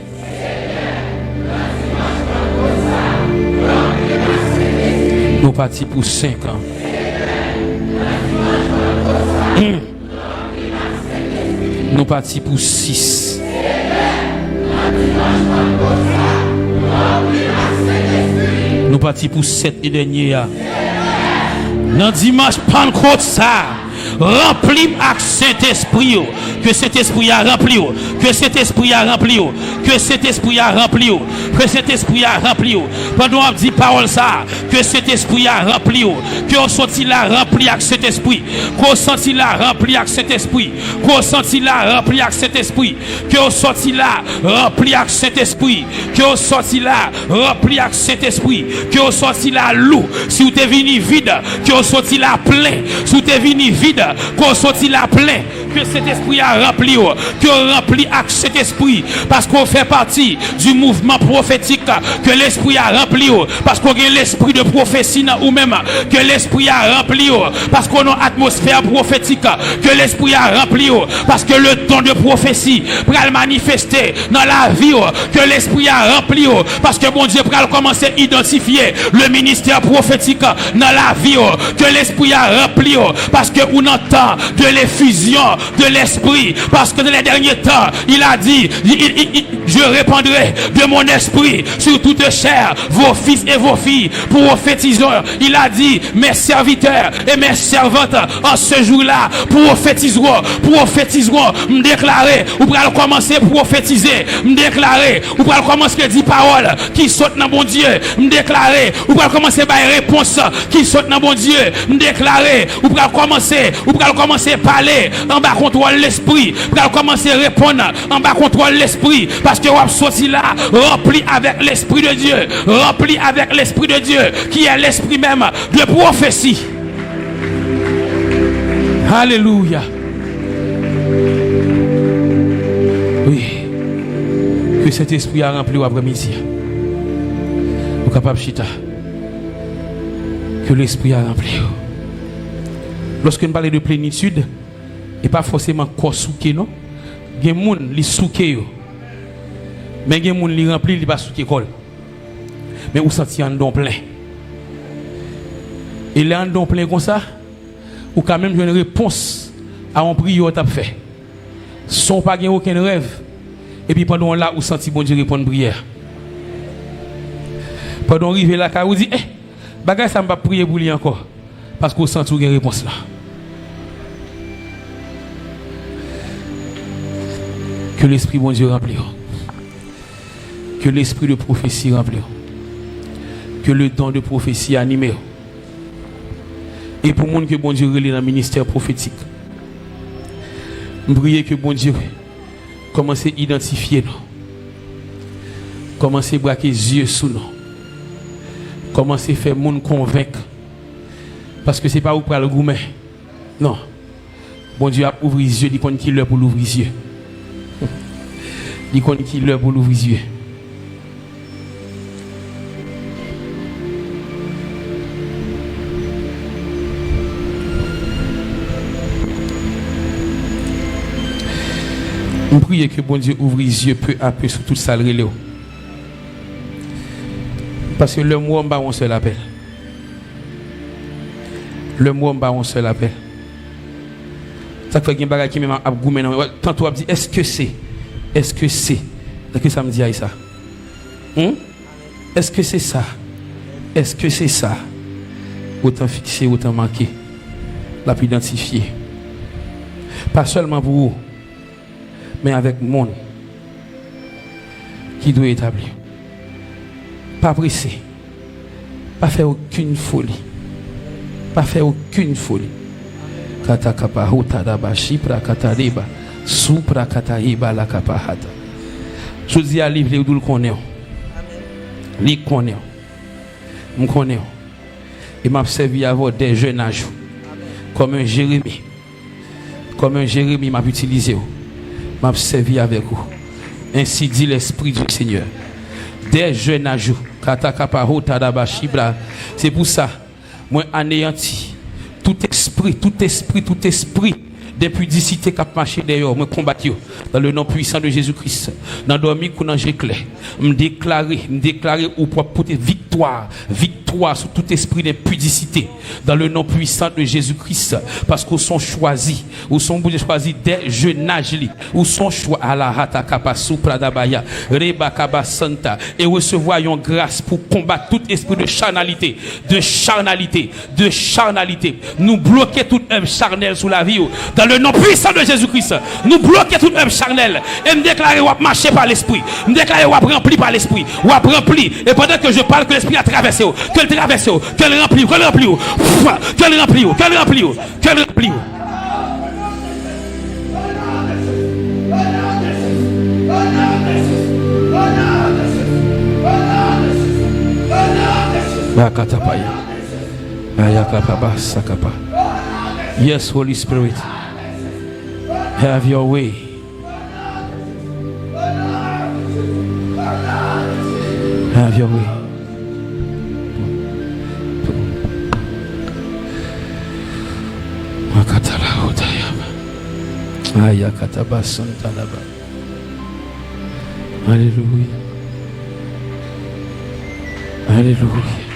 Speaker 1: Nous partons pour 5 ans. Nous partons pour 6. Nous partons pour 7 et dernier. Dans dimanche Pentecôte ça, remplis avec Saint-Esprit. Que cet esprit a rempli, que cet esprit a rempli, que cet esprit a rempli, que cet esprit a rempli. Pendant qu'on dit parole ça, que cet esprit a rempli, qu'on sorti là rempli avec cet esprit, qu'on sorti là rempli avec cet esprit, qu'on sorti là rempli avec cet esprit, qu'on sorti là rempli avec cet esprit, qu'on sorti là rempli avec cet esprit, qu'on sorti là loup, si vous êtes venu vide, qu'on sorti là plein, si vous êtes venu vide, qu'on sorti là plein, que cet esprit a rempli, que rempli avec cet esprit, parce qu'on fait partie du mouvement prophétique, que l'esprit a rempli, parce qu'on a l'esprit de prophétie ou même que l'esprit a rempli, parce qu'on a une atmosphère prophétique, que l'esprit a rempli, parce que le don de prophétie pour le manifester dans la vie, que l'esprit a rempli, parce que mon Dieu pour commencer à identifier le ministère prophétique dans la vie, que l'esprit a rempli, parce que on entend de l'effusion de l'esprit. Parce que dans les derniers temps, il a dit, je répandrai de mon esprit sur toute chair, vos fils et vos filles prophétiseront. Il a dit, mes serviteurs et mes servantes en ce jour-là prophétiseront, me déclarer, ou pour commencer à prophétiser, me déclarer, ou pour commencer à dire paroles qui sautent dans mon Dieu, me déclarer, ou pour commencer à faire réponse qui sautent dans mon Dieu, me déclarer, ou pour commencer à parler en bas contrôle l'esprit, pour commencer à répondre en bas contrôle l'esprit, parce que vous avez sorti là, rempli avec l'esprit de Dieu, rempli avec l'esprit de Dieu, qui est l'esprit même de prophétie. Alléluia. Oui. Que cet esprit a rempli après-midi. Vous capable chita. Que l'esprit a rempli. Lorsque nous parlons de plénitude, et pas forcément corps souké, non? Il y a des gens qui sont souké. Mais il y a des gens qui sont remplis, ils ne sont pas souké. Mais vous sentez un don plein. Et là, un don plein comme ça, ou quand même une réponse à un prière que tu as fait. Sans pas gagner aucun rêve. Et puis pendant là, vous sentez bon Dieu répondre prière. Pendant arriver là, vous dites, bagage ça ne va pas prier pour lui encore. Parce que vous sentez une réponse là. Que l'esprit bon Dieu remplit. Que l'esprit de prophétie remplit. Que le don de prophétie anime. Et pour monde que bon Dieu relève dans le ministère prophétique. Je prie que bon Dieu commence à identifier nous. Commence à braquer les yeux sous nous. Commence à faire les gens convaincre. Parce que ce n'est pas où pour le gourmet. Non. Bon Dieu a ouvert les yeux, il connaît qui l'heure pour l'ouvrir les yeux. Il connaît qui l'heure pour l'ouvrir les yeux. Je prie que bon Dieu ouvre les yeux peu à peu sur tout ça. Parce que le mot en bas, on se l'appelle. Le mot en bas, on se l'appelle. Ça fait qu'il y a un bagage qui m'a abgoumé. Tantôt, on dit, est-ce que c'est? Est-ce que c'est? Est-ce que ça me dit ça? Est-ce que c'est ça? Est-ce que c'est ça? Autant fixé, autant manqué. La plus identifié. Pas seulement pour vous, mais avec le monde qui doit établir. Pas pressé. Pas faire aucune folie. Pas faire aucune folie. Katakapa hotadaba shipra katariba supra kataiba la kapahata. Je dis à livre où le connaît. Li connaît. Me connaît. Et m'a servi à avoir des jeunes âges. Comme un Jérémie. Comme un Jérémie m'a utilisé. M'a servi avec vous. Ainsi dit l'Esprit du Seigneur. Des jeunes âges. Katakapa hotadaba shibra. C'est pour ça. Moi anéanti. Tout esprit d'impudicité qui a marché d'ailleurs, me combattre dans le nom puissant de Jésus-Christ. Dans dormir qu'on a clair, me déclarer ou pour porter victoire sur tout esprit d'impudicité dans le nom puissant de Jésus-Christ. Parce qu'ils sont choisis, ou sont choisis des jeunes âges, ou sont choisis à la hata kapa supra dabaya, reba kaba santa, et recevoir une grâce pour combattre tout esprit de charnalité. Nous bloquer tout œuvre charnel sous la vie. Dans le nom puissant de Jésus-Christ, nous bloquer toute œuvre charnelle et me déclarer ou marcher par l'esprit, me déclarer ou rempli par l'esprit, ou rempli. Et pendant que je parle, que l'esprit a traversé, qu'elle traverse, qu'elle remplit, qu'elle remplit. Yes, Holy Spirit. Have your way. Have your way. Alléluia. Alléluia.